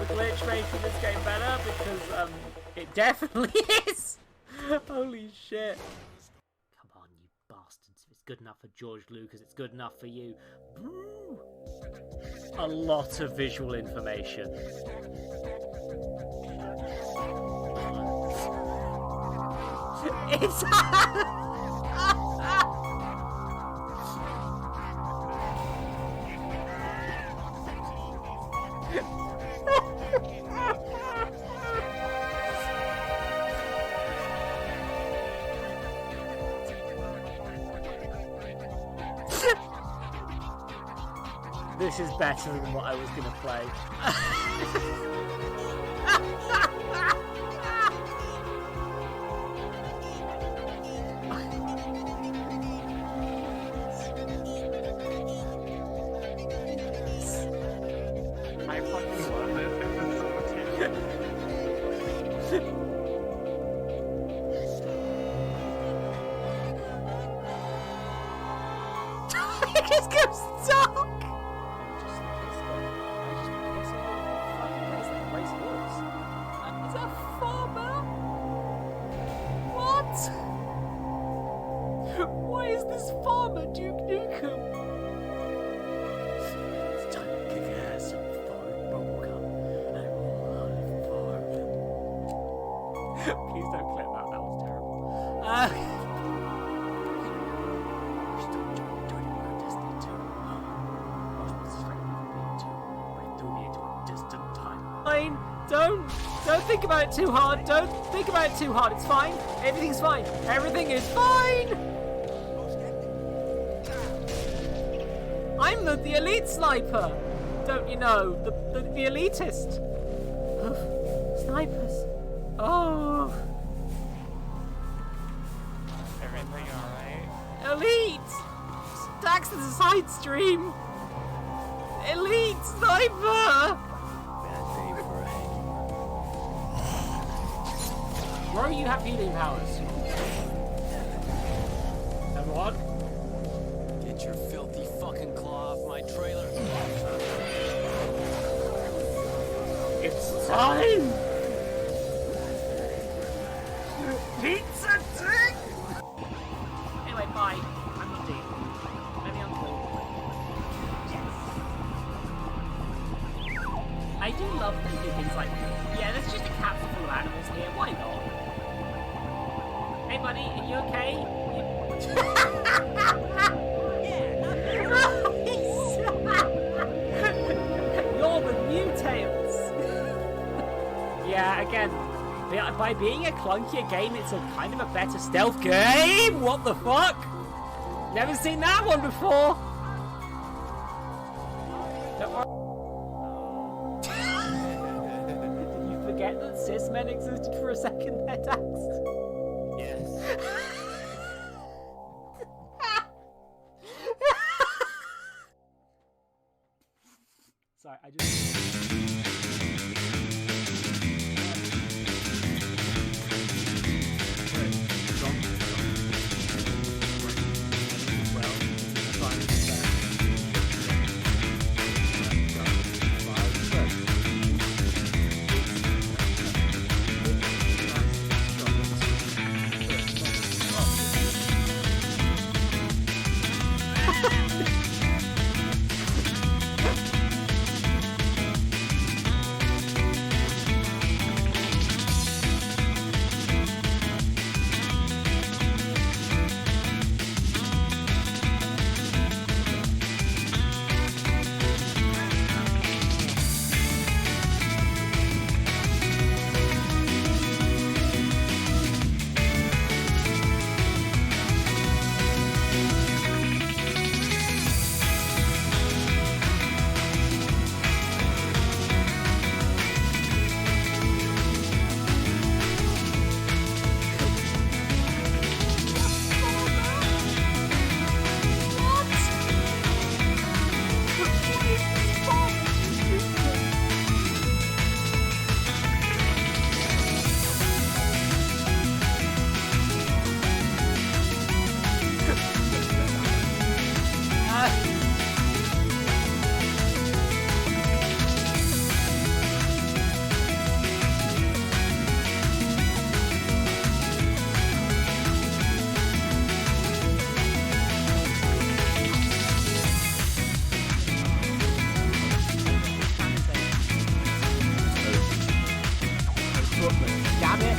glitch making this game better because it definitely is. Holy shit. Come on, you bastards. If it's good enough for George Lucas, it's good enough for you. A lot of visual information. It's... This is better than what I was going to play. I fucking love this episode. It just goes dark. Is that farmer? What? Why is this farmer Duke Nukem? It's time to kick ass on foreign bubblegum and all out of farm. Please don't clip that. That was terrible. Fine. Don't think about it too hard. Don't think about it too hard. It's fine. Everything's fine. Everything is fine. I'm the elite sniper. Don't you know? The elitist. Snipers. Oh. Everything alright? Elite. Dax is a side stream. Elite sniper. Bro, you have healing powers. Everyone? Get your filthy fucking claw off my trailer. It's time! Pizza thing! Anyway, bye. I'm not deep. Maybe I'm cool. Yes! I do love that they do things like, yeah, there's just a capsule full of animals here, why not? Hey buddy, are you okay? You're the new Tails! Yeah, again, by being a clunkier game, it's a kind of a better stealth game! What the fuck? Never seen that one before! Don't worry. Did you forget that cis men existed for a second there, Dax? Yes. Sorry, I just... footman. Damn it.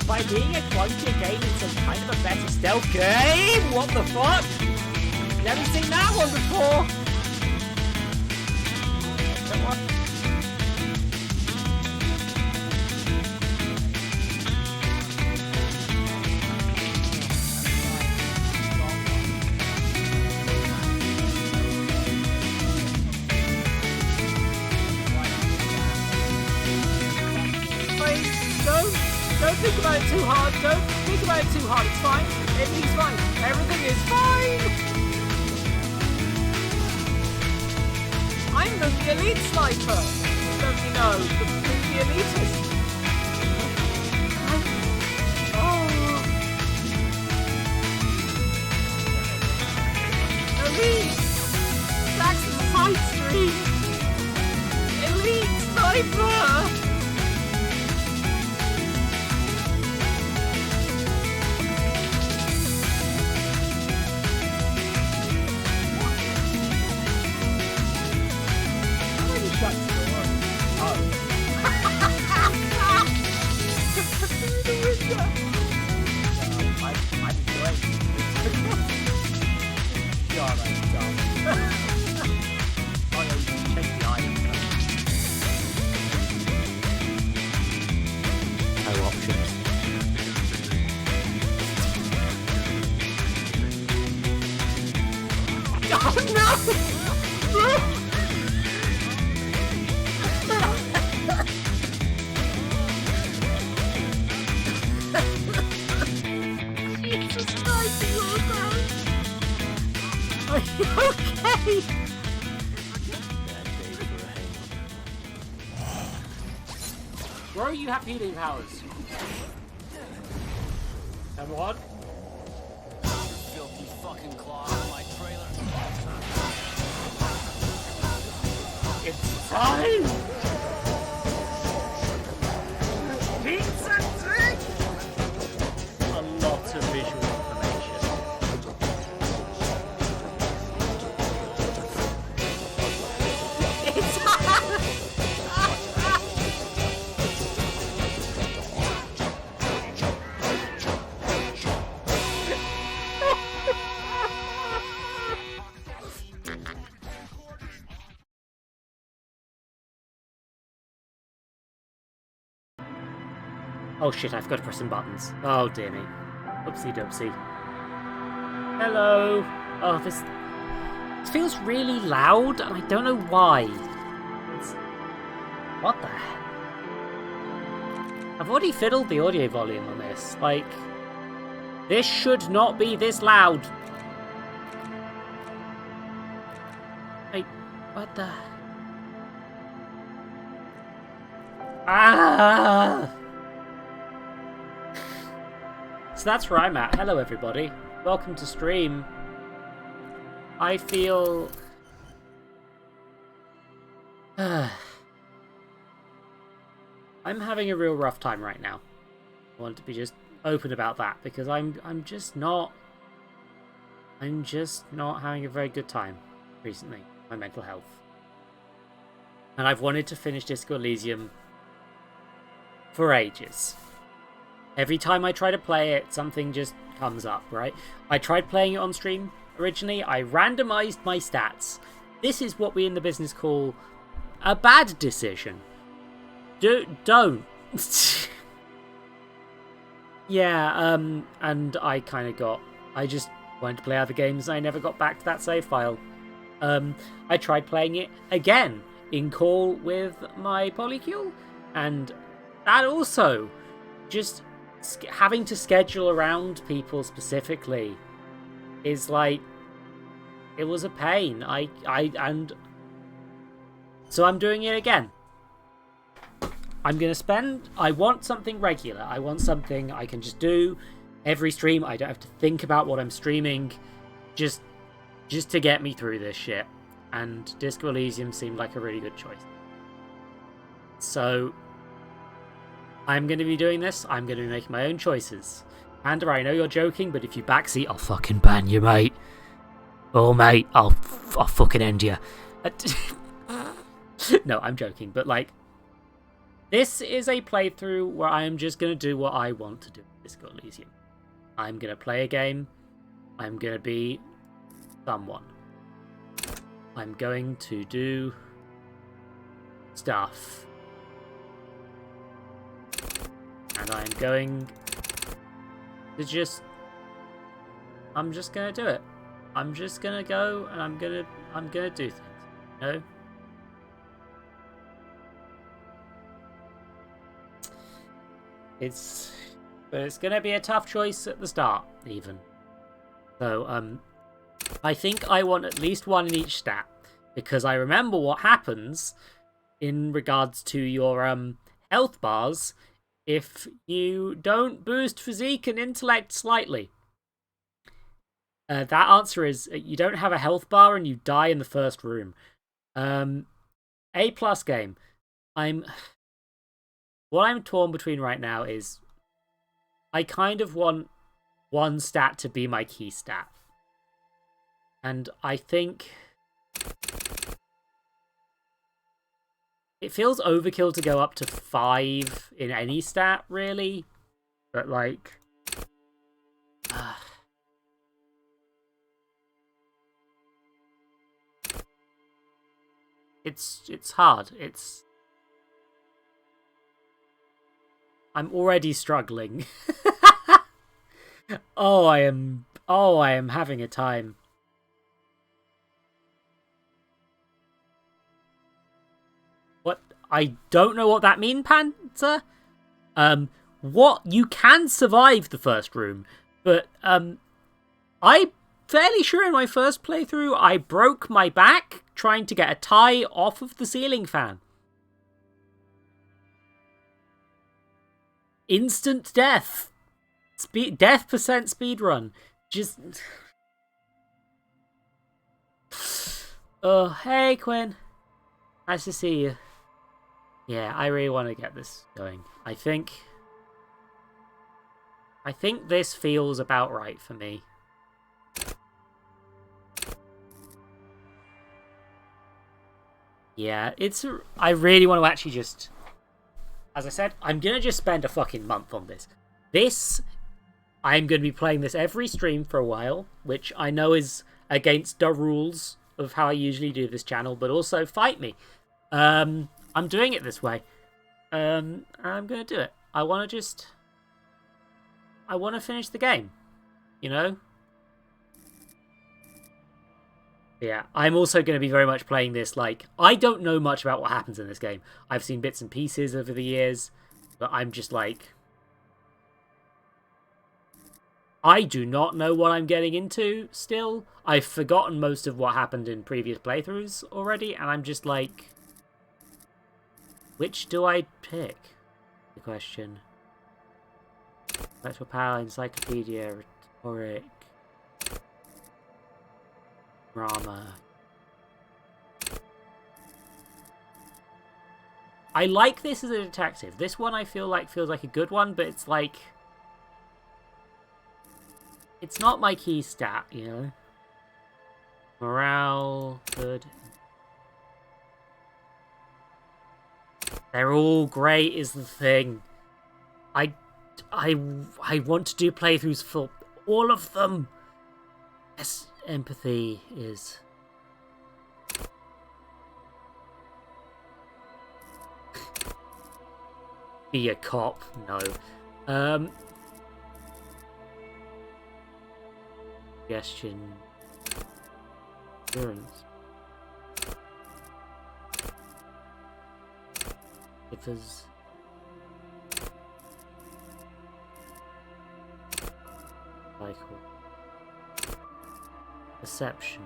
By being a clunkier game, it's a kind of a better stealth game. What the fuck? Never seen that one before. Don't think about it too hard. Don't think about it too hard. It's fine. Everything's fine. Everything is fine. I'm the elite sniper. Don't you know? The elitist. Oh. Elite. That's the side stream. Elite sniper. Okay. Bro, you have healing powers. And what? Filthy fucking claw on my trailer. It's time! Pizza trick! A lot of visual information. It's Oh shit, I've got to press some buttons. Oh dear me. Oopsie doopsie. Hello! Oh, this feels really loud, and I don't know why. What the heck? I've already fiddled the audio volume on this. Like, this should not be this loud. Wait, what the... Ah! So that's where I'm at. Hello everybody. Welcome to stream. I feel... I'm having a real rough time right now. I want to be just open about that because I'm just not having a very good time recently. My mental health. And I've wanted to finish Disco Elysium for ages. Every time I try to play it, something just comes up, right? I tried playing it on stream originally. I randomized my stats. This is what we in the business call a bad decision. Don't. Yeah, and I kind of I just wanted to play other games and I never got back to that save file. I tried playing it again in call with my polycule, and that also just having to schedule around people specifically is like, it was a pain. And so I'm doing it again. I'm going to spend... I want something regular. I want something I can just do every stream. I don't have to think about what I'm streaming. Just to get me through this shit. And Disco Elysium seemed like a really good choice. So, I'm going to be doing this. I'm going to be making my own choices. Panda, I know you're joking, but if you backseat, I'll fucking ban you, mate. Oh, mate, I'll fucking end you. No, I'm joking, but like, this is a playthrough where I am just going to do what I want to do with Disco Elysium. I'm going to play a game. I'm going to be someone. I'm going to do stuff. And I'm going to just... I'm just going to do it. I'm just going to go and I'm going to do things. You know? But it's going to be a tough choice at the start, even. So, I think I want at least one in each stat, because I remember what happens in regards to your health bars if you don't boost physique and intellect slightly. That answer is you don't have a health bar and you die in the first room. A+ game. What I'm torn between right now is I kind of want one stat to be my key stat. And I think it feels overkill to go up to 5 in any stat, really. But like... It's hard. I'm already struggling. Oh, I am having a time. What? I don't know what that means, Panther. What? You can survive the first room, but I'm fairly sure in my first playthrough I broke my back trying to get a tie off of the ceiling fan. Instant death. Death percent speedrun. Just... Oh, hey, Quinn. Nice to see you. Yeah, I really want to get this going. I think this feels about right for me. Yeah, I really want to actually just... As I said, I'm going to just spend a fucking month on this. I'm going to be playing this every stream for a while, which I know is against the rules of how I usually do this channel, but also fight me. I'm doing it this way. I'm going to do it. I want to finish the game, you know? Yeah, I'm also going to be very much playing this like... I don't know much about what happens in this game. I've seen bits and pieces over the years, but I'm just like... I do not know what I'm getting into still. I've forgotten most of what happened in previous playthroughs already, and I'm just like... Which do I pick? The question. Intellectual power, encyclopedia, rhetoric... Drama. I like this as a detective. This one I feel like feels like a good one, but it's like... It's not my key stat, you know? Morale, good. They're all great is the thing. I want to do playthroughs for all of them. Yes, empathy is... Be a cop? No. Suggestion. Endurance. Differs. Cycle. Perception.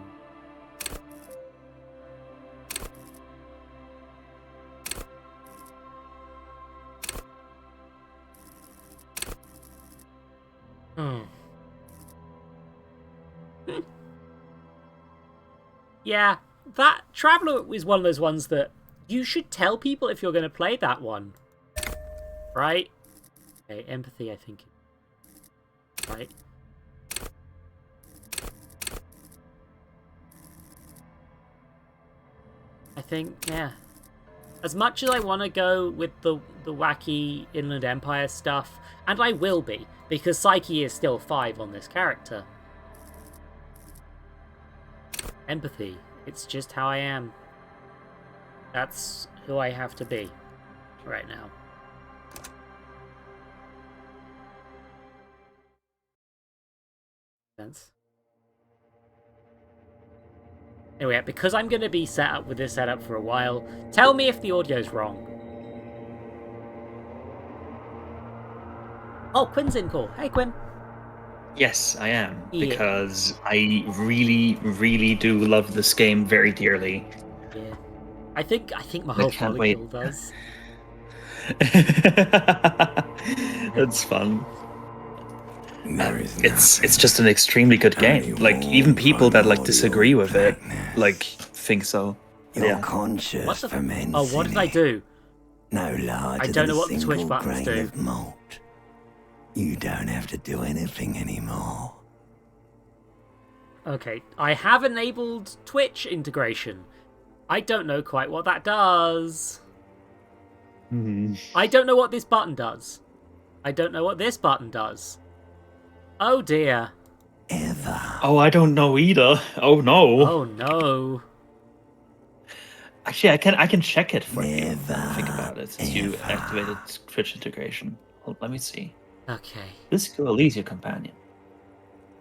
Hmm. Yeah, that Traveller is one of those ones that you should tell people if you're going to play that one. Right? Okay, empathy, I think. Right? I think, yeah. As much as I want to go with the wacky Inland Empire stuff, and I will be, because Psyche is still 5 on this character. Empathy. It's just how I am. That's who I have to be right now. Sense. Anyway, because I'm going to be set up with this setup for a while, tell me if the audio's wrong. Oh, Quinn's in call. Hey, Quinn. Yes, I am, Yeah. because I really, really do love this game very dearly. Yeah. I think my whole can't molecule wait. does. It's fun. It's It's just an extremely good game. Like, even people that like disagree with it, like, think so. You're Yeah. conscious What the? fermenting Oh, what did I do? No larger I don't know than what a the Twitch single buttons grain do. of malt. You don't have to do anything anymore. Okay, I have enabled Twitch integration. I don't know quite what that does. I don't know what this button does. I don't know what this button does. Oh dear. Ever. Oh, I don't know either. Oh no. Oh no. Actually, I can check it for you. Never, Think about it since you ever. activated Twitch integration. Hold, let me see. Okay. Disco Elysium companion.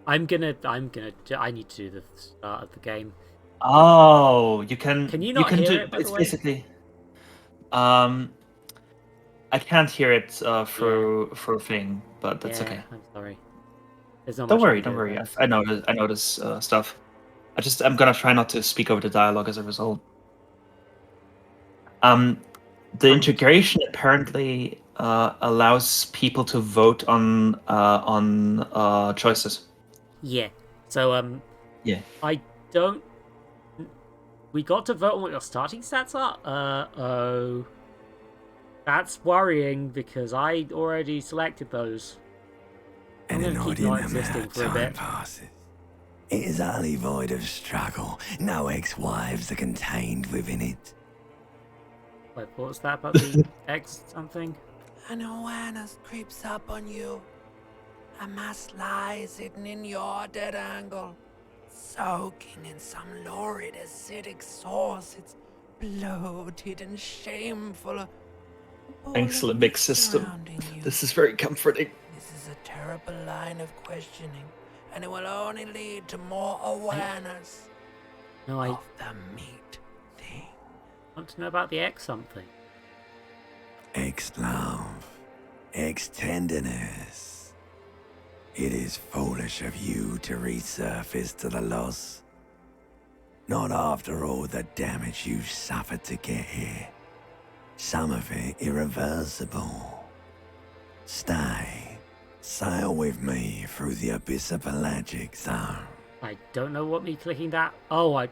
I need to do the start of the game. Oh, you can. Can you not can hear do, it, by It's the way? basically. I can't hear it through thing, but that's Yeah, okay. I'm sorry. There's not Don't much I worry, can don't do worry. about it. I know this stuff. I'm gonna try not to speak over the dialogue as a result. The integration apparently allows people to vote on choices. Yeah. So Yeah. I don't. We got to vote on what your starting stats are. Oh. That's worrying because I already selected those. I'm And gonna an keep not ordinary amount existing of for a time bit. passes. It is utterly void of struggle. No ex-wives are contained within it. Wait, what was that about the X something? An awareness creeps up on you. A mass lies hidden in your dead angle, soaking in some lurid acidic sauce. It's bloated and shameful. A ball Thanks, of Limbic mist system. surrounding you. This is very comforting. This is a terrible line of questioning, and it will only lead to more awareness No, I of the meat thing. want to know about the X something. Ex-love. Ex-tenderness. It is foolish of you to resurface to the loss. Not after all the damage you've suffered to get here. Some of it irreversible. Stay. Sail with me through the abyss of pelagic zone. I don't know what me clicking that. Oh, I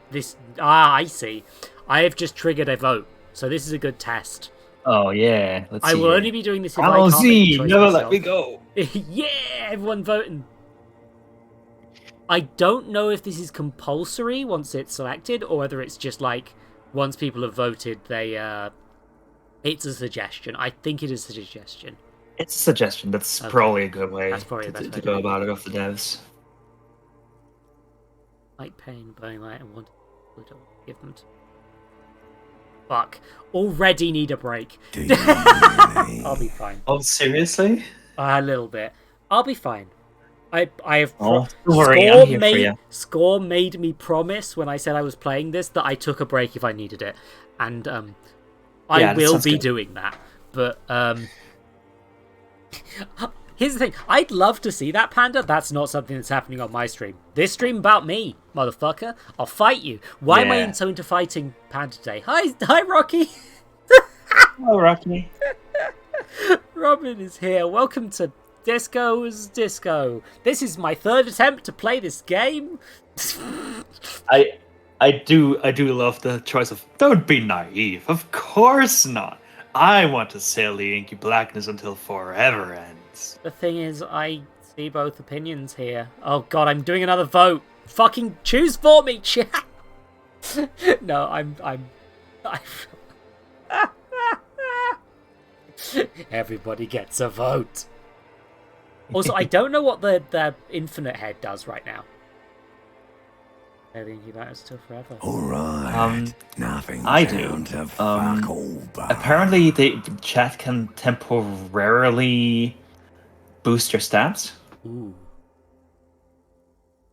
see. I have just triggered a vote, so this is a good test. Oh yeah. Let's I see. will here. only be doing this if I can't make the Z, choice never myself. let me go. Yeah, everyone voting. I don't know if this is compulsory once it's selected, or whether it's just like once people have voted, it's a suggestion. I think it is a suggestion. It's a suggestion. That's Okay. probably a good way That's probably the best way to to go do it. about it off the devs. Light pain, burning light, and want to give them to. Fuck. Already need a break. Do you really? I'll be fine. Oh, seriously? A little bit. I'll be fine. I have Oh, don't worry, I'm here for you. Score made me promise when I said I was playing this that I took a break if I needed it, and I Yeah, that will sounds be good. doing that. But here's the thing: I'd love to see that, Panda. That's not something that's happening on my stream. This stream about me, motherfucker. I'll fight you. Why am I Yeah. so into fighting Panda today? Hi, Rocky. Oh, Rocky. Robin is here. Welcome to Disco's Disco. This is my third attempt to play this game. I do love the choice of don't be naive. Of course not. I want to sail the inky blackness until forever ends. The thing is, I see both opinions here. Oh god, I'm doing another vote. Fucking choose for me, chat. No, I'm everybody gets a vote. Also, I don't know what the infinite head does right now. I think you might still forever. Alright. Nothing I do. down to fuck all but. Apparently, the chat can temporarily boost your stats. Ooh.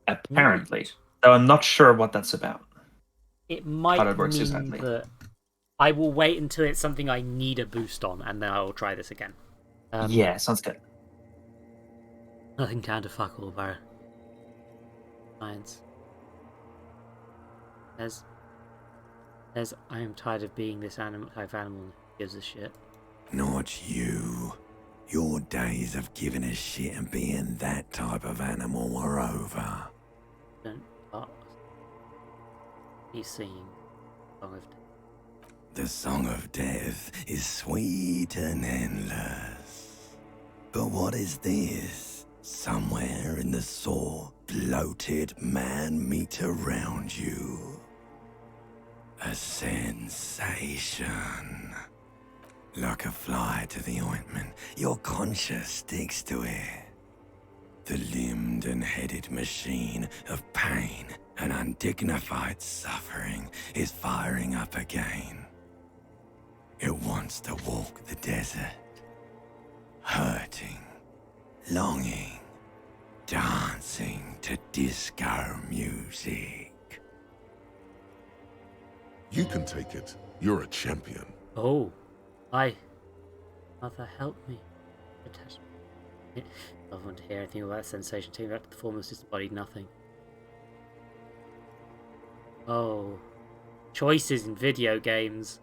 Apparently. So I'm not sure what that's about. It might How that works mean exactly. that I will wait until it's something I need a boost on, and then I will try this again. Yeah, sounds good. Nothing down to fuck all, Barra. Science. Says, I am tired of being this type of animal who gives a shit. Not you. Your days of giving a shit and being that type of animal are over. Don't start. He's singing Song of Death. The song of death is sweet and endless. But what is this? Somewhere in the sore, bloated man meet around you. A sensation. Like a fly to the ointment, your conscience sticks to it. The limbed and headed machine of pain and undignified suffering is firing up again. It wants to walk the desert, hurting, longing, dancing to disco music. You can take it. You're a champion. Oh, Mother, help me. Attach me. I don't want to hear anything about that sensation. Take me back to the formless disembodied nothing. Oh, choices in video games.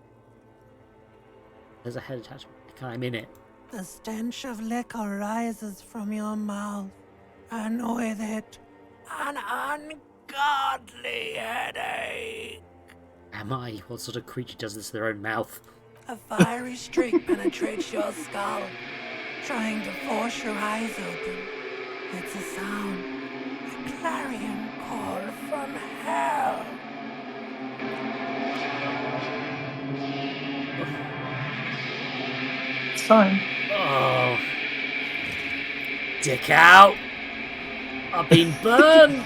There's a head attachment. I'm in it. The stench of liquor rises from your mouth, and with it, an ungodly headache. Am I? What sort of creature does this to their own mouth? A fiery streak penetrates your skull, trying to force your eyes open. It's a sound, a clarion call from hell. It's fine. Oh. Dick out! I've been burned!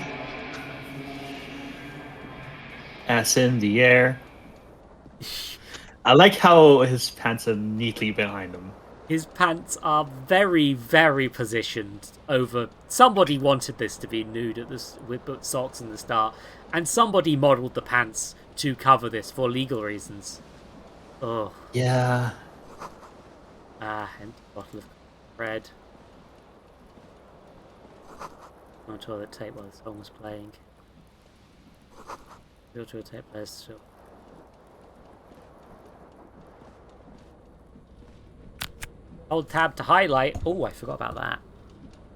Ass in the air. I like how his pants are neatly behind him. His pants are very, very positioned over... Somebody wanted this to be nude at this with socks in the start, and somebody modelled the pants to cover this for legal reasons. Oh. Yeah. Empty bottle of bread. On toilet tape while the song was playing. Still toilet tape players still. Hold tab to highlight. Oh, I forgot about that.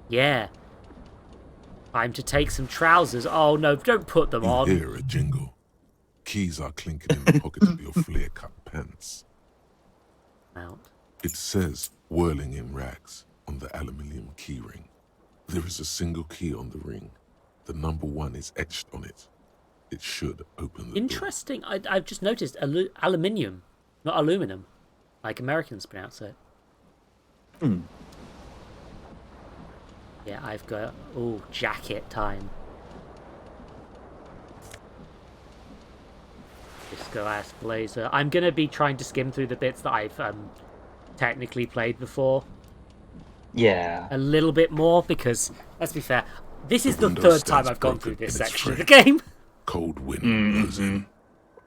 Yeah. Time to take some trousers. Oh no, don't put them on. You hear a jingle. Keys are clinking in the pocket of your flare-cut pants. Out. It says, whirling in rags, on the aluminium keyring. There is a single key on the ring. The number 1 is etched on it. It should open the Interesting. I've just noticed aluminium, not aluminum, like Americans pronounce it. Hmm. Yeah, I've got... Oh, jacket time. Disco-ass blazer. I'm going to be trying to skim through the bits that I've technically played before. Yeah. A little bit more, because, let's be fair, this is the window third time stands I've gone through broken this in its section of the frame. game. Cold wind blows in.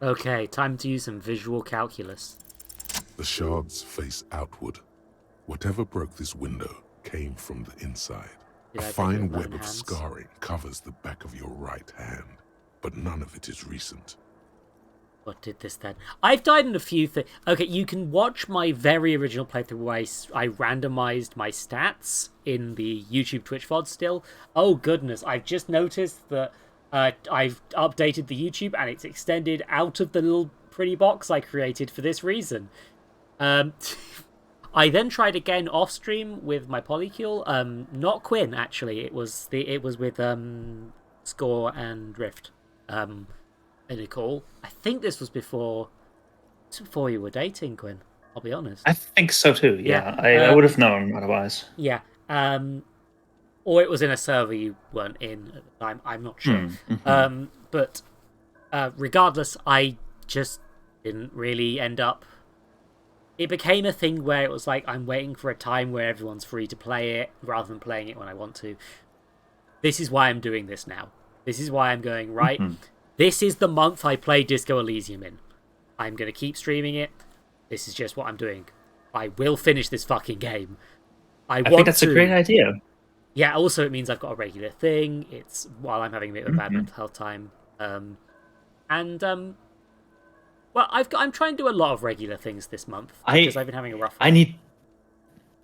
Okay, time to use some visual calculus. The shards face outward. Whatever broke this window came from the inside. Did A I take fine your web bone of hands? scarring covers the back of your right hand, but none of it is recent. What did this then? I've died in a few things. Okay, you can watch my very original playthrough where I randomized my stats in the YouTube Twitch VOD still. Oh goodness, I've just noticed that I've updated the YouTube and it's extended out of the little pretty box I created for this reason. I then tried again off stream with my polycule. Not Quinn actually. It was with Score and Rift. And Nicole. I think this was before you were dating, Quinn. I'll be honest. I think so too. Yeah, Yeah, I would have known otherwise. Yeah. Or it was in a server you weren't in at the time. I'm not sure. But regardless, I just didn't really end up. It became a thing where it was like I'm waiting for a time where everyone's free to play it rather than playing it when I want to. This is why I'm doing this now. This is why I'm going, right? This is the month I play Disco Elysium in. I'm going to keep streaming it. This is just what I'm doing. I will finish this fucking game. I think that's a great idea. Yeah, also it means I've got a regular thing. It's while I'm having a bit of a bad mental health time. Well, I'm trying to do a lot of regular things this month because I've been having a rough one.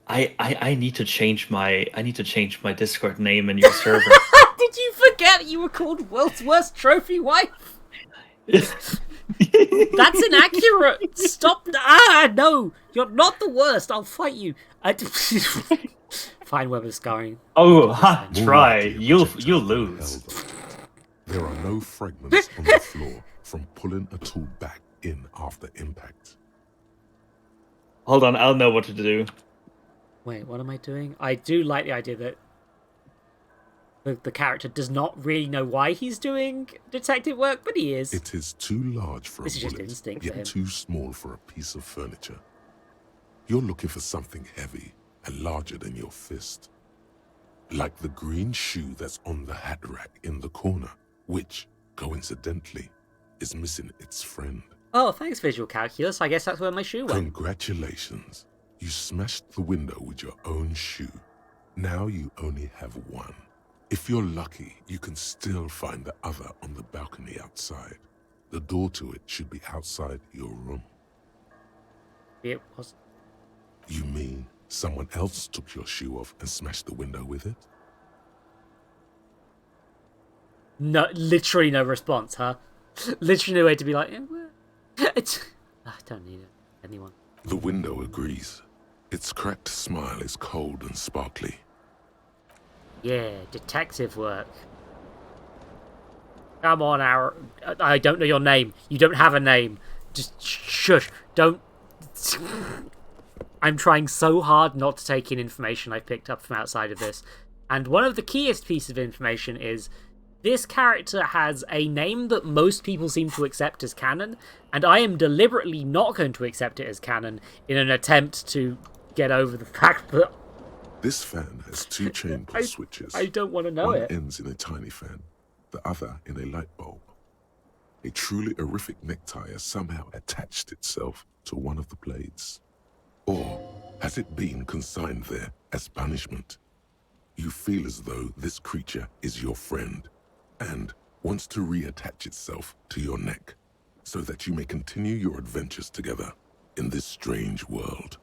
I need to change my Discord name in your server. Did you forget you were called World's Worst Trophy Wife? That's inaccurate. Stop. No. You're not the worst. I'll fight you. Fine weather scarring. Oh, try. You'll lose. There are no fragments on the floor from pulling a tool back in after impact. Hold on, I'll know what to do. Wait, what am I doing? I do like the idea that the character does not really know why he's doing detective work, but he is. It is too large for This a is just bullet, instinct for him. yet too small for a piece of furniture. You're looking for something heavy and larger than your fist. Like the green shoe that's on the hat rack in the corner, which, coincidentally, is missing its friend. Oh, thanks, visual calculus. I guess that's where my shoe went. Congratulations. You smashed the window with your own shoe. Now you only have one. If you're lucky, you can still find the other on the balcony outside. The door to it should be outside your room. It was. You mean someone else took your shoe off and smashed the window with it? No, literally no response, huh? Literally no way to be like, I don't need it. Anyone. The window agrees. Its cracked smile is cold and sparkly. Yeah, detective work. Come on, I don't know your name. You don't have a name. Just shush. Don't. I'm trying so hard not to take in information I've picked up from outside of this. And one of the keyest pieces of information is this character has a name that most people seem to accept as canon, and I am deliberately not going to accept it as canon in an attempt to get over the fact that This fan has two chain pull switches. I don't want to know One it. ends in a tiny fan, the other in a light bulb. A truly horrific necktie has somehow attached itself to one of the blades. Or has it been consigned there as punishment? You feel as though this creature is your friend and wants to reattach itself to your neck so that you may continue your adventures together in this strange world.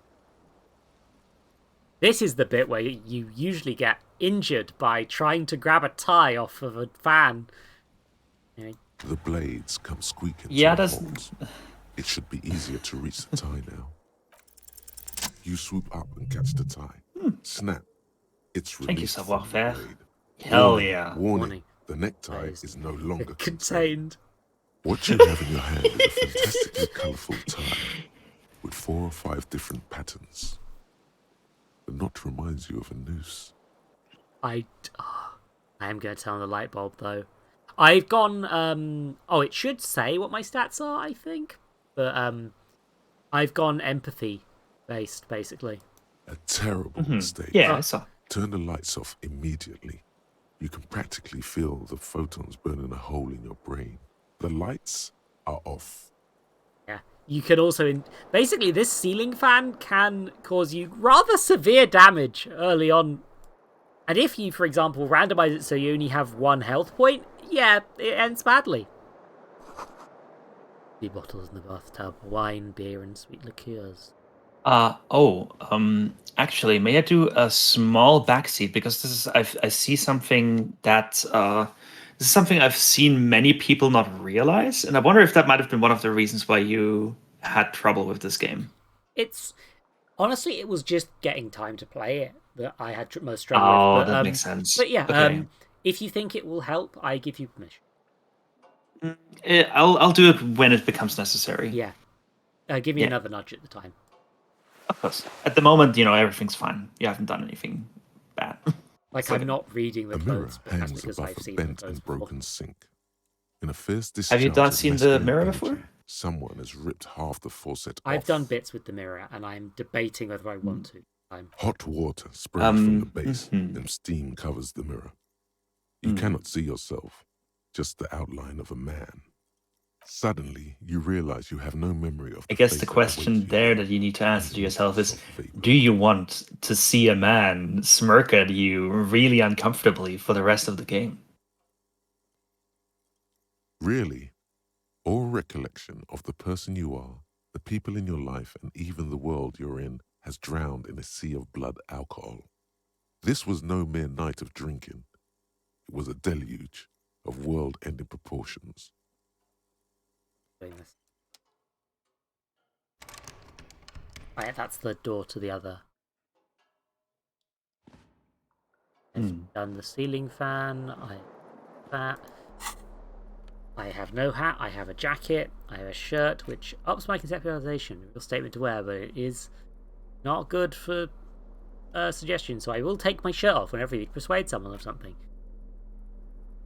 This is the bit where you usually get injured by trying to grab a tie off of a fan. Anyway. The blades come squeaking. Yeah, to a that's. halt. It should be easier to reach the tie now. You swoop up and catch the tie. Snap. It's Thank you, released from the savoir-faire. blade. Hell Warning, yeah. Warning. The necktie That is no longer Contained. What you have in your hand is a fantastically colourful tie with 4 or 5 different patterns. The knot reminds you of a noose. I am going to turn on the light bulb, though. I've gone, it should say what my stats are, I think. But, I've gone empathy-based, basically. A terrible mistake. Yeah, I saw. Turn the lights off immediately. You can practically feel the photons burning a hole in your brain. The lights are off. Yeah. You can also... Basically, this ceiling fan can cause you rather severe damage early on. And if you, for example, randomize it so you only have 1 health point, yeah, it ends badly. Tea bottles in the bathtub, wine, beer, and sweet liqueurs. Actually, may I do a small backseat because I see something that this is something I've seen many people not realize, and I wonder if that might have been one of the reasons why you had trouble with this game. It's honestly, it was just getting time to play it that I had most trouble with. Oh, But that makes sense. but yeah, Okay. if you think it will help, I give you permission. I'll do it when it becomes necessary. Yeah, give me Yeah. another nudge at the time. Of course. At the moment, everything's fine. You haven't done anything bad. Like So- I'm not reading the A mirror clothes, but that's hangs because above I've a seen the bent clothes and before. broken sink. In a fierce Have you discharge not of seen the masculine mirror energy, before? someone has ripped half the faucet I've off. done bits with the mirror, and I'm debating whether I want to. Hot water sprays from the base, mhm. and steam covers the mirror. You cannot see yourself, just the outline of a man. Suddenly, you realize you have no memory of I the guess face the that question awaits you there there, that you need to answer to under yourself is, soft vapor. do you want to see a man smirk at you really uncomfortably for the rest of the game? Really, all recollection of the person you are, the people in your life, and even the world you're in has drowned in a sea of blood alcohol. This was no mere night of drinking. It was a deluge of world-ending proportions. Doing this. Right, that's the door to the other. I've done the ceiling fan. I have that. I have no hat. I have a jacket. I have a shirt, which ups my conceptualization. Real statement to wear, but it is not good for suggestions. So I will take my shirt off whenever you persuade someone of something.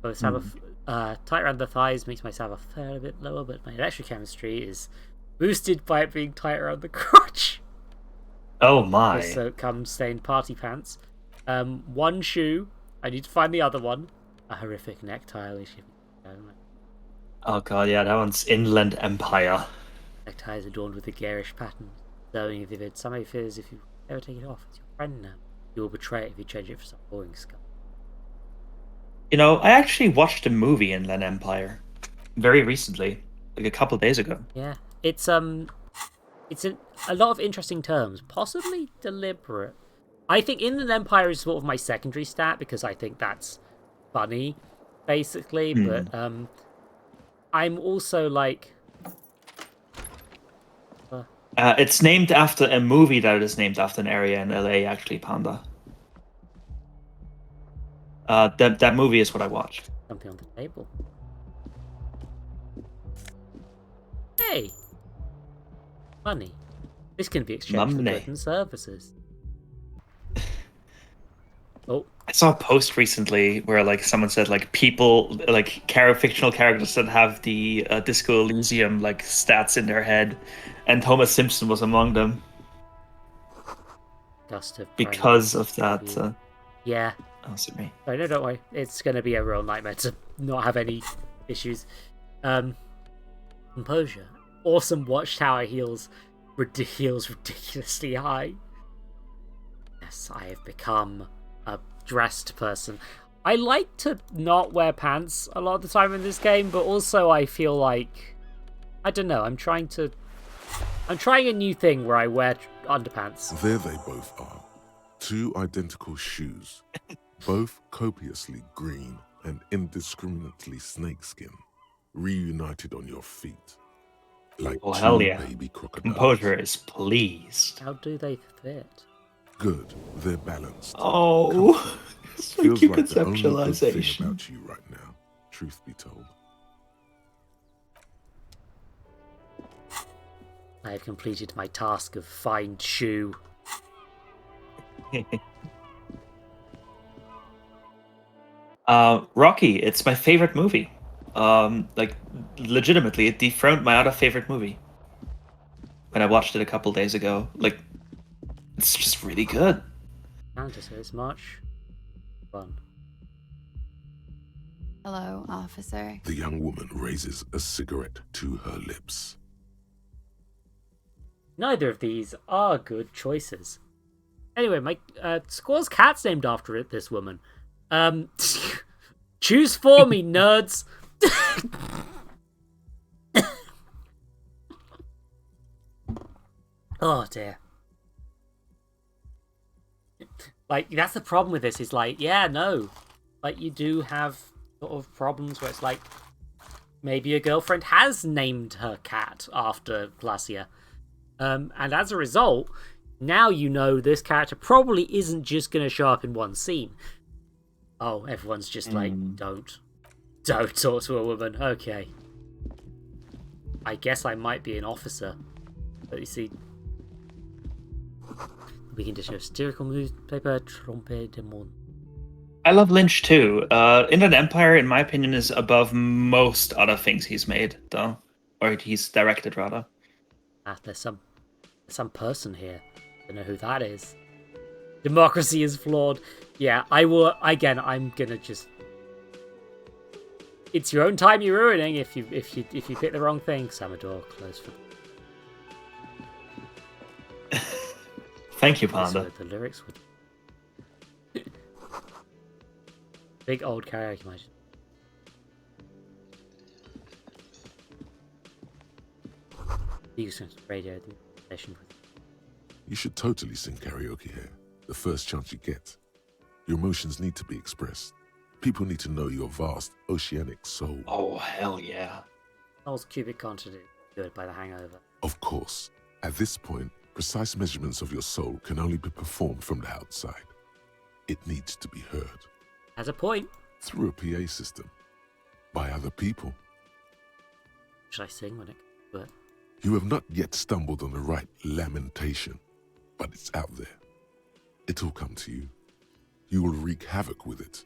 Both have a tight around the thighs makes my salve a fair bit lower, but my electrochemistry is boosted by it being tight around the crotch. Oh my. So comes stained party pants. One shoe. I need to find the other one. A horrific necktie. Oh god, yeah, that one's Inland Empire. Necktie is adorned with a garish pattern. Glowing vivid. Somebody fears if you ever take it off, it's your friend now. You will betray it if you change it for some boring skull. I actually watched a movie Inland Empire very recently, like a couple days ago. Yeah, it's a lot of interesting terms, possibly deliberate. I think Inland Empire is sort of my secondary stat because I think that's funny, basically. But I'm also like, It's named after a movie that is named after an area in LA, actually, Panda. That movie is what I watched. something on the table. Hey, money. This can be exchanged for Money. goods and services. Oh, I saw a post recently where someone said people fictional characters that have the Disco Elysium stats in their head, and Homer Simpson was among them gust of because of that. pride. Yeah. Oh, sorry. Sorry, no, don't worry. It's going to be a real nightmare to not have any issues. Composure. Awesome watchtower heals ridiculously high. Yes, I have become a dressed person. I like to not wear pants a lot of the time in this game, but also I feel like, I don't know, I'm trying a new thing where I wear underpants. There they both are. Two identical shoes, both copiously green and indiscriminately snakeskin, reunited on your feet. Like Oh, two hell yeah. baby crocodiles. Composure is pleased. How do they fit? Good, they're balanced. Oh, it's like Feels your like the only good thing conceptualization. about you right now, truth be told. I have completed my task of find shoe. Rocky, it's my favorite movie. Legitimately, it dethroned my other favorite movie. When I watched it a couple days ago, it's just really good. Counter says much fun. Hello, officer. The young woman raises a cigarette to her lips. Neither of these are good choices. Anyway, my Squaw's cat's named after it. This woman. Choose for me, nerds. Oh dear. Like, that's the problem with this, is like, yeah, no. Like, you do have sort of problems where it's like, maybe your girlfriend has named her cat after Glacia. And as a result, now you know this character probably isn't just going to show up in one scene. Oh, everyone's just like, don't talk to a woman. Okay. I guess I might be an officer. But you see, we can just show satirical newspaper, Trompe de Monde. I love Lynch too. Inland Empire, in my opinion, is above most other things he's made, though. Or he's directed, rather. There's some person here. Don't know who that is. Democracy is flawed. Yeah, I will. Again, I'm gonna just. It's your own time you're ruining if you pick the wrong thing. Samador, close for. Thank you, Panda. The lyrics would. Big old karaoke match. Radio session. You should totally sing karaoke here, the first chance you get. Your emotions need to be expressed. People need to know your vast, oceanic soul. Oh, hell yeah. Soul's cubic continent, good by the Hangover. Of course, at this point, precise measurements of your soul can only be performed from the outside. It needs to be heard. Has a point. Through a PA system. By other people. Should I sing when it comes to it? You have not yet stumbled on the right lamentation, but it's out there. It'll come to you. You will wreak havoc with it.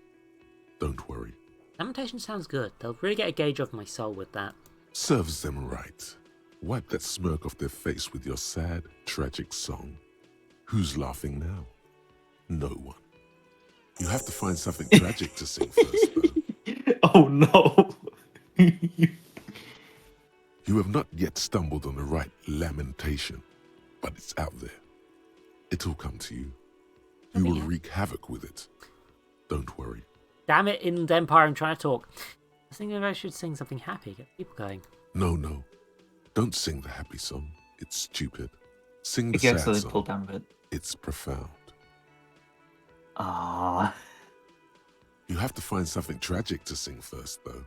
Don't worry. Lamentation sounds good. They'll really get a gauge of my soul with that. Serves them right. Wipe that smirk off their face with your sad, tragic song. Who's laughing now? No one. You have to find something tragic to sing first, though. Oh no. You have not yet stumbled on the right lamentation, but it's out there. It'll come to you. You will wreak havoc with it. Don't worry. Damn it, Inland Empire, I'm trying to talk. I think I should sing something happy, get people going. No. Don't sing the happy song. It's stupid. Sing the It gets sad a little song. pulled down a bit. It's profound. Ah. You have to find something tragic to sing first, though.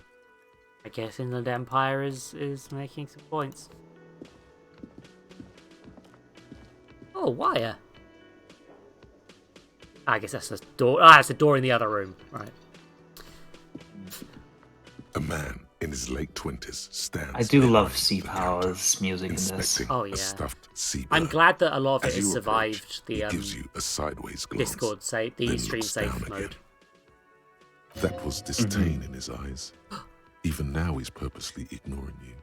I guess Inland Empire is making some points. Oh, wire. I guess that's a door. That's a door in the other room. Right. A man in his late 20s stands. I do love behind Sea the counter, Power's music in this. inspecting Oh, yeah. a stuffed seabird. I'm glad that a lot of it As has you approach, survived he the gives you a sideways glance, Discord the then stream looks down safe again. mode. That was disdain in his eyes. Even now, he's purposely ignoring you.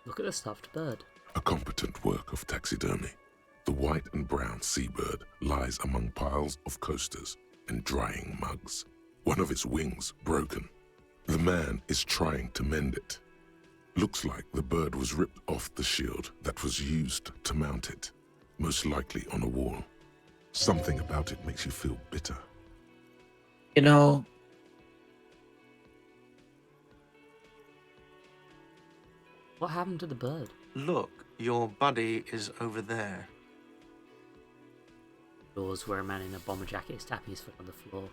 Look at the stuffed bird. A competent work of taxidermy. The white and brown seabird lies among piles of coasters and drying mugs. One of its wings broken. The man is trying to mend it. Looks like the bird was ripped off the shield that was used to mount it, most likely on a wall. Something about it makes you feel bitter. You know, What happened to the bird? Look, your buddy is over there. Doors where a man in a bomber jacket is tapping his foot on the floor.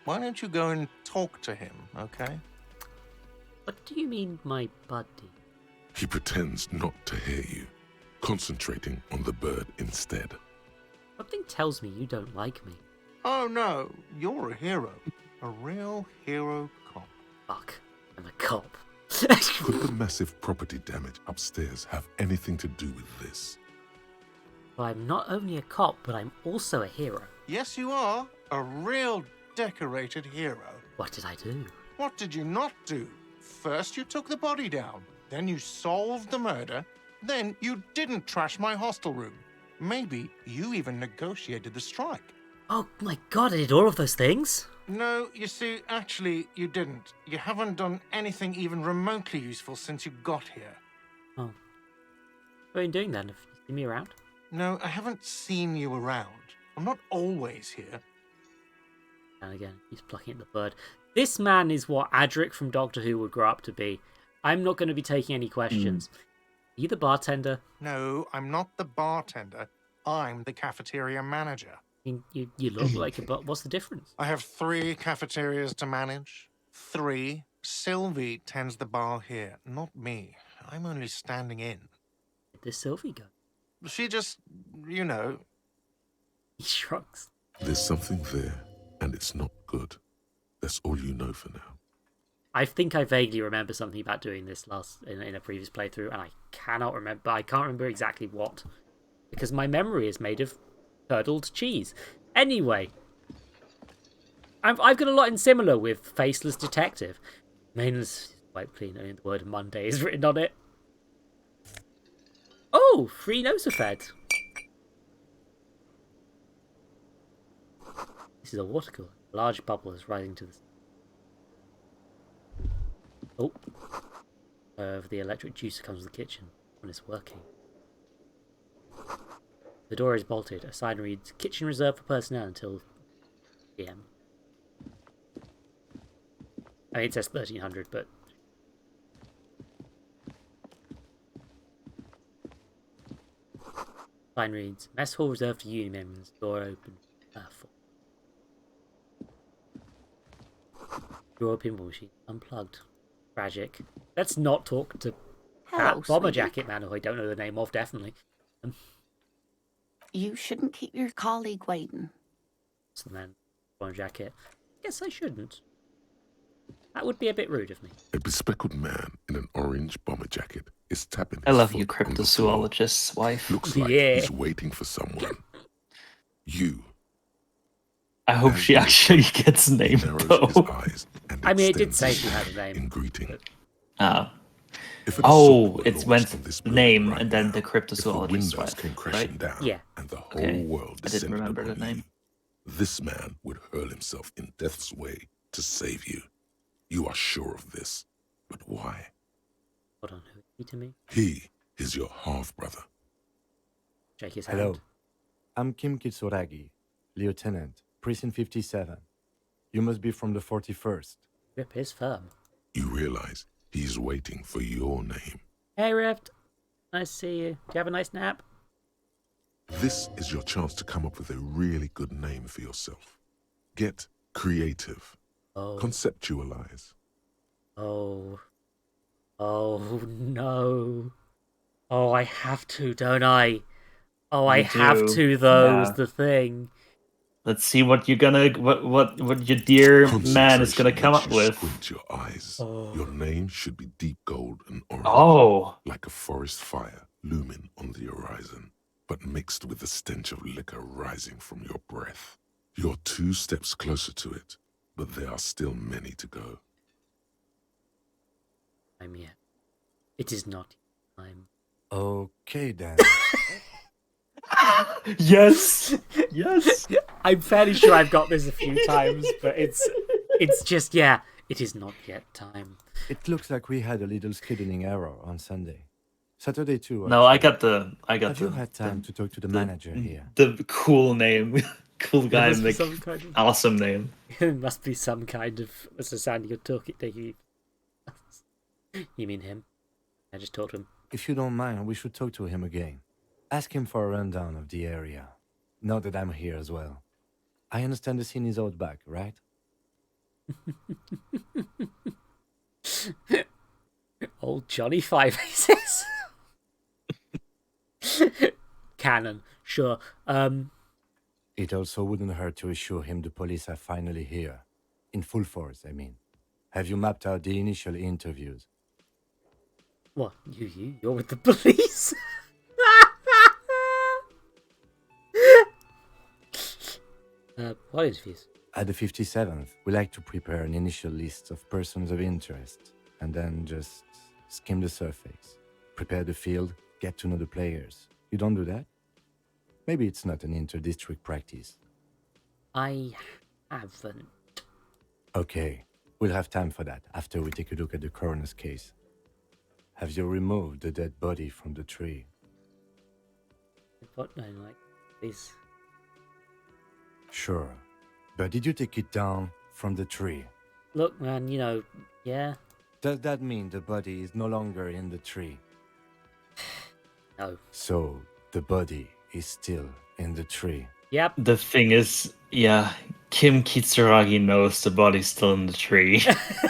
Why don't you go and talk to him, okay? What do you mean, my buddy? He pretends not to hear you, concentrating on the bird instead. Something tells me you don't like me. Oh no, you're a hero. A real hero cop. Fuck, I'm a cop. Could the massive property damage upstairs have anything to do with this? Well, I'm not only a cop, but I'm also a hero. Yes, you are. A real decorated hero. What did I do? What did you not do? First you took the body down, then you solved the murder, then you didn't trash my hostel room. Maybe you even negotiated the strike. Oh my god, I did all of those things? No, you see, actually, you didn't. You haven't done anything even remotely useful since you got here. Oh. What are you doing then? Have you seen me around? No, I haven't seen you around. I'm not always here. And again, he's plucking at the bird. This man is what Adric from Doctor Who would grow up to be. I'm not going to be taking any questions. you the bartender? No, I'm not the bartender. I'm the cafeteria manager. You look like a but. What's the difference? I have 3 cafeterias to manage. 3. Sylvie tends the bar here, not me. I'm only standing in. Where'd this Sylvie go? She just, you know, He shrugs. There's something there, and it's not good. That's all you know for now. I think I vaguely remember something about doing this in a previous playthrough, and I cannot remember. I can't remember exactly what, because my memory is made of curdled cheese. Anyway, I've got a lot in similar with Faceless Detective. Main's quite clean. I mean, the word Monday is written on it. Oh, free Nosafed. This is a water cooler. A large bubble is rising to the. Oh. The electric juicer comes with the kitchen when it's working. The door is bolted. A sign reads, "Kitchen reserved for personnel until PM." I mean, it says 1300, but... Sign reads, "Mess hall reserved to union members. Door open. Drawer pinball machine. Unplugged. Tragic. Let's not talk to that bomber jacket man who I don't know the name of, definitely. You shouldn't keep your colleague waiting. So then, bomber jacket. Guess I shouldn't. That would be a bit rude of me. A bespectacled man in an orange bomber jacket is tapping his I love foot you, on the floor. cryptozoologist's wife. Looks like Yeah. he's waiting for someone. You. I hope she actually gets named, Narrows his though. eyes and I mean, it did extends say his she had a hand name. in greeting. If an Oh, assault were it launched went on this building name right and then now, the if the cryptozoologist's windows wife, came crashing right? down Yeah. and the whole Okay. world I didn't descended remember the upon name. you, this man would hurl himself in death's way to save you. You are sure of this, but why? Hold on, who is he to me? He is your half-brother. Shake his Hello. hand. I'm Kim Kitsuragi, Lieutenant, Precinct 57. You must be from the 41st. Rip his firm. You realize he's waiting for your name. Hey, Rift. Nice to see you. Do you have a nice nap? This is your chance to come up with a really good name for yourself. Get creative. Oh. Conceptualize. Oh. Oh, no. Oh, I have to, don't I? Oh, I You have do. to, though, is Yeah. the thing. Let's see what you're gonna, what your dear man is gonna Concentration come makes up you with. Squint your eyes. Oh. Your name should be deep gold and orange. Oh, Like a forest fire looming on the horizon, but mixed with the stench of liquor rising from your breath. You're 2 steps closer to it, but there are still many to go. I'm here. It is not time. Okay, then. yes, yes. I'm fairly sure I've got this a few times, but it's just, yeah, it is not yet time. It looks like we had a little scheduling error on Sunday. Saturday too. No, I actually. got Have you had time to talk to the manager here? The cool name, cool guy, must be make some kind of- awesome name. It must be some kind of... What's the sound you're talking to? You mean him? I just talked to him. If you don't mind, we should talk to him again. Ask him for a rundown of the area. Now that I'm here as well. I understand the scene is out back, right? Old Johnny Five Aces. Canon, sure. It also wouldn't hurt to assure him the police are finally here. In full force, I mean. Have you mapped out the initial interviews? What? You're with the police? What interviews? At the 57th, we like to prepare an initial list of persons of interest, and then just skim the surface. Prepare the field, get to know the players. You don't do that? Maybe it's not an inter-district practice. I haven't. Okay, we'll have time for that after we take a look at the coroner's case. Have you removed the dead body from the tree? What? No, like, this. Sure. But did you take it down from the tree? Look, man, yeah. Does that mean the body is no longer in the tree? No. So the body is still in the tree. Yep. The thing is, yeah, Kim Kitsuragi knows the body's still in the tree.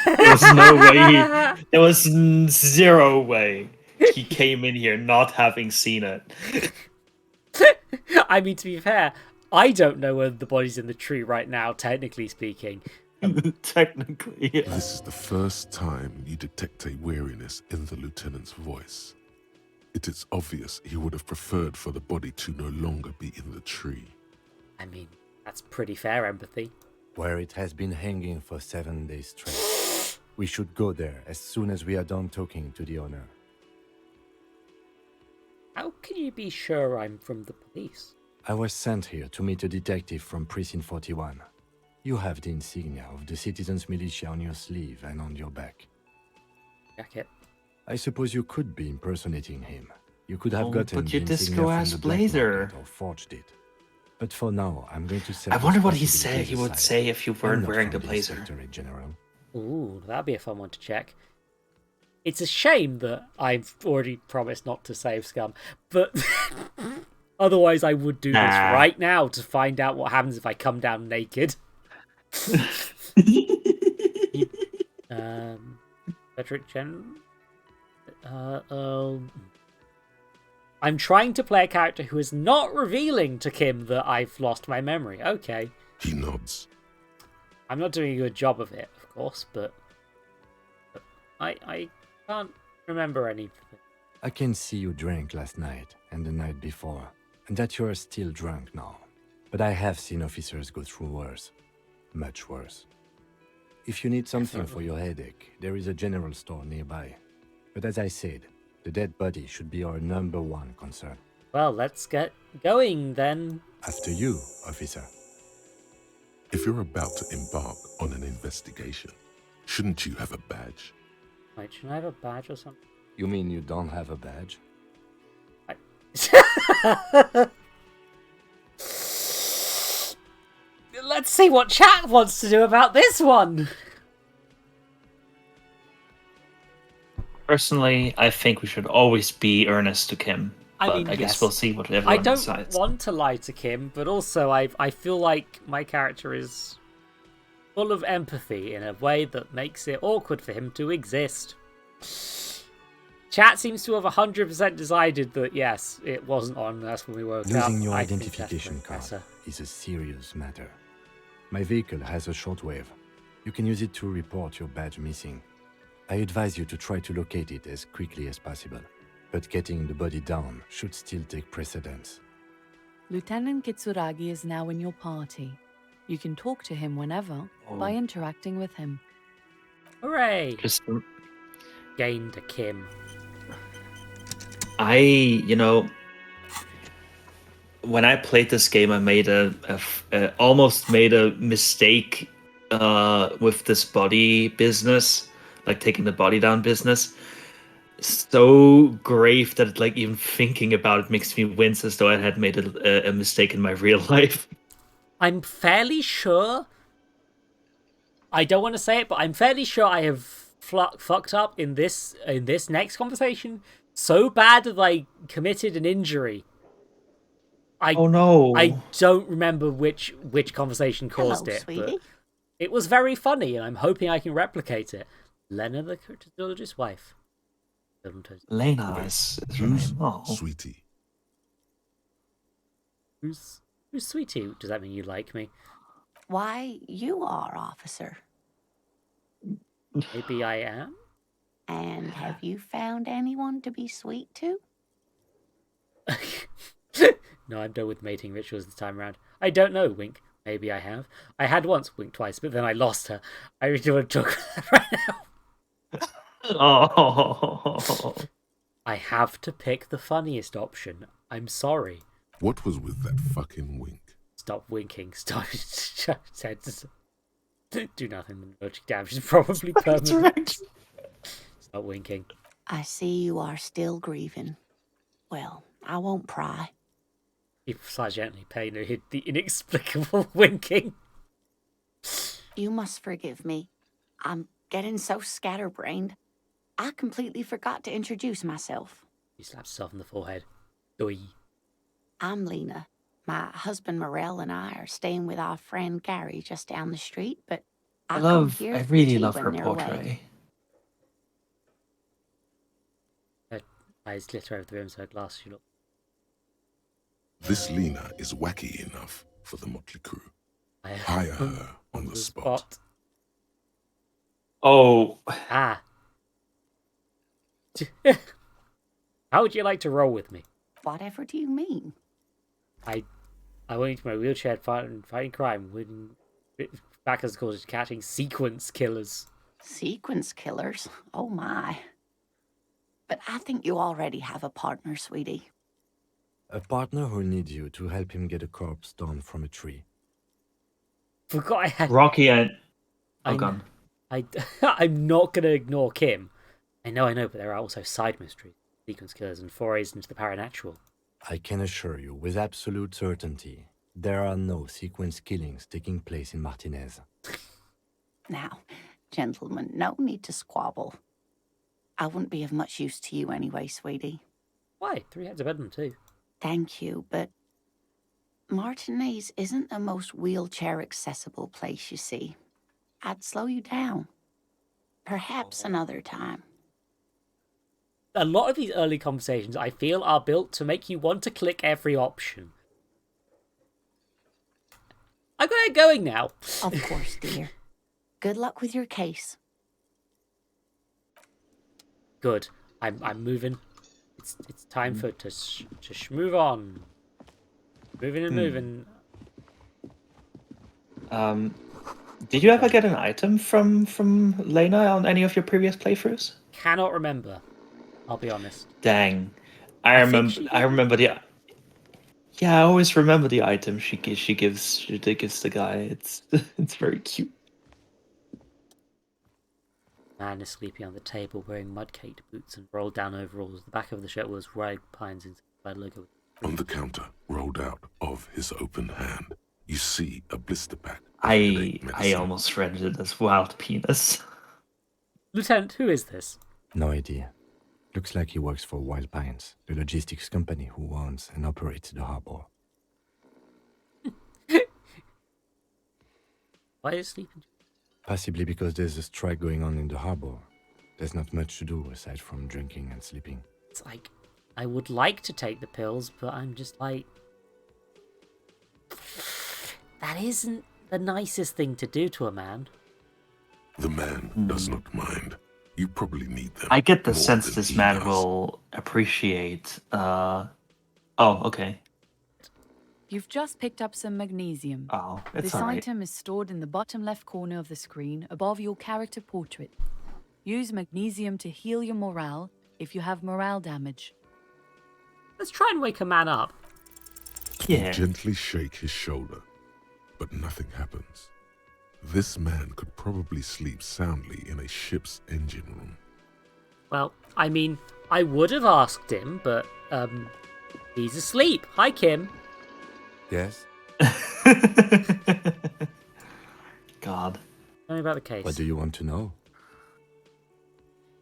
There was no way. There was zero way he came in here not having seen it. I mean, to be fair, I don't know whether the body's in the tree right now, technically speaking. Technically, yeah. This is the first time you detect a weariness in the lieutenant's voice. It is obvious he would have preferred for the body to no longer be in the tree. I mean, that's pretty fair empathy. Where it has been hanging for 7 days straight. We should go there as soon as we are done talking to the owner. How can you be sure I'm from the police? I was sent here to meet a detective from Precinct 41. You have the insignia of the Citizens Militia on your sleeve and on your back. Jacket. I suppose you could be impersonating him. You could have Oh, gotten but the your insignia from disco-ass the black blazer. market or forged it. But for now, I'm going to set I wonder those what he possibilities would aside. say if you I'm weren't not wearing the from blazer. Inspectorate General. Ooh, that'd be a fun one to check. It's a shame that I've already promised not to save Scum, but otherwise I would do this Nah. right now to find out what happens if I come down naked. Patrick General? I'm trying to play a character who is not revealing to Kim that I've lost my memory. Okay. He nods. I'm not doing a good job of it, of course, but I can't remember anything. I can see you drank last night and the night before, and that you are still drunk now. But I have seen officers go through worse. Much worse. If you need something for your headache, there is a general store nearby. But as I said, the dead body should be our #1 concern. Well, let's get going then. After you, officer. If you're about to embark on an investigation, shouldn't you have a badge? Wait, should I have a badge or something? You mean you don't have a badge? Let's see what chat wants to do about this one. Personally, I think we should always be earnest to Kim. But I guess yes. we'll see what everyone I don't decides. want to lie to Kim, but also I feel like my character is full of empathy in a way that makes it awkward for him to exist. Chat seems to have 100% decided that yes, it wasn't on. That's when we woke up. Losing your I think identification that's card better. is a serious matter. My vehicle has a shortwave. You can use it to report your badge missing. I advise you to try to locate it as quickly as possible, but getting the body down should still take precedence. Lieutenant Kitsuragi is now in your party. You can talk to him whenever by interacting with him. Hooray! Just, Gained a Kim. when I played this game, I made almost made a mistake with this body business, like taking the body down business. So grave that like even thinking about it makes me wince, as though I had made a mistake in my real life. I'm fairly sure. I don't want to say it, but I'm fairly sure I have fucked up in this next conversation so bad that I committed an injury. Oh no! I don't remember which conversation caused Hello, it, sweetie. but it was very funny, and I'm hoping I can replicate it. Lena, the cryptologist's wife. Lena is her Who's name. Oh. Sweetie? Who's Sweetie? Does that mean you like me? Why, you are, officer. Maybe I am. And have you found anyone to be sweet to? No, I'm done with mating rituals this time around. I don't know, wink. Maybe I have. I had once, wink twice, but then I lost her. I really want to talk about that right now. Oh. I have to pick the funniest option. I'm sorry. What was with that fucking wink? Stop winking. Stop. Do nothing. The logic damage is probably permanent. Stop winking. I see you are still grieving. Well, I won't pry. He starts gently paying the inexplicable winking. You must forgive me. I'm getting so scatterbrained. I completely forgot to introduce myself. He slaps himself in the forehead. Oi. I'm Lena. My husband Morel and I are staying with our friend Gary just down the street, but I come here I for really tea love when her they're away. portrait. Her eyes glitter over the rim so her glasses should look. This Lena is wacky enough for the motley crew. Hire her on the spot. Oh, Ah. How would you like to roll with me? Whatever do you mean? I went into my wheelchair fighting crime, winning back as called catching sequence killers. Sequence killers? Oh my. But I think you already have a partner, sweetie. A partner who needs you to help him get a corpse down from a tree. Forgot I had. Rocky and I, gone. I'm not gonna ignore Kim. I know, but there are also side mysteries, sequence killers, and forays into the paranatural. I can assure you with absolute certainty, there are no sequence killings taking place in Martinez. Now, gentlemen, no need to squabble. I wouldn't be of much use to you anyway, sweetie. Why? 3 heads are better than 2. Thank you, but Martinez isn't the most wheelchair-accessible place, you see. I'd slow you down. Perhaps another time. A lot of these early conversations, I feel, are built to make you want to click every option. I'm gonna get going now. Of course, dear. Good luck with your case. Good. I'm moving. It's time for to move on. Moving and moving. Did you ever get an item from Lena on any of your previous playthroughs? Cannot remember. I'll be honest. Dang, I remember the. Yeah, I always remember the item she gives the guy. It's it's very cute. Man is sleeping on the table wearing mud-caked boots and rolled down overalls. The back of the shirt was rag pines inside logo. On the counter, rolled out of his open hand, you see a blister pack. I almost read it as wild penis. Lieutenant, who is this? No idea. Looks like he works for Wild Pines, the logistics company who owns and operates the harbor. Why is he sleeping? Possibly because there's a strike going on in the harbor. There's not much to do aside from drinking and sleeping. It's like, I would like to take the pills, but I'm just like... That isn't the nicest thing to do to a man. The man does not mind. You probably need them. I get the more sense than this he man does. will appreciate. Oh, okay. You've just picked up some magnesium. Oh, it's This alright. item is stored in the bottom left corner of the screen above your character portrait. Use magnesium to heal your morale if you have morale damage. Let's try and wake a man up. Yeah. Gently shake his shoulder, but nothing happens. This man could probably sleep soundly in a ship's engine room. Well, I mean, I would have asked him, but, he's asleep. Hi, Kim. Yes? God. Tell me about the case. What do you want to know?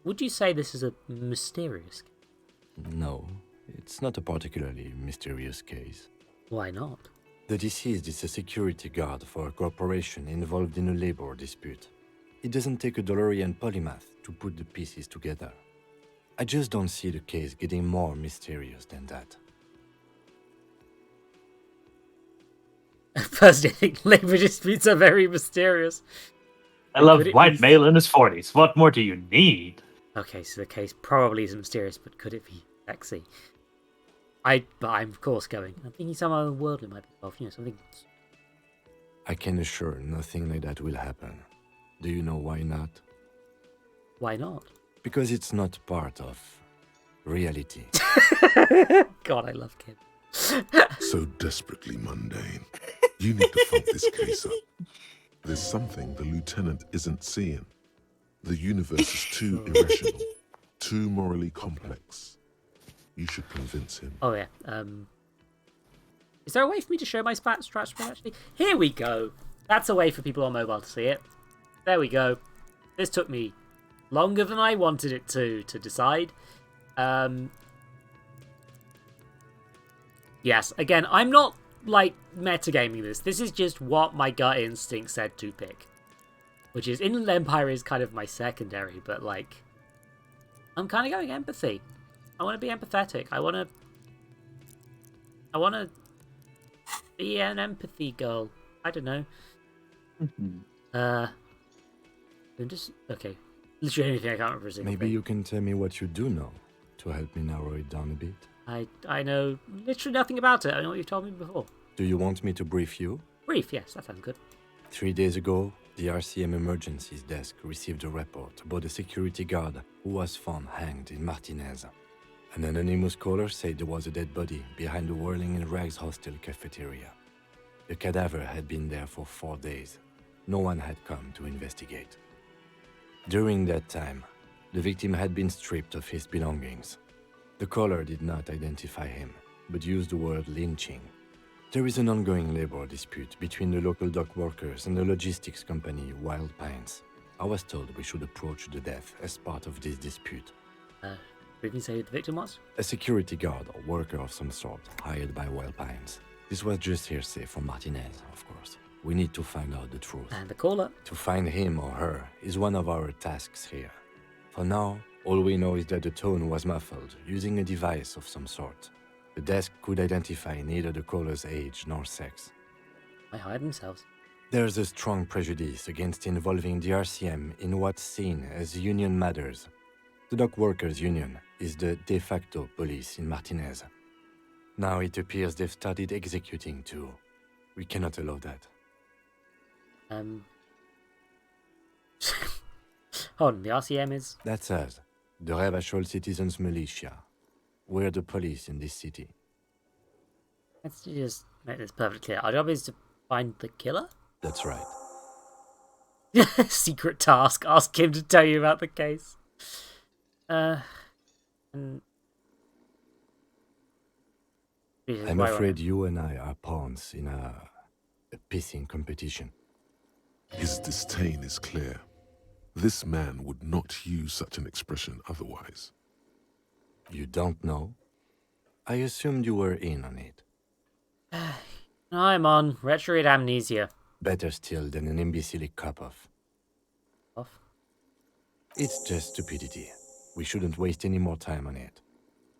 Would you say this is a mysterious case? No, it's not a particularly mysterious case. Why not? The deceased is a security guard for a corporation involved in a labor dispute. It doesn't take a DeLorean polymath to put the pieces together. I just don't see the case getting more mysterious than that. First, I think labor disputes are very mysterious. I love Could it white be- male in his 40s. What more do you need? Okay, so the case probably isn't mysterious, but could it be sexy? But I'm of course going. I'm thinking some other worldly might be involved. Something. I can assure nothing like that will happen. Do you know why not? Why not? Because it's not part of reality. God, I love Kim. So desperately mundane. You need to funk this case up. There's something the lieutenant isn't seeing. The universe is too irrational, too morally complex. You should convince him. Oh yeah. Is there a way for me to show my scratch spread actually? Here we go. That's a way for people on mobile to see it. There we go. This took me longer than I wanted it to decide. Yes, again, I'm not, like, metagaming this. This is just what my gut instinct said to pick. Which is, Inland Empire is kind of my secondary, but, like, I'm kind of going empathy. I want to be empathetic. I want to be an empathy girl. I don't know. I'm just... Okay. Literally anything, I can't remember a single Maybe thing. you can tell me what you do know to help me narrow it down a bit. I know literally nothing about it. I know what you've told me before. Do you want me to brief you? Brief, yes, that sounds good. 3 days ago, the RCM Emergencies Desk received a report about a security guard who was found hanged in Martinez. An anonymous caller said there was a dead body behind the Whirling in Rags hostel cafeteria. The cadaver had been there for 4 days. No one had come to investigate. During that time, the victim had been stripped of his belongings. The caller did not identify him, but used the word lynching. There is an ongoing labor dispute between the local dock workers and the logistics company Wild Pines. I was told we should approach the death as part of this dispute. Did you say who the victim was? A security guard or worker of some sort, hired by Wild Pines. This was just hearsay from Martinez, of course. We need to find out the truth. And the caller. To find him or her is one of our tasks here. For now, all we know is that the tone was muffled, using a device of some sort. The desk could identify neither the caller's age nor sex. They hide themselves. There's a strong prejudice against involving the RCM in what's seen as union matters. The dock workers' union is the de facto police in Martinez. Now it appears they've started executing too. We cannot allow that. Hold on, the RCM is... That's us, the Revachol Citizens Militia. We're the police in this city. Let's just make this perfectly clear. Our job is to find the killer? That's right. Secret task. Ask him to tell you about the case. And... Jesus, I'm why afraid you and I are pawns in a pissing competition. His disdain is clear. This man would not use such an expression otherwise. You don't know? I assumed you were in on it. I'm on retrograde amnesia. Better still than an imbecilic cop-off. Off? It's just stupidity. We shouldn't waste any more time on it.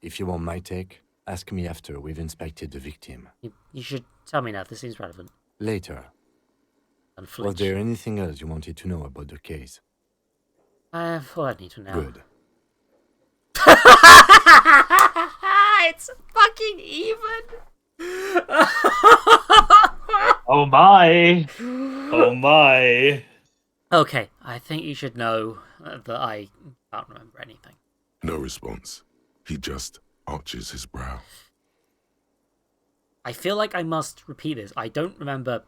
If you want my take, ask me after we've inspected the victim. You should tell me now. This seems relevant. Later. And Was flinch. there anything else you wanted to know about the case? I have all I need to know. Good. It's fucking even. Oh my! Oh my! Okay, I think you should know that I can't remember anything. No response. He just arches his brow. I feel like I must repeat this. I don't remember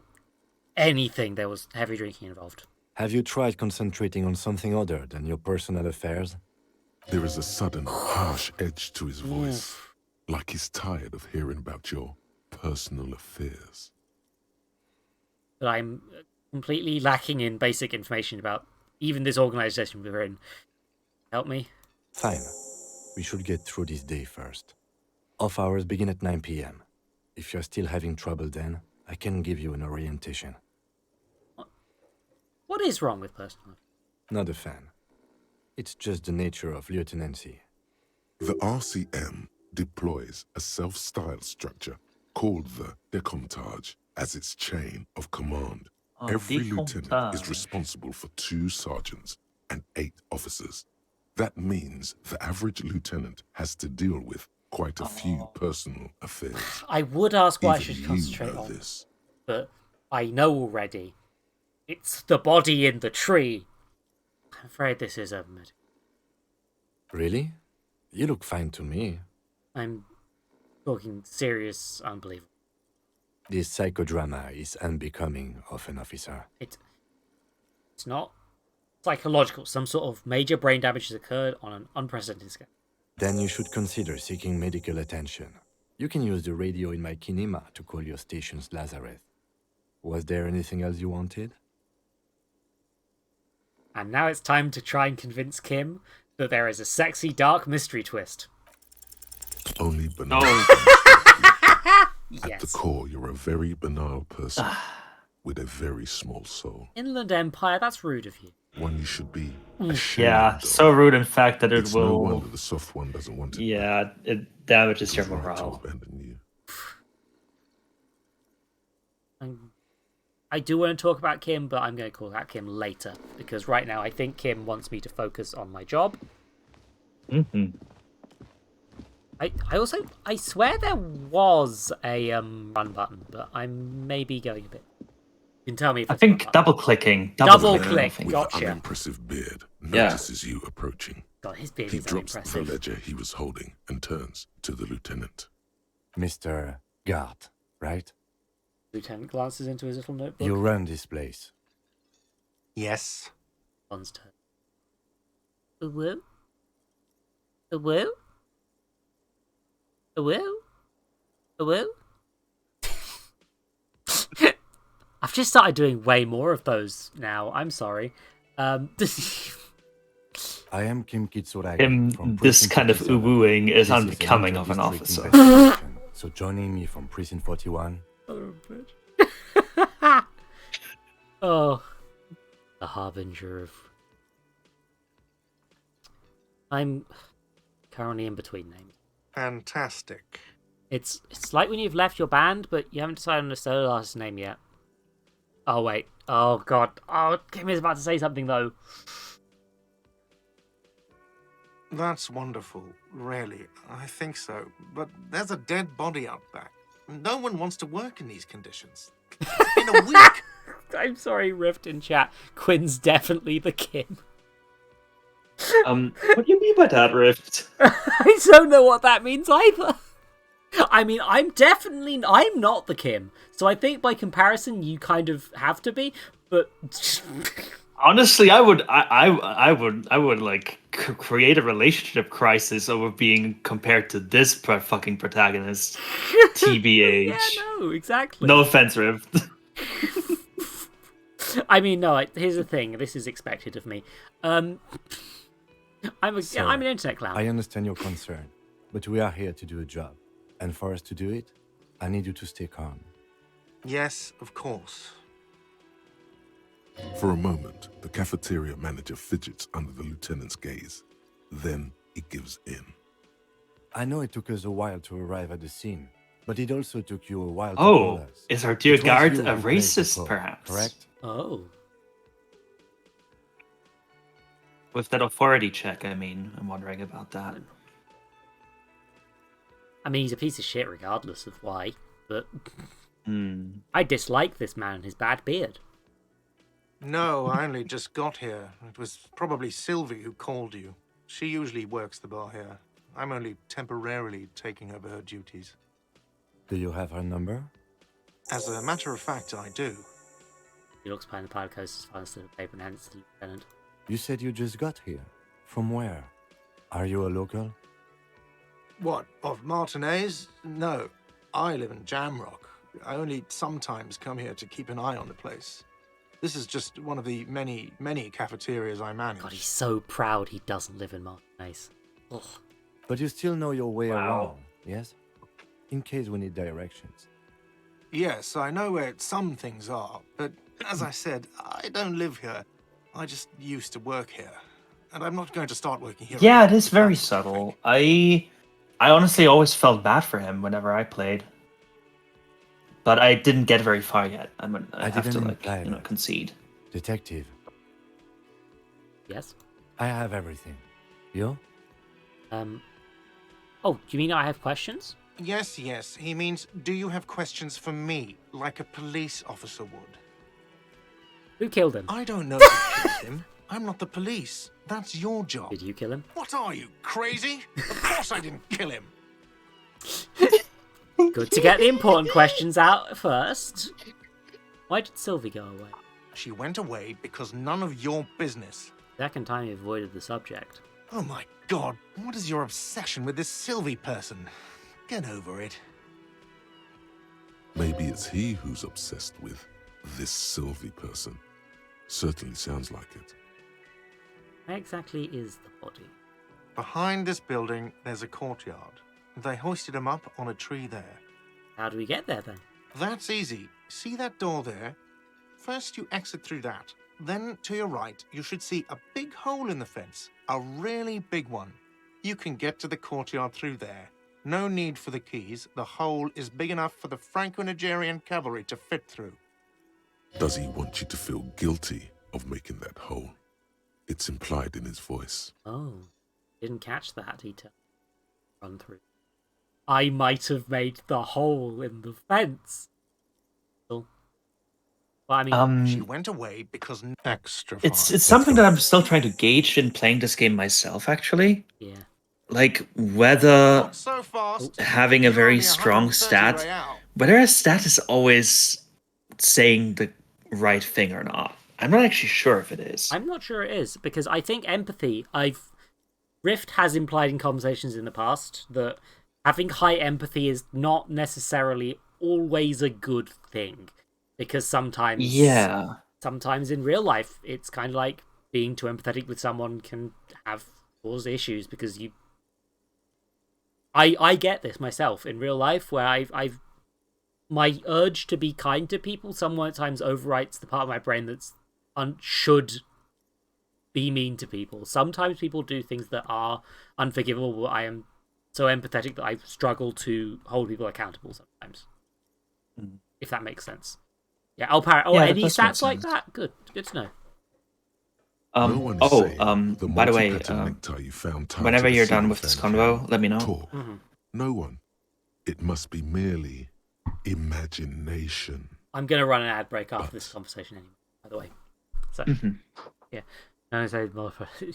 anything. There was heavy drinking involved. Have you tried concentrating on something other than your personal affairs? There is a sudden, harsh edge to his voice, like he's tired of hearing about your personal affairs. But I'm completely lacking in basic information about even this organization we're in. Help me? Fine. We should get through this day first. Off hours begin at 9 p.m. If you're still having trouble then, I can give you an orientation. What is wrong with personal? Not a fan. It's just the nature of lieutenancy. The RCM deploys a self-styled structure called the Decomptage as its chain of command. Every lieutenant is responsible for 2 sergeants and 8 officers. That means the average lieutenant has to deal with quite a few personal affairs. I would ask what I Even should you concentrate know on, this. but I know already. It's the body in the tree. I'm afraid this is a... Really? You look fine to me. I'm talking serious, unbelievable. This psychodrama is unbecoming of an officer. It's not psychological. Some sort of major brain damage has occurred on an unprecedented scale. Then you should consider seeking medical attention. You can use the radio in my kinema to call your station's Lazareth. Was there anything else you wanted? And now it's time to try and convince Kim that there is a sexy, dark mystery twist. Only No. banana. At the Yes. core, you're a very banal person with a very small soul. Inland Empire, that's rude of you. One you should be ashamed Yeah, of. so rude in fact that it It's no will. wonder the soft one doesn't want it back. Yeah, it damages It your was right to morale. abandon you. I do want to talk about Kim, but I'm going to call out Kim later, because right now I think Kim wants me to focus on my job. Mm-hmm. I swear there was a run button, but I'm maybe going a bit. You can tell me if I it's a run think button. double clicking. Double The click. man with Gotcha. the unimpressive beard Yeah. notices you approaching. God, his beard He is drops the unimpressive. ledger he was holding and turns to the lieutenant. Mr. Guard, right? Lieutenant glances into his little notebook. You run this place. Yes. Bond's turn. A woo? A woo? A woo? A woo? I've just started doing way more of those now. I'm sorry. I am Kim Kitsuragi. from This Precinct kind of 47. ooh-wooing is This an unbecoming of an inter-district officer. investigation. So joining me from Precinct 41, Oh, the harbinger of. I'm currently in between names. Fantastic. It's like when you've left your band, but you haven't decided on a solo artist name yet. Oh wait. Oh god. Oh, Kim is about to say something though. That's wonderful, really. I think so. But there's a dead body out back. No one wants to work in these conditions. It's been a week. I'm sorry, Rift in chat. Quinn's definitely the Kim. What do you mean by that, Rift? I don't know what that means either. I mean, I'm not the Kim. So I think by comparison, you kind of have to be. But Honestly, I would like create a relationship crisis over being compared to this fucking protagonist. TBH. yeah, no, exactly. No offense, Rift. I mean, no. Here's the thing. This is expected of me. I'm an internet clown. I understand your concern, but we are here to do a job. And for us to do it, I need you to stay calm. Yes, of course. For a moment, the cafeteria manager fidgets under the lieutenant's gaze. Then he gives in. I know it took us a while to arrive at the scene, but it also took you a while to call Oh, us. is our dear It was guard you a who placed the racist, call, perhaps? Correct? Oh. With that authority check, I mean, I'm wondering about that. I mean, he's a piece of shit regardless of why, but Hmm. I dislike this man and his bad beard. No, I only just got here. It was probably Sylvie who called you. She usually works the bar here. I'm only temporarily taking over her duties. Do you have her number? As a matter of fact, I do. He looks behind the pile of coasters, finds the paper and hands to the lieutenant. You said you just got here. From where? Are you a local? What, of Martinez? No, I live in Jamrock. I only sometimes come here to keep an eye on the place. This is just one of the many, many cafeterias I manage. God, he's so proud he doesn't live in Martinez. Ugh. But you still know your way Wow. around, yes? In case we need directions. Yes, I know where some things are, but as I said, I don't live here. I just used to work here, and I'm not going to start working here. Yeah, again, it is if very that's subtle. okay. I honestly always felt bad for him whenever I played, but I didn't get very far yet. I have to didn't imply that. concede. Detective, Yes? I have everything. You? Oh, do you mean I have questions? Yes, yes. He means, do you have questions for me, like a police officer would? Who killed him? I don't know who killed him. I'm not the police. That's your job. Did you kill him? What are you, crazy? Of course I didn't kill him. Good to get the important questions out first. Why did Sylvie go away? She went away because none of your business. Second time you avoided the subject. Oh my god, what is your obsession with this Sylvie person? Get over it. Maybe it's he who's obsessed with this Sylvie person. Certainly sounds like it. Where exactly is the body? Behind this building, there's a courtyard. They hoisted him up on a tree there. How do we get there then? That's easy. See that door there? First you exit through that. Then to your right, you should see a big hole in the fence. A really big one. You can get to the courtyard through there. No need for the keys. The hole is big enough for the Franco-Nigerian cavalry to fit through. Does he want you to feel guilty of making that hole? It's implied in his voice. Oh, didn't catch that. He run through. I might have made the hole in the fence. Well, I mean, she went away because extra It's fine. something that I'm still trying to gauge in playing this game myself, actually. yeah. Like, whether Not so fast. having a You owe very me strong 130 stat, real. whether a stat is always saying the right thing or not. I'm not actually sure if it is. I'm not sure it is, because I think empathy, Rift has implied in conversations in the past that having high empathy is not necessarily always a good thing. Because sometimes in real life, it's kind of like being too empathetic with someone can cause issues because I get this myself in real life where I've my urge to be kind to people sometimes overwrites the part of my brain that's should be mean to people. Sometimes people do things that are unforgivable, but I am so empathetic that I struggle to hold people accountable sometimes. If that makes sense. Yeah, any stats like that? Good to know. No one is saying the by the way, multi-pattern necktie you found tied whenever to the you're done ceiling with this fan convo, can let me know. talk. No one. It must be merely imagination. I'm going to run an ad break after this conversation anyway, by the way. So, yeah. No, say,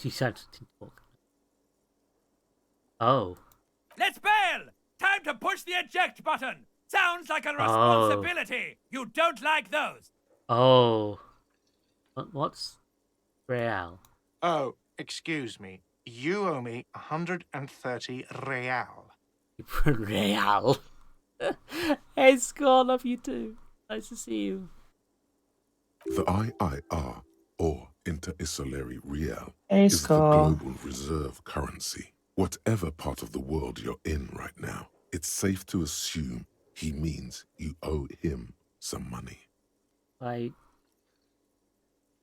you said to talk. Oh. Let's bail! Time to push the eject button! Sounds like a responsibility! You don't like those! Oh. What's real? Oh, excuse me. You owe me 130 real. Real. Hey, Scott, love you too. Nice to see you. The IIR, or Inter-Isolary Real, Hey, is the Scott. global reserve currency. Whatever part of the world you're in right now, it's safe to assume he means you owe him some money. Like,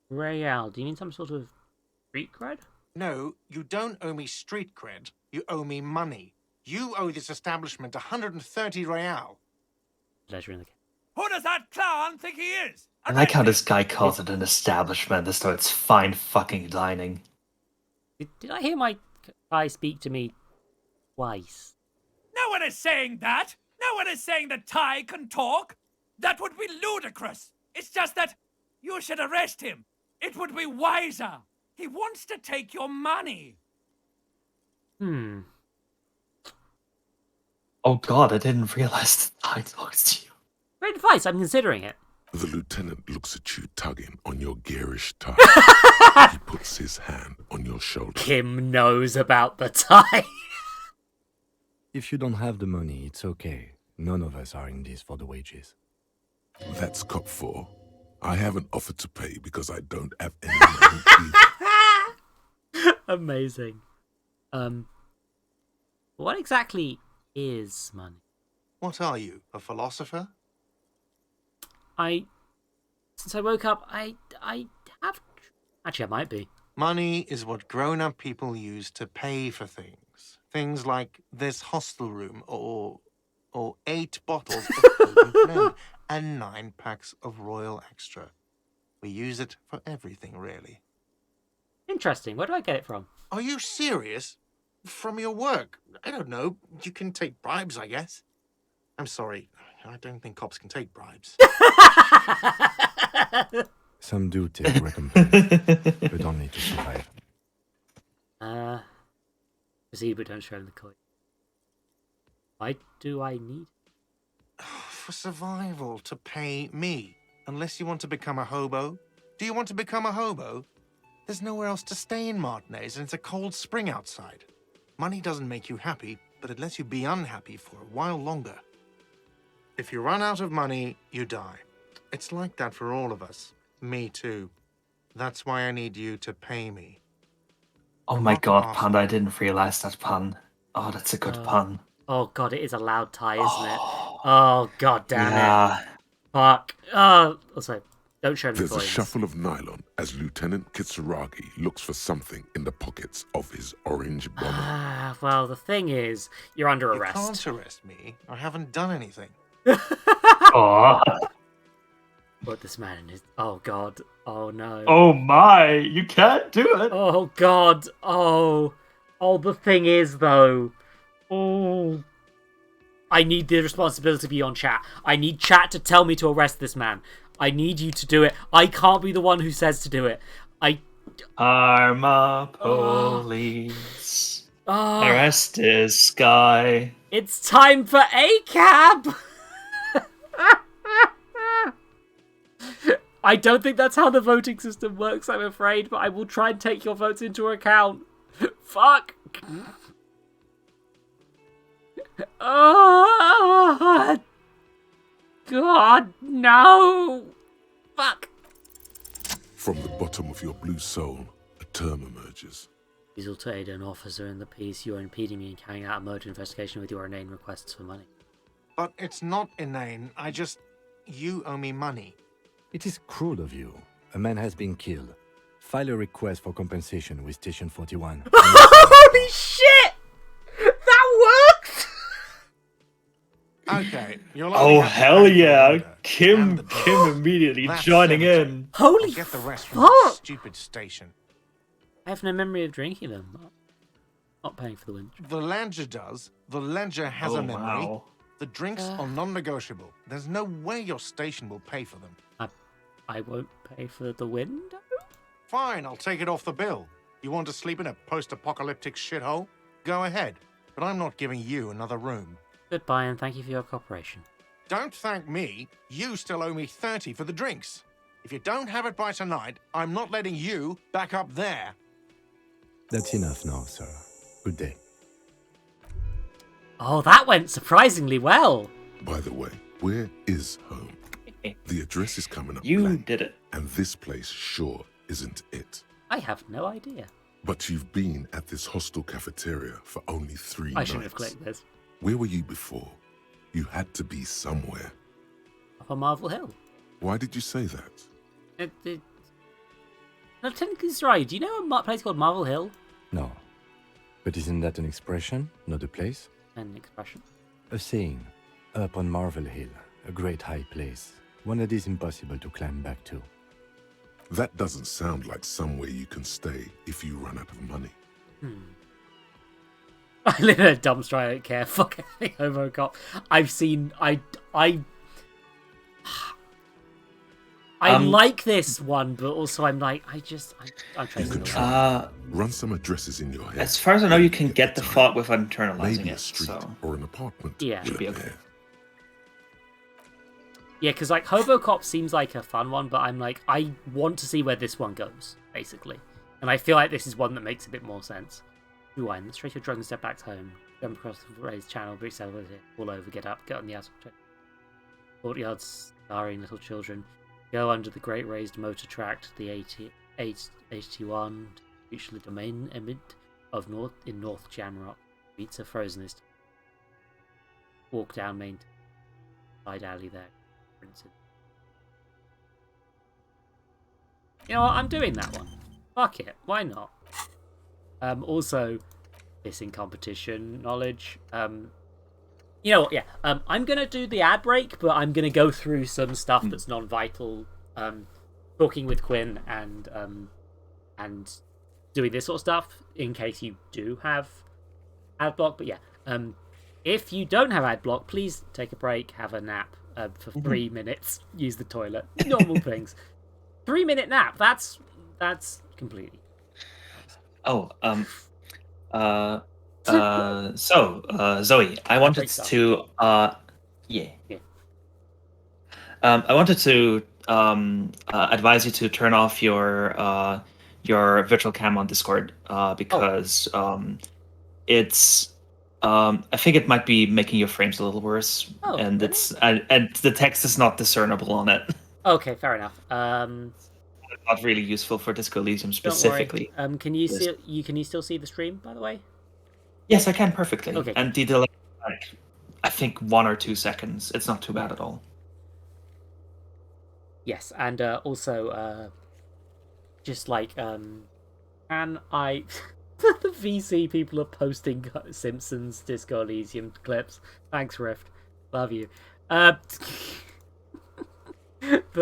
real. Do you need some sort of street cred? No, you don't owe me street cred. You owe me money. You owe this establishment 130 real. Pleasure in the game. Who does that clown think he is? I like how this guy calls it an establishment as though it's fine fucking dining. Did I hear my guy speak to me twice? No one is saying that! No one is saying that Ty can talk! That would be ludicrous! It's just that you should arrest him. It would be wiser. He wants to take your money. Oh god, I didn't realize that I talked to you. Great advice, I'm considering it. The lieutenant looks at you tugging on your garish tie. He puts his hand on your shoulder. Kim knows about the tie. If you don't have the money, it's okay. None of us are in this for the wages. That's cop 4. I haven't offered to pay because I don't have any money either. Amazing. What exactly is money? What are you, a philosopher? Since I woke up, I have... Actually, I might be. Money is what grown-up people use to pay for things. Things like this hostel room, or 8 bottles of Golden Flame, and 9 packs of Royal Extra. We use it for everything, really. Interesting. Where do I get it from? Are you serious? From your work? I don't know. You can take bribes, I guess. I'm sorry. I don't think cops can take bribes. Some do take recompense, but only to survive. Proceed, but don't show the coin. Why do I need... For survival, to pay me. Unless you want to become a hobo. Do you want to become a hobo? There's nowhere else to stay in Martinez, and it's a cold spring outside. Money doesn't make you happy, but it lets you be unhappy for a while longer. If you run out of money, you die. It's like that for all of us. Me too. That's why I need you to pay me. Oh my Not god, half. Panda, I didn't realize that pun. Oh, that's a good pun. Oh god, it is a loud tie, isn't it? Oh, god damn it. Yeah. Fuck. Oh, also, don't show me There's a coins. shuffle of nylon as Lieutenant Kitsuragi looks for something in the pockets of his orange bomber. Ah, well, the thing is, you're under You arrest. can't arrest me. I haven't done anything. Oh. Put this man in his... Oh, God. Oh, no. Oh my! You can't do it. Oh, God. Oh. Oh, the thing is, though. Oh. I need the responsibility to be on chat. I need chat to tell me to arrest this man. I need you to do it. I can't be the one who says to do it. Arma police. Oh, Arrest this guy. it's time for ACAB! I don't think that's how the voting system works, I'm afraid, but I will try and take your votes into account. Fuck! Oh, God, no! Fuck! From the bottom of your blue soul, a term emerges. Refusal to aid an officer in the peace. You are impeding me in carrying out a murder investigation with your inane requests for money. But it's not inane. You owe me money. It is cruel of you. A man has been killed. File a request for compensation with Station 41. Holy shit! That worked! Okay, you'll Oh only have to hell pay for the yeah! order and Kim the Kim immediately That's joining 70. in. Holy I'll get the rest from fuck! the stupid station. I have no memory of drinking them. Not paying for the win. The ledger does. The ledger has Oh a memory. wow. The drinks are non-negotiable. There's no way your station will pay for them. I won't pay for the window? Fine, I'll take it off the bill. You want to sleep in a post-apocalyptic shithole? Go ahead. But I'm not giving you another room. Goodbye and thank you for your cooperation. Don't thank me. You still owe me 30 for the drinks. If you don't have it by tonight, I'm not letting you back up there. That's enough now, sir. Good day. Oh, that went surprisingly well. By the way, where is home? The address is coming up You blank, did it. and this place sure isn't it. I have no idea. But you've been at this hostel cafeteria for only 3 I nights. shouldn't have clicked this. Where were you before? You had to be somewhere. Up on Marvel Hill. Why did you say that? No, technically it's right. Do you know a place called Marvel Hill? No. But isn't that an expression, not a place? An expression. A saying. Up on Marvel Hill, a great high place. One that is impossible to climb back to. That doesn't sound like somewhere you can stay if you run out of money. I live in a dumpster, I don't care. Fuck anything, Homocop. I've seen... I like this one, but also I'm like, I'm You trying can to... try. Run some addresses in your head. As far as I know, you can get the time. thought with internalizing Maybe it. a street So or an apartment. Yeah. will Should be okay. appear. Yeah, because like Hobocop seems like a fun one, but I'm like, I want to see where this one goes, basically. And I feel like this is one that makes a bit more sense. Rewind, let's trace your drug and step back home. Jump across the raised channel, breach elevator, fall over, get up, get on the asphalt. Courtyards, starring little children. Go under the great raised motor tract, the 81, to reach the domain emid of North Jamrock. Beats are frozen this time. Walk down main side alley there. You know what? I'm doing that one. Fuck it. Why not? Also, missing competition knowledge. You know what? Yeah. I'm gonna do the ad break, but I'm gonna go through some stuff that's non-vital. Talking with Quinn and doing this sort of stuff in case you do have ad block. But yeah. If you don't have ad block, please take a break, have a nap for 3 minutes, use the toilet, normal things. 3-minute nap. That's completely. Oh, Zoe, I wanted to, yeah. I wanted to advise you to turn off your virtual cam on Discord because it's. I think it might be making your frames a little worse, and really? it's and the text is not discernible on it. Okay, fair enough. Not really useful for Disco Elysium Don't worry. specifically. Can you still see the stream, by the way? Yes, I can perfectly. Okay. And the delay, I think 1 or 2 seconds. It's not too bad at all. Yes, and also, just like, can I... the VC people are posting Simpsons Disco Elysium clips. Thanks, Rift. Love you. But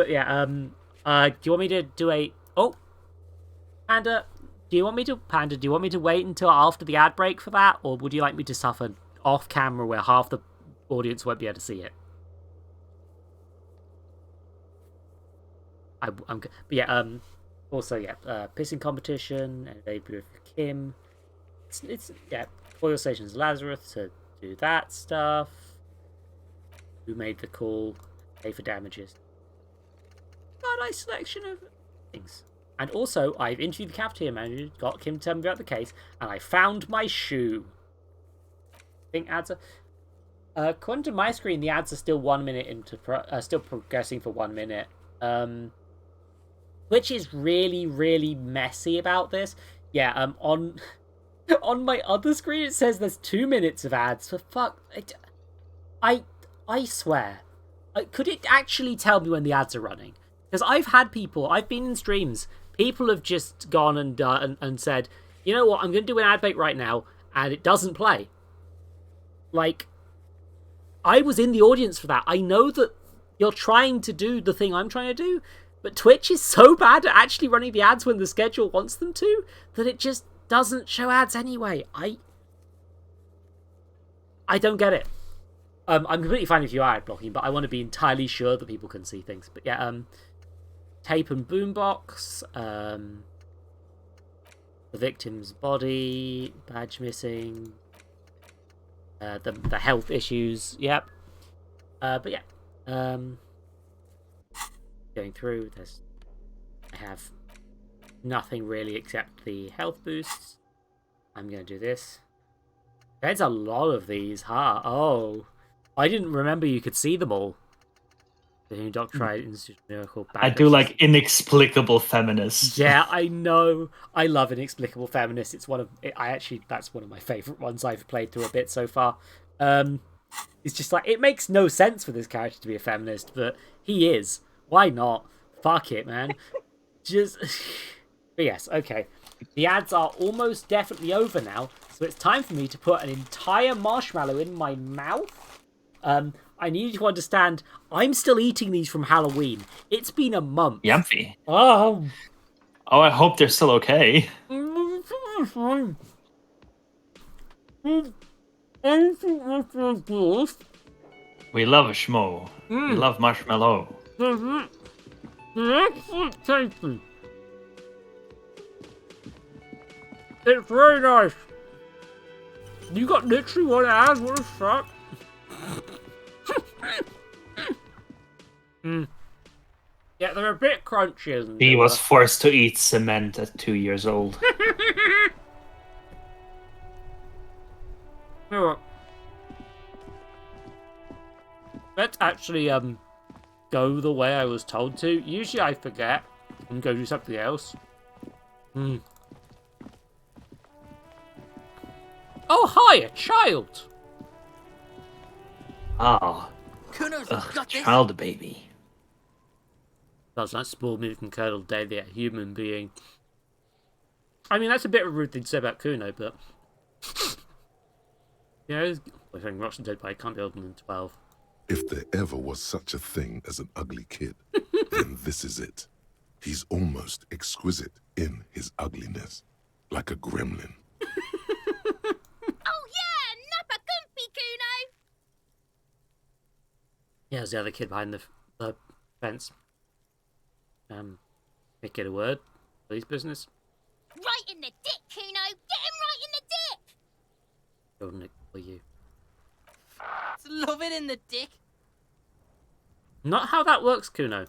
yeah, do you want me to do a... Oh! Panda, do you want me to wait until after the ad break for that? Or would you like me to suffer off camera where half the audience won't be able to see it? But yeah, also, yeah, pissing competition and debut of Kim. It's yeah, Oil Stations Lazarus to do that stuff. Who made the call? Pay for damages. Got a nice selection of things. And also, I've interviewed the cafeteria manager, got Kim to tell me about the case, and I found my shoe. I think ads are... according to my screen, the ads are still 1 minute into... still progressing for 1 minute. Which is really, really messy about this. Yeah, on my other screen it says there's 2 minutes of ads. For fuck... I swear. Could it actually tell me when the ads are running? Because I've been in streams, people have just gone and said, you know what, I'm going to do an ad break right now, and it doesn't play. Like, I was in the audience for that. I know that you're trying to do the thing I'm trying to do, but Twitch is so bad at actually running the ads when the schedule wants them to, that it just doesn't show ads anyway. I don't get it. I'm completely fine if you are ad blocking, but I want to be entirely sure that people can see things. But yeah, tape and boombox, the victim's body, badge missing, the health issues, yep. But yeah, going through, I have nothing really except the health boosts. I'm going to do this. There's a lot of these, huh? Oh, I didn't remember you could see them all. The new Doctor tried miracle. I do like inexplicable feminists. Yeah, I know. I love inexplicable feminists. It's that's one of my favorite ones I've played through a bit so far. It's just like, it makes no sense for this character to be a feminist, but he is. Why not? Fuck it, man. Just. But yes, okay. The ads are almost definitely over now, so it's time for me to put an entire marshmallow in my mouth. I need you to understand, I'm still eating these from Halloween. It's been a month. Yumpy. Oh, I hope they're still okay. We love a schmo. We love marshmallow. It's very nice. You got literally one ad. What the fuck? Yeah, they're a bit crunchy. He was forced to eat cement at 2 years old. Let's actually go the way I was told to. Usually I forget and go do something else. Oh, hi, a child. Oh, a child baby. That's not spoiled milk and curdled daily a human being. I mean, that's a bit of a rude thing to say about Kuno, but you know, I think Rock's dead by can't be older than 12. If there ever was such a thing as an ugly kid, then this is it. He's almost exquisite in his ugliness, like a gremlin. Oh yeah, nappa comfy, Kuno. Yeah, there's the other kid behind the fence. Can't get a word. Police business. Right in the dick, Kuno. Get him right in the dick. Jordan, for you. Love it in the dick. Not how that works, Kuno.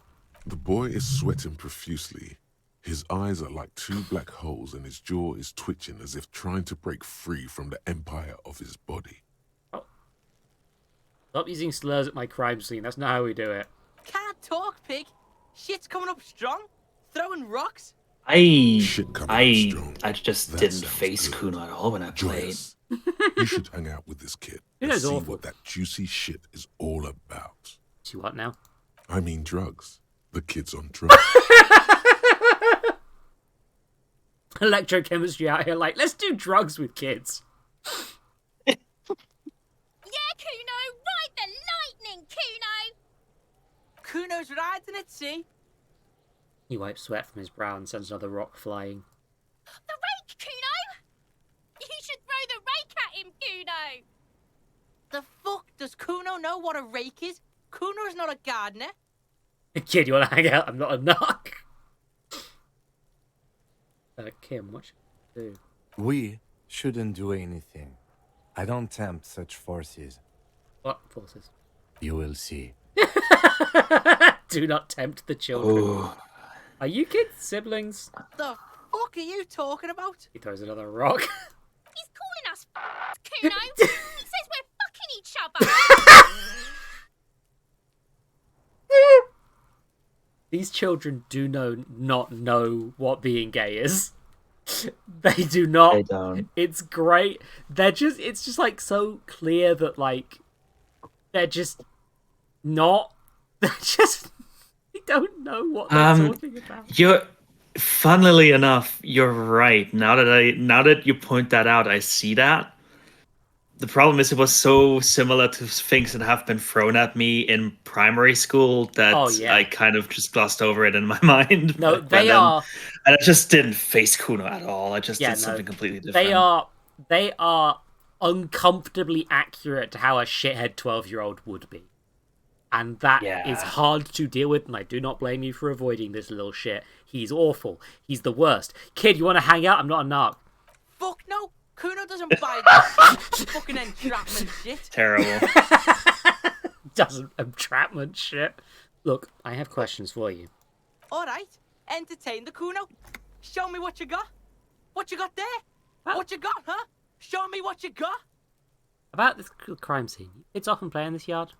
The boy is sweating profusely. His eyes are like 2 black holes and his jaw is twitching as if trying to break free from the empire of his body. Oh. Stop using slurs at my crime scene. That's not how we do it. Can't talk, pig. Shit's coming up strong. Throwing rocks. I Shit coming up strong. just That didn't sounds face good. Kuno at all when I played. Joyous. You should hang out with this kid It and is see awful. what that juicy shit is all about. See what now? I mean drugs. The kid's on drugs. Electrochemistry out here, like, let's do drugs with kids. Yeah, Kuno, ride the lightning, Kuno! Kuno's riding it, see? He wipes sweat from his brow and sends another rock flying. The rake, Kuno! You should throw the rake at him, Kuno! The fuck does Kuno know what a rake is? Kuno's not a gardener. Kid, you want to hang out? I'm not a knock. Kim, what should we do? We shouldn't do anything. I don't tempt such forces. What forces? You will see. Do not tempt the children. Oh. Are you kids siblings? The fuck are you talking about? He throws another rock. He's calling us Kuno! He says we're fucking each other! These children do not know what being gay is. They do not. They don't. It's great. It's just like so clear that like they're just not. They don't know what they're talking about. Funnily enough, you're right. Now that you point that out, I see that. The problem is it was so similar to things that have been thrown at me in primary school that I kind of just glossed over it in my mind. No, And I just didn't face Kuno at all. I just did something completely different. They are uncomfortably accurate to how a shithead 12-year-old would be. And that is hard to deal with, and I do not blame you for avoiding this little shit. He's awful. He's the worst. Kid, you want to hang out? I'm not a narc. Fuck no! Kuno doesn't buy this fucking entrapment shit. Terrible. Doesn't entrapment shit. Look, I have questions for you. Alright, entertain the Kuno. Show me what you got. What you got there? What you got, huh? Show me what you got. About this crime scene. It's often play in this yard.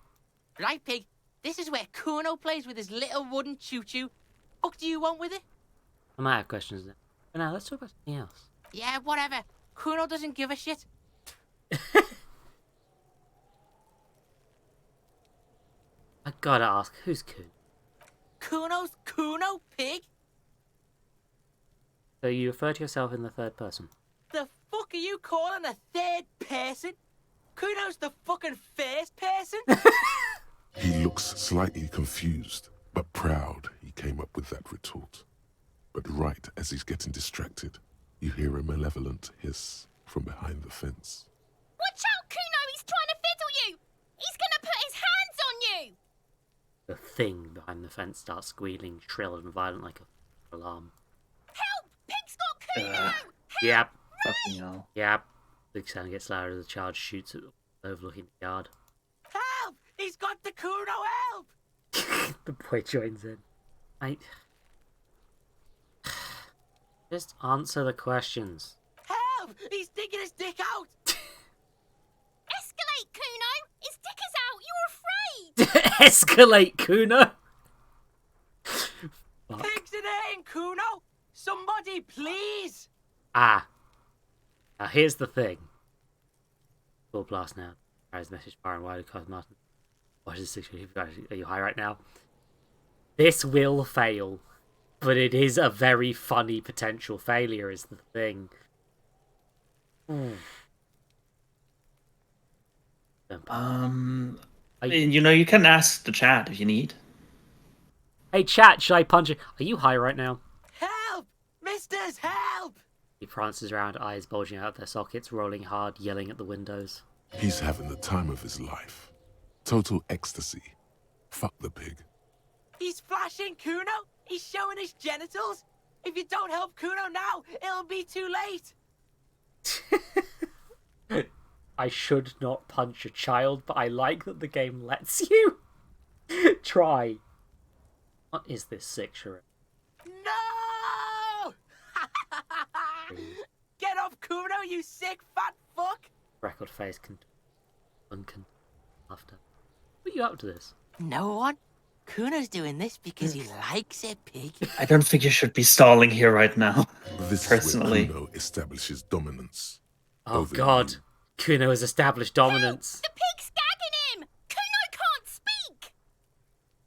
Right, pig. This is where Kuno plays with his little wooden choo-choo. What do you want with it? I might have questions now. But now, let's talk about something else. Yeah, whatever. Kuno doesn't give a shit. I gotta ask, who's Kuno? Kuno's Kuno, pig? So you refer to yourself in the third person? The fuck are you calling a third person? Kuno's the fucking first person? He looks slightly confused, but proud he came up with that retort. But right as he's getting distracted, you hear a malevolent hiss from behind the fence. Watch out, Kuno! He's trying to fiddle you! He's gonna put his hands on you! The thing behind the fence starts squealing, shrill and violent like a alarm. Help! Pig's got Kuno! Help! Yep. Fucking hell. Yep. Big sound gets louder as the child shoots at the overlooking the yard. Help! He's got the Kuno, help! The boy joins in. Just answer the questions. Help! He's digging his dick out! Escalate, Kuno! His dick is out! You're afraid! Escalate, Kuno! Pigs in hurting, Kuno! Somebody, please! Now here's the thing. Full blast now. Carries the message far and wide across Martin. What is this? Are you high right now? This will fail, but it is a very funny potential failure is the thing. You can ask the chat if you need. Hey chat, should I punch it? Are you high right now? Help! Misters, help! He prances around, eyes bulging out of their sockets, rolling hard, yelling at the windows. He's having the time of his life. Total ecstasy. Fuck the pig. He's flashing Kuno! He's showing his genitals! If you don't help Kuno now, it'll be too late! I should not punch a child, but I like that the game lets you try. What is this sick charade? No! Get off Kuno, you sick fat fuck! Freckled face laughter. What are you up to this? No one? Kuno's doing this because he likes it, pig. I don't think you should be stalling here right now. This personally. is where Kuno establishes dominance. Oh over God. you. Kuno has established dominance. The pig's gagging him! Kuno can't speak!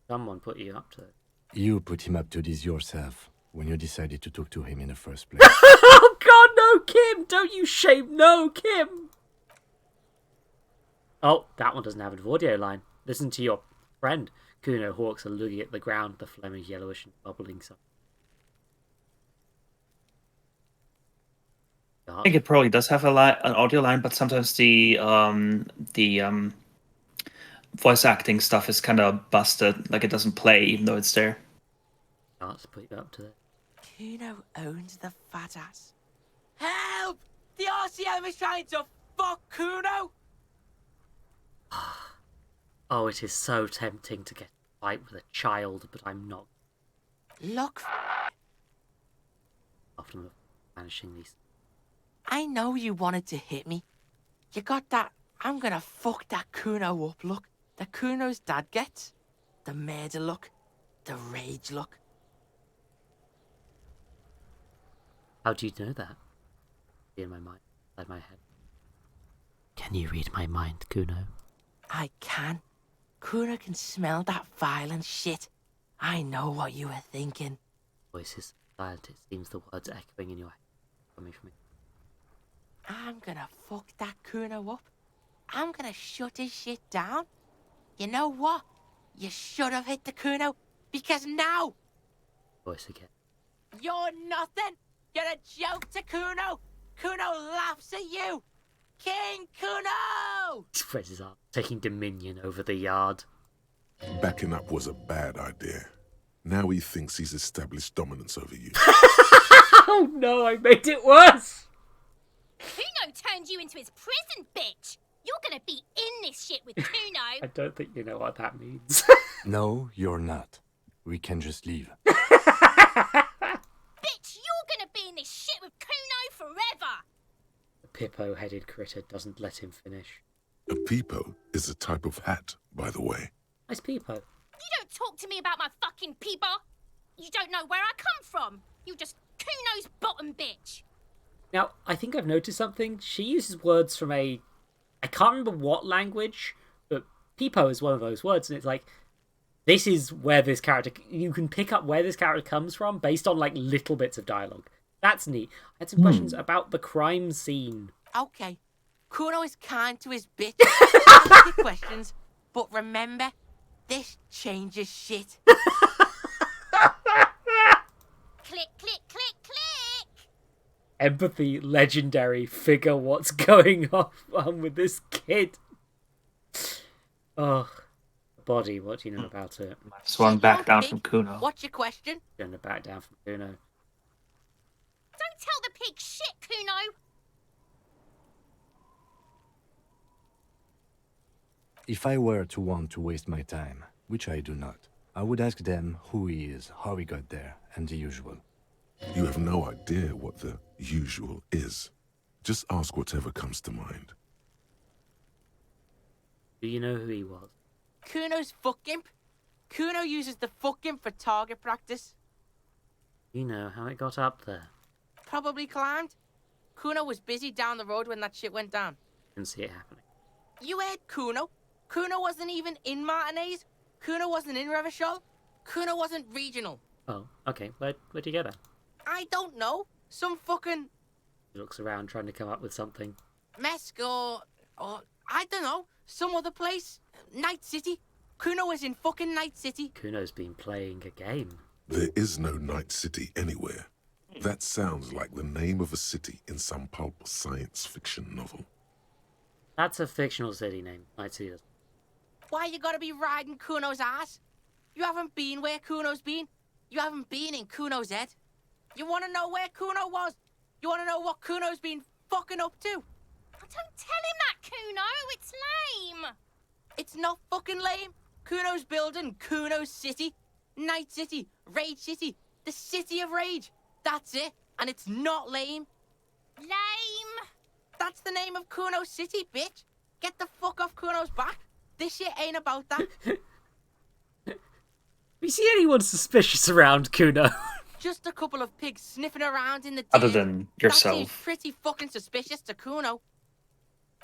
Someone put you up to it. You put him up to this yourself when you decided to talk to him in the first place. Oh god, no, Kim! Don't you shame... No, Kim! Oh, that one doesn't have an audio line. Listen to your friend. Kuno hawks are looking at the ground, the flame is yellowish and bubbling something. I think it probably does have an audio line, but sometimes the voice acting stuff is kind of busted. Like it doesn't play even though it's there. Let's put you up to it. Kuno owns the fat ass. Help! The RCM is trying to fuck Kuno! Oh, it is so tempting to get a fight with a child, but I'm not. Look, Often vanishing these. I know you wanted to hit me. You got that I'm gonna fuck that Kuno up look that Kuno's dad gets. The murder look. The rage look. How do you know that? In my mind, inside my head. Can you read my mind, Kuno? I can. Kuno can smell that violent shit. I know what you were thinking. Voices silent. It seems the words echoing in your head coming from me. I'm gonna fuck that Kuno up. I'm gonna shut his shit down. You know what? You should have hit the Kuno, because now Voice again. you're nothing. You're a joke to Kuno. Kuno laughs at you. King Kuno! Spreads his arm, taking dominion over the yard. Backing up was a bad idea. Now he thinks he's established dominance over you. Oh no, I made it worse! Kuno turned you into his prison, bitch! You're gonna be in this shit with Kuno! I don't think you know what that means. No, you're not. We can just leave. Bitch, you're gonna be in this shit with Kuno forever! The Pippo-headed critter doesn't let him finish. A peepo is a type of hat, by the way. Nice Pippo. You don't talk to me about my fucking peeper! You don't know where I come from! You just Kuno's bottom bitch! Now, I think I've noticed something. She uses words from I can't remember what language, but Pippo is one of those words, and it's like, this is where this character... You can pick up where this character comes from based on, like, little bits of dialogue. That's neat. I had some questions about the crime scene. Okay. Kuno is kind to his bitch. Ask the questions, but remember, this changes shit. Click, click, click, click! Empathy, legendary, figure what's going on with this kid. Oh, body, what do you know about it? Swung back down from Kuno. What's your question? Gonna back down from Kuno. Don't tell the pig shit, Kuno! If I were to want to waste my time, which I do not, I would ask them who he is, how he got there, and the usual. You have no idea what the usual is. Just ask whatever comes to mind. Do you know who he was? Kuno's fuck imp. Kuno uses the fuck imp for target practice. You know how it got up there. Probably climbed. Kuno was busy down the road when that shit went down. Didn't see it happening. You heard Kuno. Kuno wasn't even in Martinez. Kuno wasn't in Revachol. Kuno wasn't regional. Oh, okay. Where'd you get her? I don't know. Some fucking He looks around trying to come up with something. Mesk or I don't know. Some other place. Night City. Kuno was in fucking Night City. Kuno's been playing a game. There is no Night City anywhere. That sounds like the name of a city in some pulp science fiction novel. That's a fictional city name. Night City doesn't. Why you gotta be riding Kuno's ass? You haven't been where Kuno's been. You haven't been in Kuno's head. You wanna know where Kuno was? You wanna know what Kuno's been fucking up to? Don't tell him that, Kuno! It's lame! It's not fucking lame. Kuno's building Kuno's city. Night City. Rage City. The City of Rage. That's it. And it's not lame. Lame! That's the name of Kuno's city, bitch. Get the fuck off Kuno's back. This shit ain't about that. We see anyone suspicious around Kuno? Just a couple of pigs sniffing around in the Other dirt. than That seems yourself. pretty fucking suspicious to Kuno.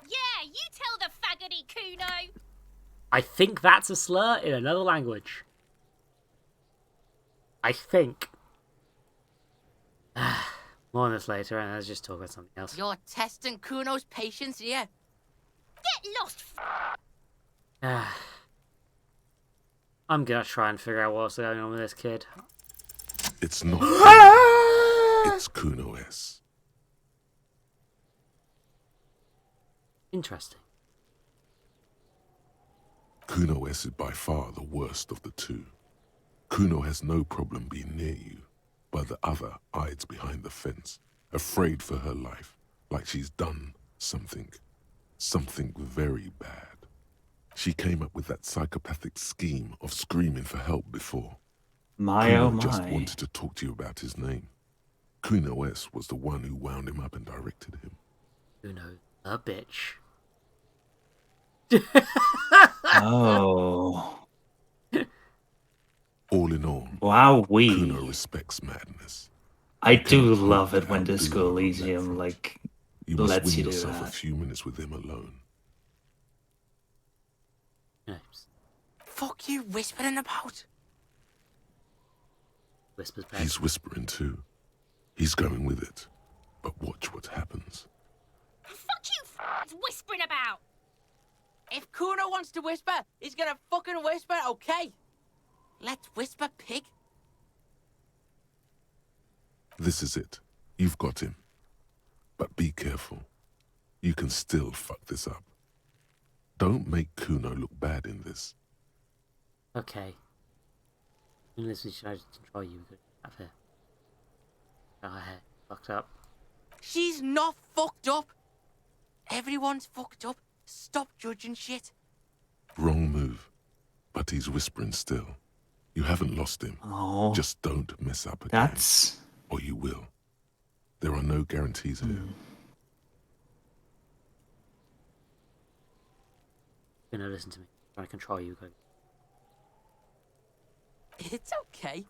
Yeah, you tell the faggoty Kuno. I think that's a slur in another language. I think. More on this later, and let's just talk about something else. You're testing Kuno's patience here. Get lost, I'm gonna try and figure out what's going on with this kid. It's not. It's Kuno S. Interesting. Kuno S is by far the worst of the two. Kuno has no problem being near you, but the other hides behind the fence, afraid for her life, like she's done something very bad. She came up with that psychopathic scheme of screaming for help before. My oh Kuno just my. wanted to talk to you about his name. Kuno S was the one who wound him up and directed him. Kuno, a bitch. Oh. All in all, Wow, Kuno respects madness. I You do cannot love hope it to when outdo Disco him on that Elysium, front. like, You must lets win you do yourself a that. few minutes with him alone. Nice. Fuck you whispering about? Whispers back. He's whispering too. He's going with it. But watch what happens. Fuck you, whispering about. If Kuno wants to whisper, he's gonna fucking whisper, okay? Let's whisper, pig. This is it. You've got him. But be careful. You can still fuck this up. Don't make Kuno look bad in this. Okay. Unless we try to control you, good have here. Go ahead. Fucked up. She's not fucked up. Everyone's fucked up. Stop judging shit. Wrong move. But he's whispering still. You haven't lost him. Oh. Just don't mess up again. That's... Or you will. There are no guarantees here. You're gonna listen to me. I'm trying to control you, good. It's okay.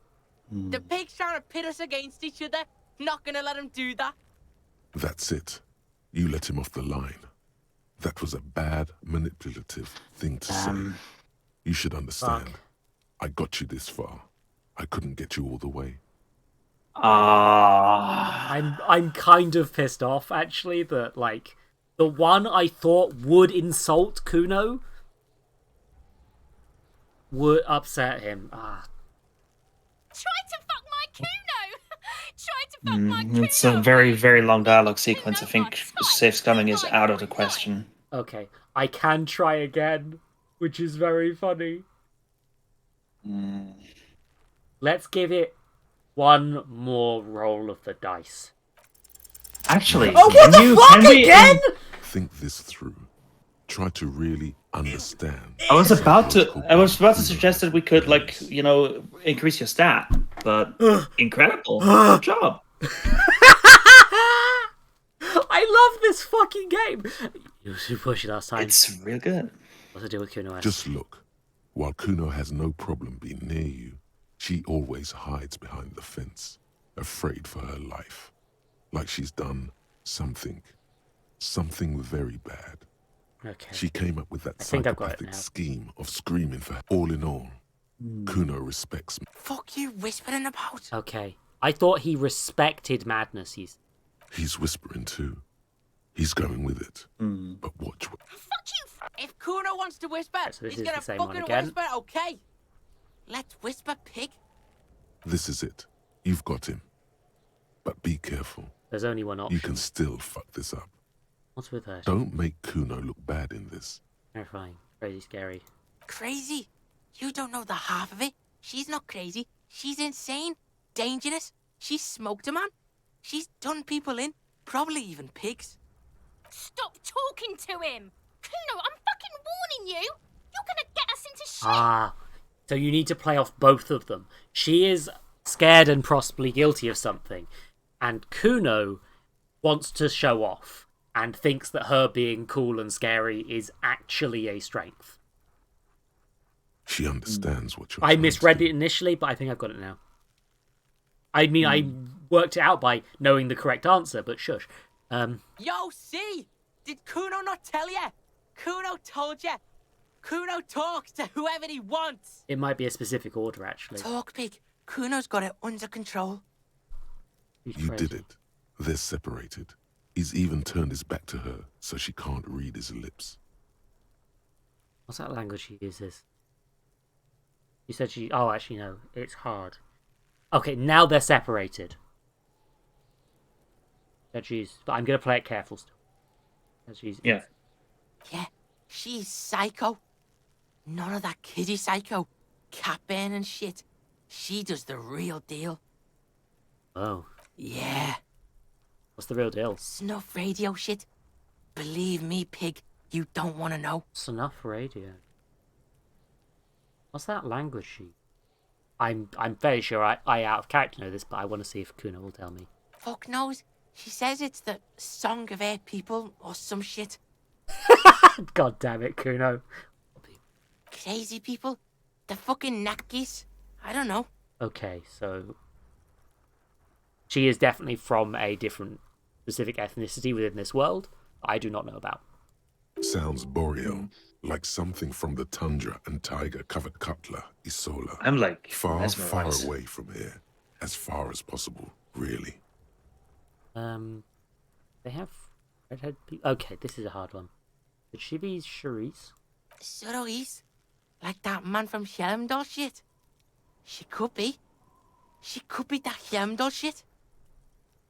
The pig's trying to pit us against each other. Not gonna let him do that. That's it. You let him off the line. That was a bad, manipulative thing to say. You should understand. Fuck. I got you this far. I couldn't get you all the way. I'm kind of pissed off actually that like the one I thought would insult Kuno would upset him. Try to fuck my Kuno. Try to fuck my Kuno. It's a very, very long dialogue sequence. I think safe scumming is out of the question. Okay, I can try again, which is very funny. Let's give it one more roll of the dice. Actually, again? Think this through. Try to really understand. I was about to suggest that we could, like, you know, increase your stat, but incredible. Good job. I love this fucking game. You were too pushy last time. It's real good. What's to do with Kuno S? Just look. While Kuno has no problem being near you, she always hides behind the fence, afraid for her life. Like she's done something very bad. Okay. She came up with that I think I've got it psychopathic now. scheme of screaming for all in all. Kuno respects me. Fuck you whispering about? Okay. I thought he respected madness. He's whispering too. He's going with it. But watch what... Fuck you. If Kuno wants to whisper, so this he's is gonna the same one fucking again. whisper, okay? Let's whisper, pig. This is it. You've got him. But be careful. There's only one option. You can still fuck this up. What's with her? Don't make Kuno look bad in this. Terrifying. Crazy scary. Crazy? You don't know the half of it. She's not crazy. She's insane. Dangerous. She's smoked a man. She's done people in. Probably even pigs. Stop talking to him. Kuno, I'm fucking warning you. You're gonna get us into shit. So you need to play off both of them. She is scared and possibly guilty of something. And Kuno wants to show off and thinks that her being cool and scary is actually a strength. She understands what you're I trying to misread do. it initially, but I think I've got it now. I mean, I worked it out by knowing the correct answer, but shush. Yo, see? Did Kuno not tell you? Kuno told you. Kuno talks to whoever he wants. It might be a specific order, actually. Talk, pig. Kuno's got it under control. Who's You crazy? did it. They're separated. He's even turned his back to her, so she can't read his lips. What's that language she uses? You said she... Oh, actually, no. It's hard. Okay, now they're separated. But I'm going to play it careful still. Yeah. Yeah, she's psycho. None of that kiddie psycho. Cat burning shit. She does the real deal. Oh. Yeah. What's the real deal? Snuff radio shit. Believe me, pig, you don't want to know. Snuff radio. What's that language sheet? I'm fairly sure I out of character know this, but I want to see if Kuno will tell me. Fuck knows. She says it's the song of her people or some shit. God damn it, Kuno. Crazy people. The fucking Nakis. I don't know. Okay, so she is definitely from a different specific ethnicity within this world I do not know about. Sounds boreal, like something from the tundra and tiger-covered cutler, Isola. I'm like far mesmerized. away from here, as far as possible, really. They have redhead people. Okay, this is a hard one. Could she be Charisse? Surois? Like that man from Helmdall shit? She could be. She could be that Helmdall shit.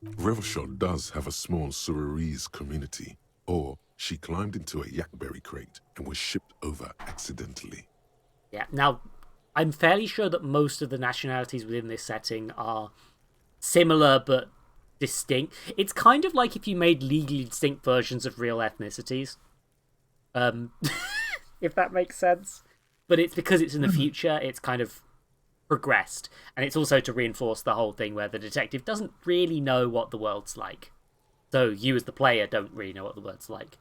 Revelshot does have a small Surinese community, or she climbed into a yakberry crate and was shipped over accidentally. Yeah, now, I'm fairly sure that most of the nationalities within this setting are similar but distinct. It's kind of like if you made legally distinct versions of real ethnicities. If that makes sense. But it's because it's in the future, it's kind of progressed. And it's also to reinforce the whole thing where the detective doesn't really know what the world's like. So you as the player don't really know what the world's like.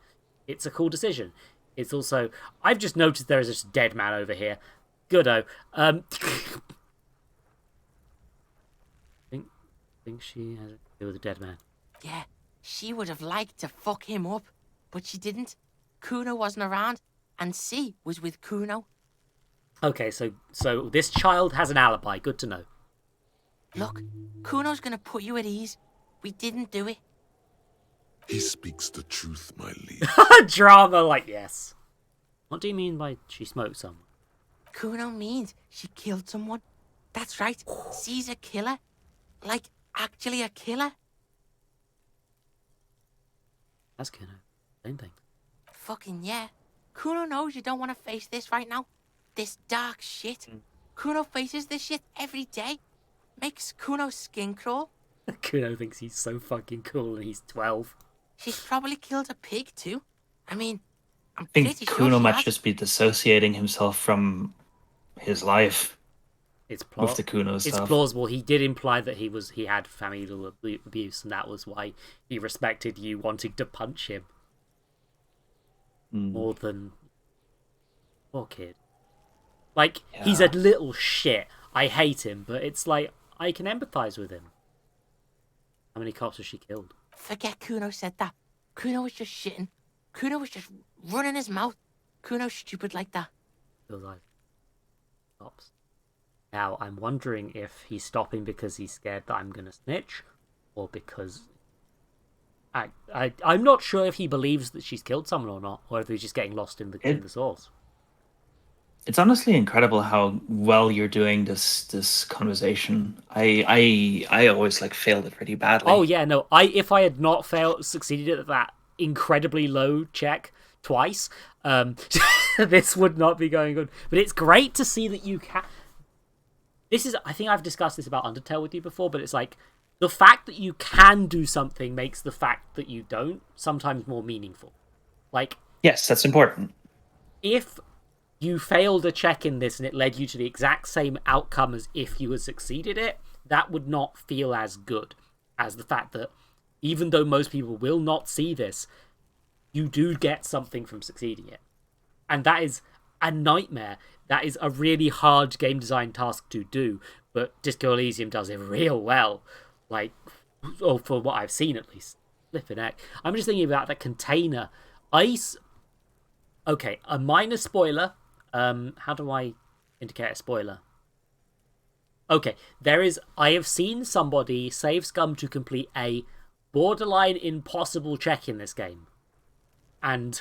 It's a cool decision. It's also... I've just noticed there is this dead man over here. Goodo. Think she has to do with a dead man. Yeah, she would have liked to fuck him up, but she didn't. Kuno wasn't around, and C was with Kuno. Okay, so this child has an alibi. Good to know. Look, Kuno's gonna put you at ease. We didn't do it. He speaks the truth, my lead. Drama, like, yes. What do you mean by she smoked someone? Kuno means she killed someone. That's right. C's a killer. Like, actually a killer. That's Kuno. Same thing. Fucking yeah. Kuno knows you don't want to face this right now. This dark shit. Kuno faces this shit every day. Makes Kuno's skin crawl. Kuno thinks he's so fucking cool and he's 12. She's probably killed a pig too. I mean, I'm I think pretty sure Kuno she might has. just be dissociating himself from his life It's with the Kuno It's stuff. plausible. He did imply that he had familial abuse, and that was why he respected you wanting to punch him more than poor kid. Like, he's a little shit. I hate him, but it's like I can empathize with him. How many cops has she killed? Forget Kuno said that. Kuno was just shitting. Kuno was just running his mouth. Kuno's stupid like that. Feels like cops. Now, I'm wondering if he's stopping because he's scared that I'm going to snitch, or because... I'm not sure if he believes that she's killed someone or not, or if he's just getting lost in the source. It's honestly incredible how well you're doing this conversation. I always failed it pretty badly. Oh yeah, no. If I had not succeeded at that incredibly low check twice, this would not be going good. But it's great to see that you can. I think I've discussed this about Undertale with you before, but it's like the fact that you can do something makes the fact that you don't sometimes more meaningful. Like, yes, that's important. if you failed a check in this and it led you to the exact same outcome as if you had succeeded it, that would not feel as good as the fact that even though most people will not see this, you do get something from succeeding it. And that is a nightmare. That is a really hard game design task to do, but Disco Elysium does it real well. Like, or for what I've seen at least. Flipping heck. I'm just thinking about that container. Okay, a minor spoiler. How do I indicate a spoiler? Okay, I have seen somebody save scum to complete a borderline impossible check in this game. And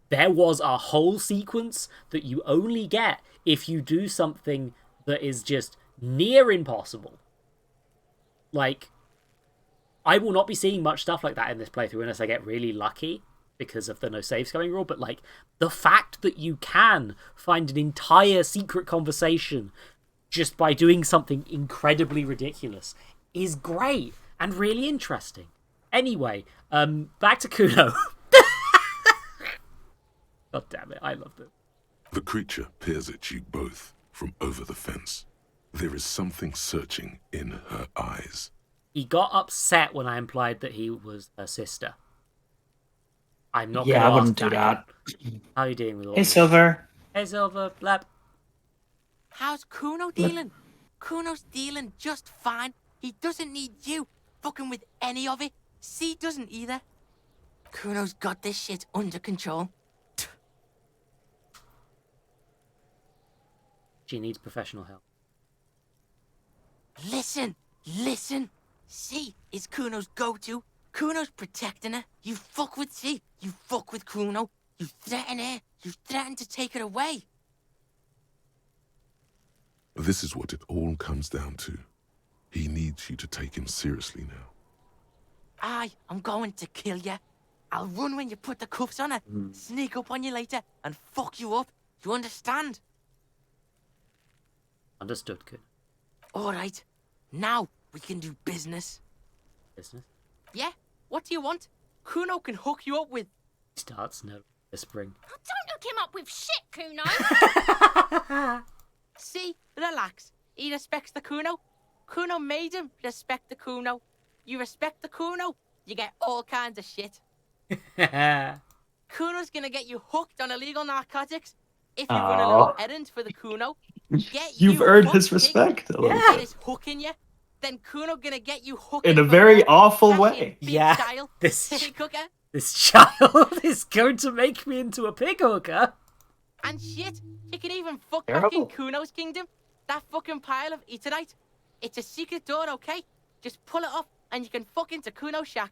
there was a whole sequence that you only get if you do something that is just near impossible. Like, I will not be seeing much stuff like that in this playthrough unless I get really lucky because of the no save scumming rule, but like, the fact that you can find an entire secret conversation just by doing something incredibly ridiculous is great and really interesting. Anyway, back to Kuno. God damn it, I loved it. The creature peers at you both from over the fence. There is something searching in her eyes. He got upset when I implied that he was her sister. I'm not Yeah, I gonna wouldn't ask do that. How are you dealing with all Hey, this? Silver. Hey, Silver. Blap. How's Kuno dealing? Kuno's dealing just fine. He doesn't need you fucking with any of it. C doesn't either. Kuno's got this shit under control. She needs professional help. Listen. C is Kuno's go-to. Kuno's protecting her. You fuck with C, you fuck with Kuno. You threaten her. You threaten to take her away. This is what it all comes down to. He needs you to take him seriously now. I'm going to kill you. I'll run when you put the cuffs on her, sneak up on you later, and fuck you up. You understand? Understood, good. All right. Now we can do business. Business? Yeah? What do you want? Kuno can hook you up with... Starts no whispering. Don't hook him up with shit, Kuno. See? Relax. He respects the Kuno. Kuno made him respect the Kuno. You respect the Kuno, you get all kinds of shit. Kuno's gonna get you hooked on illegal narcotics if you run a little errand for the Kuno. You've earned hooked, his respect a little It bit. is hooking you. Then Kuno gonna get you hooked In a very awful way. Yeah, child. this cooker. This child is going to make me into a pig hooker. And shit, you can even fuck Terrible. back in Kuno's kingdom. That fucking pile of eternite. It's a secret door, okay? Just pull it up and you can fuck into Kuno's shack.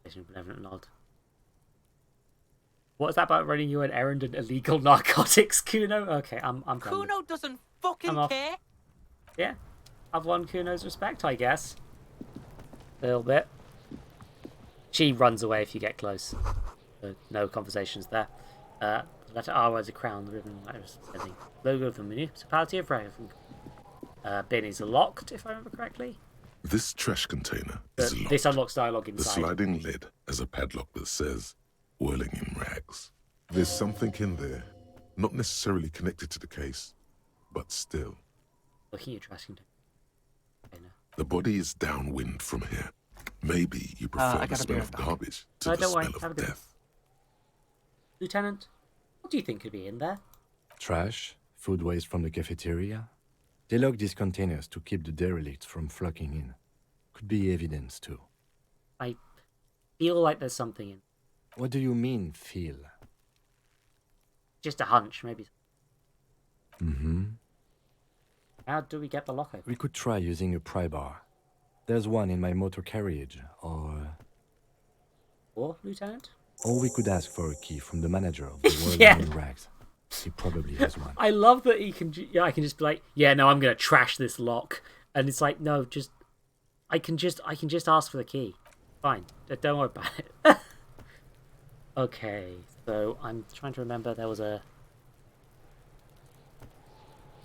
Benevolent nod. What is that about running you an errand and illegal narcotics, Kuno? Okay, I'm done. Kuno doesn't fucking care. Yeah, I've won Kuno's respect, I guess. A little bit. She runs away if you get close. So no conversations there. Letter R wears a crown, the ribbon setting. Logo of the municipality of Raven. Bin is locked, if I remember correctly. This trash container is locked. This unlocks dialogue The inside. sliding lid has a padlock that says, whirling in rags. There's something in there, not necessarily connected to the case, but still. Looking at your trash container. The body is downwind from here. Maybe you prefer I the gotta smell be of right back. garbage to No, the don't worry. smell Have a of good death. Lieutenant, what do you think could be in there? Trash, food waste from the cafeteria. They lock these containers to keep the derelicts from flocking in. Could be evidence too. I feel like there's something in. What do you mean, feel? Just a hunch, maybe. Mm-hmm. How do we get the lock open? We could try using a pry bar. There's one in my motor carriage, or Lieutenant? Or we could ask for a key from the manager of the Whirling Yeah. in Rags. He probably has one. I love that he can. I can just be like, yeah, no, I'm gonna trash this lock, and it's like, no, just, I can just ask for the key. Fine, don't worry about it. Okay, so I'm trying to remember. There was a.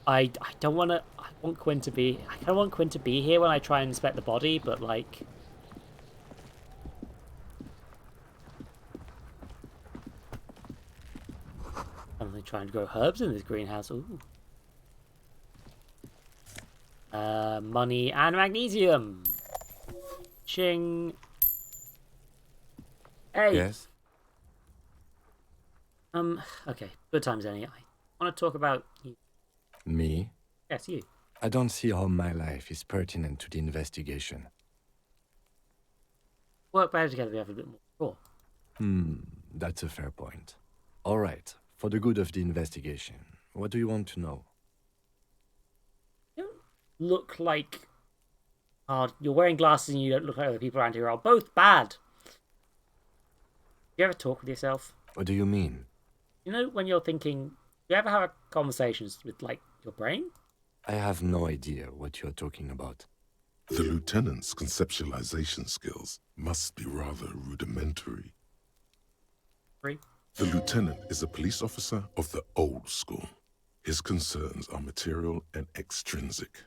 I don't want to. I want Quinn to be. I don't want Quinn to be here when I try and inspect the body, but like. I'm only trying to grow herbs in this greenhouse. Ooh. Money and magnesium. Ching. Hey. Yes? Okay. Good times, any. I want to talk about you. Me? Yes, you. I don't see how my life is pertinent to the investigation. work better together if we have a bit more rapport. That's a fair point. All right, for the good of the investigation, what do you want to know? You don't look like... you're wearing glasses and you don't look like other people around here are both bad. Do you ever talk with yourself? What do you mean? You know, when you're thinking... Do you ever have conversations with, like, your brain? I have no idea what you're talking about. The lieutenant's conceptualization skills must be rather rudimentary. The lieutenant is a police officer of the old school. His concerns are material and extrinsic.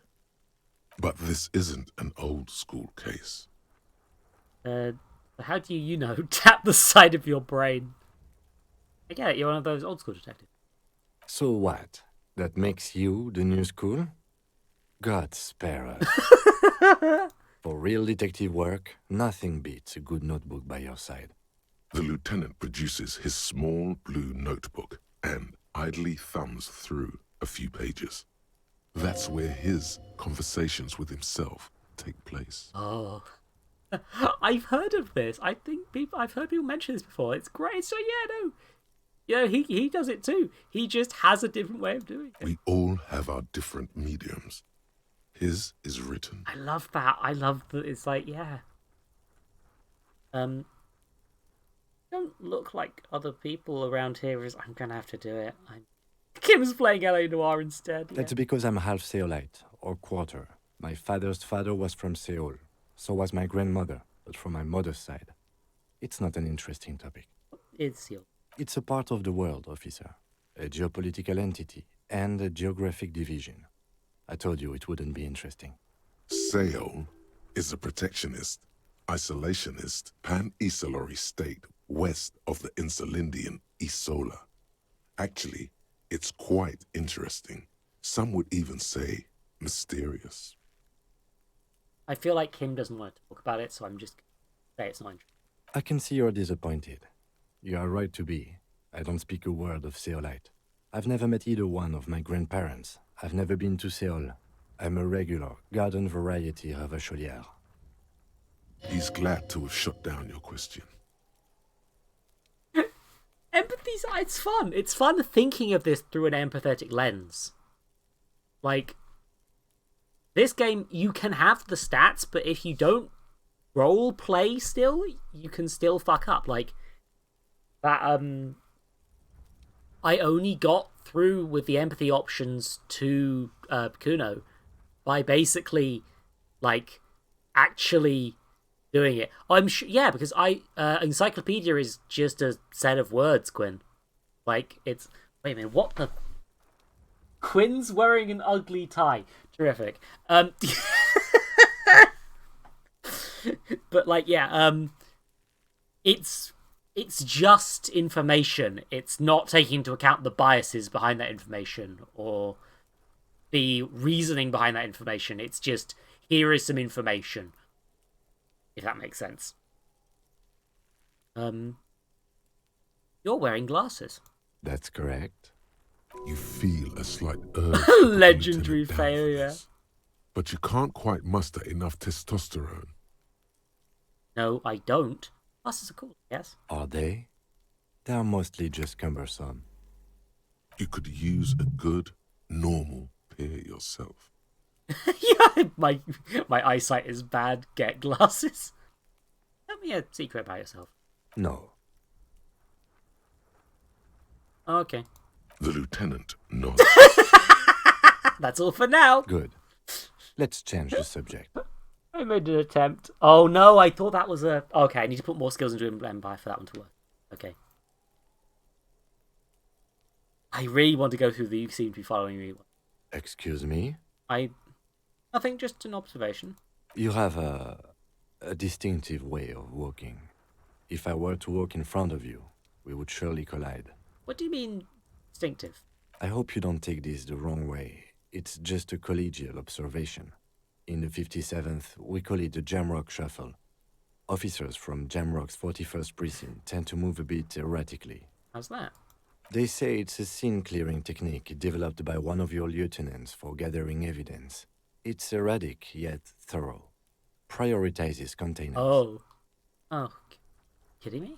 But this isn't an old school case. How do you know, tap the side of your brain? I get it, you're one of those old school detectives. So what? That makes you the new school? God spare us. For real detective work, nothing beats a good notebook by your side. The lieutenant produces his small blue notebook and idly thumbs through a few pages. That's where his conversations with himself take place. Oh. I've heard of this. I've heard people mention this before. It's great. So yeah, no. You know, he does it too. He just has a different way of doing it. We all have our different mediums. His is written. I love that. I love that. It's like, yeah. Don't look like other people around here. I'm gonna have to do it. Kim's playing LA Noire instead. Yeah. That's because I'm half Seolite, or quarter. My father's father was from Seoul. So was my grandmother, but from my mother's side. It's not an interesting topic. It's Seoul. It's a part of the world, officer. A geopolitical entity and a geographic division. I told you it wouldn't be interesting. Seoul is a protectionist, isolationist, pan-Isolari state west of the Insulindian Isola. Actually, it's quite interesting. Some would even say mysterious. I feel like Kim doesn't want to talk about it, so I'm just going to say it's not interesting. I can see you're disappointed. You are right to be. I don't speak a word of Seolite. I've never met either one of my grandparents. I've never been to Seoul. I'm a regular garden variety ravacholière. He's glad to have shut down your question. Empathy's... It's fun. It's fun thinking of this through an empathetic lens. Like, this game, you can have the stats, but if you don't role play still, you can still fuck up. Like, that, I only got through with the empathy options to Kuno by basically, like, actually doing it. I'm sure, yeah, because encyclopedia is just a set of words, Quinn. Like, it's... Wait a minute, what the... Quinn's wearing an ugly tie. Terrific. But, like, yeah, it's just information. It's not taking into account the biases behind that information or the reasoning behind that information. It's just, here is some information, if that makes sense. You're wearing glasses. That's correct. You feel a slight urge. Legendary failure. But you can't quite muster enough testosterone. No, I don't. Glasses are cool, yes. Are they? They're mostly just cumbersome. You could use a good, normal pair yourself. Yeah, my eyesight is bad. Get glasses. Tell me a secret about yourself. No. Oh, okay. The lieutenant nods. That's all for now. Good. Let's change the subject. I made an attempt. Oh no, I thought that was a... Okay, I need to put more skills into Empire for that one to work. Okay. I really want to go through the You Seem to Be Following Me one. Excuse me? Nothing, just an observation. You have a distinctive way of walking. If I were to walk in front of you, we would surely collide. What do you mean, distinctive? I hope you don't take this the wrong way. It's just a collegial observation. In the 57th, we call it the Jamrock Shuffle. Officers from Jamrock's 41st Precinct tend to move a bit erratically. How's that? They say it's a scene-clearing technique developed by one of your lieutenants for gathering evidence. It's erratic, yet thorough. Prioritizes containers. Oh. Oh, kidding me?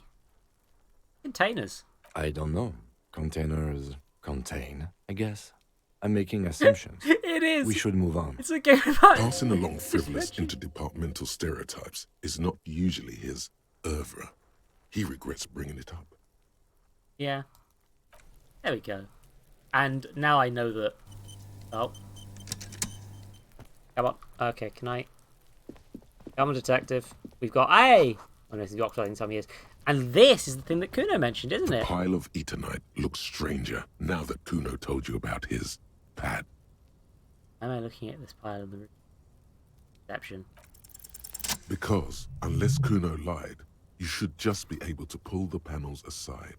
Containers. I don't know. Containers contain, I guess. I'm making assumptions. It is. We should move on. It's a game about Passing along frivolous interdepartmental stereotypes is not usually his oeuvre. He regrets bringing it up. Yeah. There we go. And now I know that... Oh. Come on. Okay, can I... Come on, detective. We've got... Hey! Oh no, this is the oxidizing some years. And this is the thing that Kuno mentioned, isn't The it? pile of Eternite looks stranger now that Kuno told you about his pad. Am I looking at this pile of the reception? Because, unless Kuno lied, you should just be able to pull the panels aside.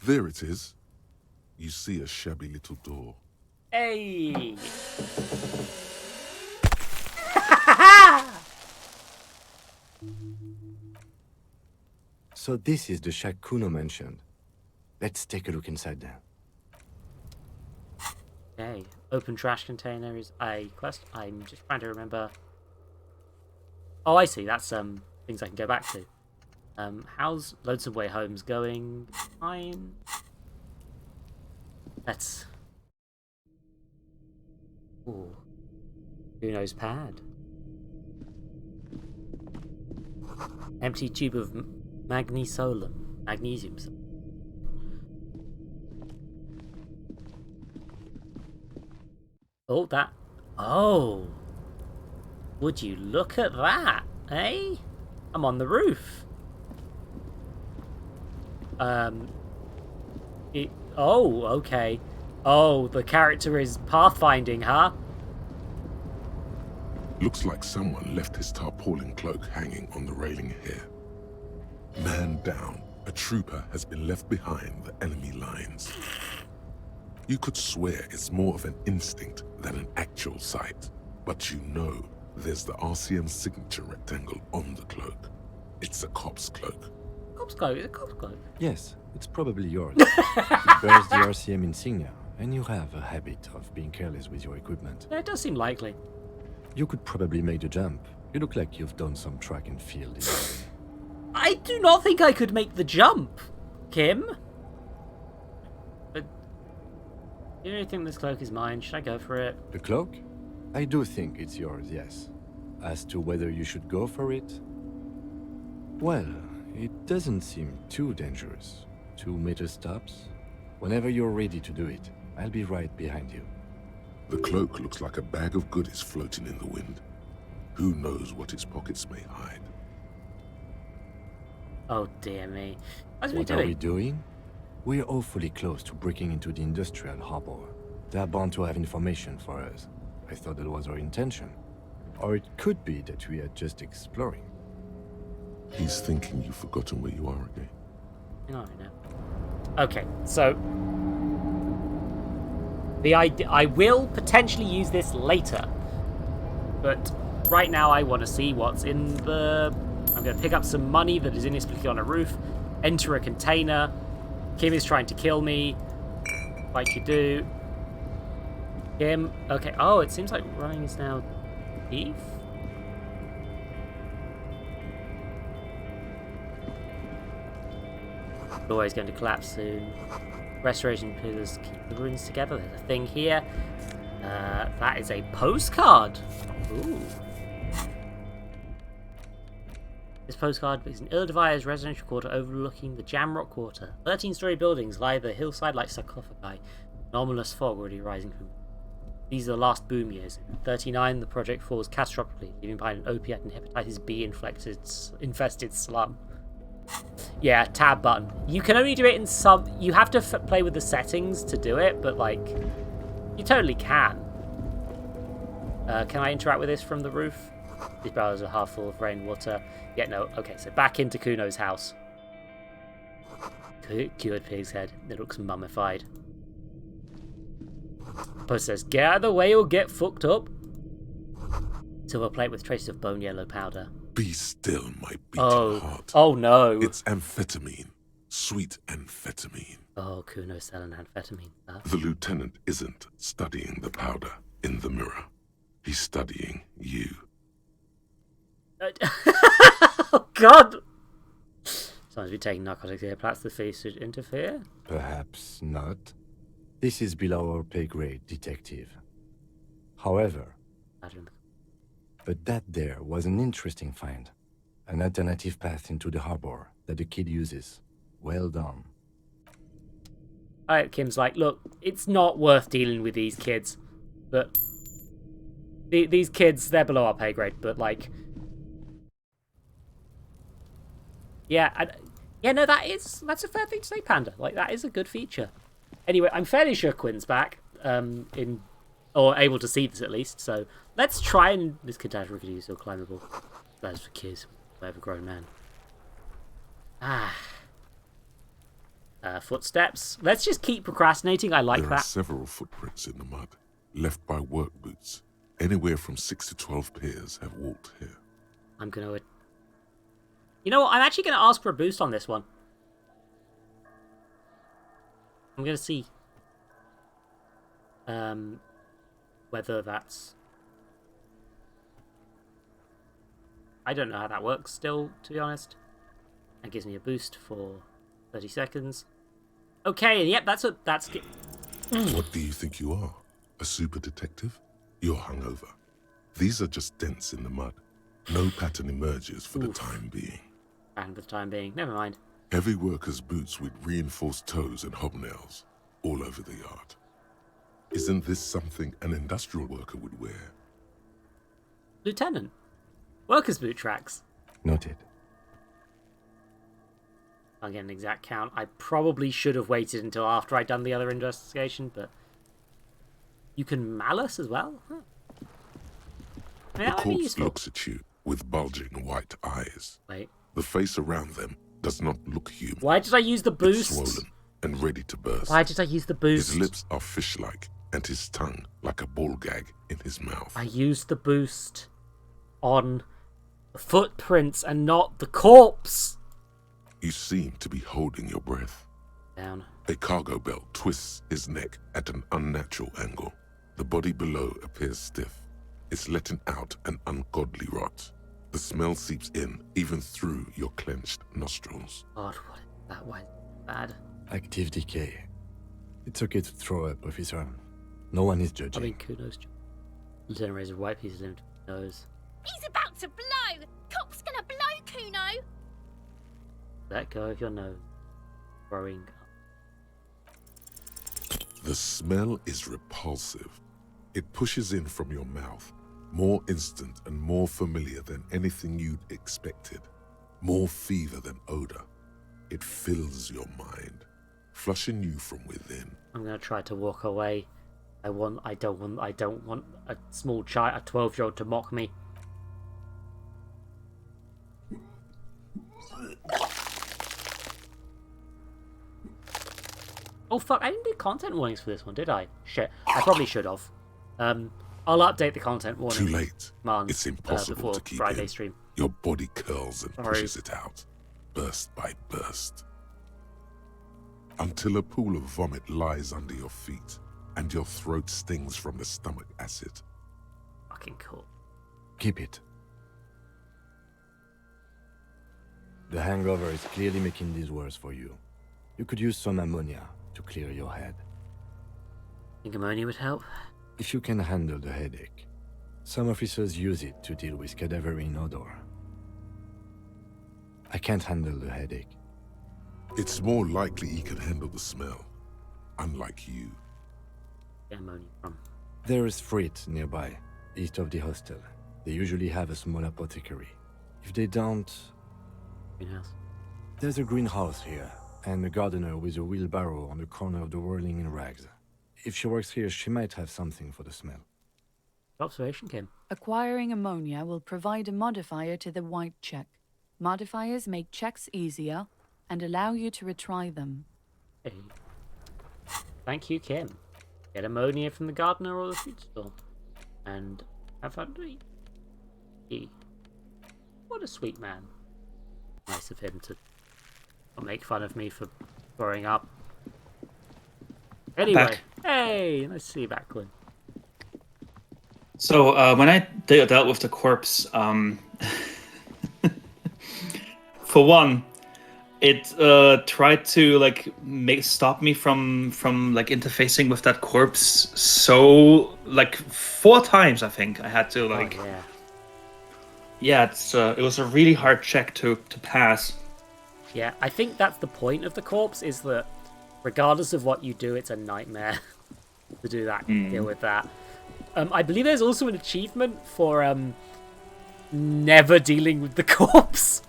There it is. You see a shabby little door. Hey! So this is the shack Kuno mentioned. Let's take a look inside there. Okay. Open trash container is a quest. I'm just trying to remember. Oh, I see. That's things I can go back to. How's Lonesome Way Home's going? Fine. Let's... Ooh. Kuno's pad. Empty tube of magnesium. Oh, that... Oh! Would you look at that, eh? I'm on the roof. Oh, okay. Oh, the character is pathfinding, huh? Looks like someone left his tarpaulin cloak hanging on the railing here. Man down, a trooper has been left behind the enemy lines. You could swear it's more of an instinct than an actual sight, but you know there's the RCM signature rectangle on the cloak. It's a cop's cloak. Cop's cloak? It's a cop's cloak. Yes, it's probably yours. It bears the RCM insignia, and you have a habit of being careless with your equipment. Yeah, it does seem likely. You could probably make the jump. You look like you've done some track and field in your day. I do not think I could make the jump, Kim. But you don't think this cloak is mine? Should I go for it? The cloak? I do think it's yours, yes. As to whether you should go for it? Well, it doesn't seem too dangerous. 2 meter stops. Whenever you're ready to do it, I'll be right behind you. The cloak looks like a bag of goodies floating in the wind. Who knows what its pockets may hide? Oh dear me. What are we doing? We're awfully close to breaking into the industrial harbor. They're bound to have information for us. I thought that was our intention. Or it could be that we are just exploring. He's thinking you've forgotten where you are again. Hang on now. Okay, so I will potentially use this later, but right now I want to see what's in the... I'm going to pick up some money that is inexplicably on a roof, enter a container. Kim is trying to kill me, like you do. Kim, okay. Oh, it seems like running is now thief. Door is going to collapse soon. Restoration pillars keep the ruins together. There's a thing here. That is a postcard. Ooh. This postcard is an ill-devised residential quarter overlooking the Jamrock Quarter. 13-story buildings lie the hillside like sarcophagi. Anomalous fog already rising from them. These are the last boom years. In 1939, the project falls catastrophically, leaving behind an opiate and hepatitis B infested slum. Yeah, tab button. You can only do it in some... You have to play with the settings to do it, but, like, you totally can. Can I interact with this from the roof? These barrels are half full of rainwater. Yeah, no. Okay, so back into Kuno's house. Cured pig's head. It looks mummified. Post says, get out of the way or get fucked up. Silver plate with traces of bone yellow powder. Be still, my beating heart. Oh no. It's amphetamine. Sweet amphetamine. Oh, Kuno's selling amphetamine. The lieutenant isn't studying the powder in the mirror. He's studying you. Oh, God. Sometimes we take narcotics here. Perhaps the face should interfere? Perhaps not. This is below our pay grade, detective. However, but that there was an interesting find. An alternative path into the harbor that the kid uses. Well done. Alright, Kim's like, look, it's not worth dealing with these kids. But these kids, they're below our pay grade, but like... Yeah, no, that's a fair thing to say, Panda. Like, that is a good feature. Anyway, I'm fairly sure Quinn's back, or able to see this at least, so let's try and... This catastrophe is still climbable. That's for kids. I have a grown man. Footsteps. Let's just keep procrastinating. I like there that. Are several footprints in the mud, left by work boots. Anywhere from 6 to 12 pairs have walked here. I'm gonna... You know what? I'm actually gonna ask for a boost on this one. I'm gonna see whether that's... I don't know how that works still, to be honest. That gives me a boost for 30 seconds. Okay, yep, that's... What do you think you are? A super detective? You're hungover. These are just dents in the mud. No pattern emerges for the time being. And for the time being, never mind. Heavy workers' boots with reinforced toes and hobnails all over the yard. Isn't this something an industrial worker would wear? Lieutenant. Workers' boot tracks. Noted. I'll get an exact count. I probably should have waited until after I'd done the other investigation, but... You can malice as well? Huh. I mean, The corpse looks at you with bulging white eyes. Wait. The face around them does not look human. Why did I use the boost? It's swollen and ready to burst. Why did I use the boost? His lips are fish-like, and his tongue like a ball gag in his mouth. I used the boost on the footprints and not the corpse. You seem to be holding your breath. Down. A cargo belt twists his neck at an unnatural angle. The body below appears stiff. It's letting out an ungodly rot. The smell seeps in, even through your clenched nostrils. God, what is that? Why is it bad? Active decay. It's okay to throw up, officer. No one is judging. I mean, kudos. Lieutenant raises a white piece of his nose. He's about to blow! Cop's gonna blow, Kuno! Let go of your nose. Growing up. The smell is repulsive. It pushes in from your mouth, more instant and more familiar than anything you'd expected. More fever than odor. It fills your mind, flushing you from within. I'm gonna try to walk away. I don't want a small child, a 12-year-old to mock me. Oh fuck, I didn't do content warnings for this one, did I? Shit, I probably should have. I'll update the content warning. Too late. Commands, It's impossible before to keep Friday in. stream. Your body curls and Sorry. pushes it out, burst by burst. Until a pool of vomit lies under your feet, and your throat stings from the stomach acid. Fucking cool. Keep it. The hangover is clearly making this worse for you. You could use some ammonia to clear your head. Think ammonia would help? If you can handle the headache. Some officers use it to deal with cadaverine odor. I can't handle the headache. It's more likely he can handle the smell, unlike you. Get ammonia from. There is Frit nearby, east of the hostel. They usually have a small apothecary. If they don't... Greenhouse. There's a greenhouse here, and a gardener with a wheelbarrow on the corner of the whirling in rags. If she works here, she might have something for the smell. Observation, Kim. Acquiring ammonia will provide a modifier to the white check. Modifiers make checks easier and allow you to retry them. Hey. Thank you, Kim. Get ammonia from the gardener or the food store. And have fun to eat. What a sweet man. Nice of him to not make fun of me for growing up. Anyway, Back. hey, nice to see you back, Quinn. So when I dealt with the corpse, for one, it tried to like stop me from like interfacing with that corpse so like 4 times. I think I had to like. Oh, yeah. Yeah, it was a really hard check to pass. Yeah, I think that's the point of the corpse, is that regardless of what you do, it's a nightmare to do that, deal with that. I believe there's also an achievement for never dealing with the corpse,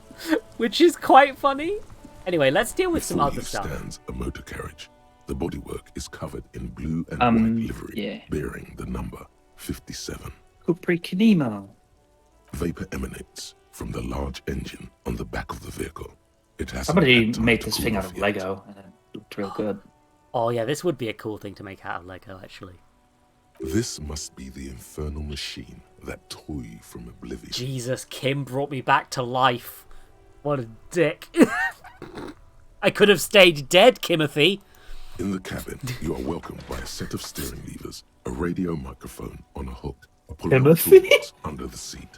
which is quite funny. Anyway, let's deal with some Before other you stuff. stands a motor carriage. The bodywork is covered in blue and white livery, yeah. bearing the number 57. Kuprikinima. Vapor emanates from the large engine on the back of the vehicle. It has Somebody made this thing out of Lego, and it looked real good. Oh yeah, this would be a cool thing to make out of Lego, actually. This must be the infernal machine that tore you from oblivion. Jesus, Kim brought me back to life. What a dick. I could have stayed dead, Kimothy. In the cabin, you are welcomed by a set of steering levers, a radio microphone on a hook, a pull-out toolbox under the seat.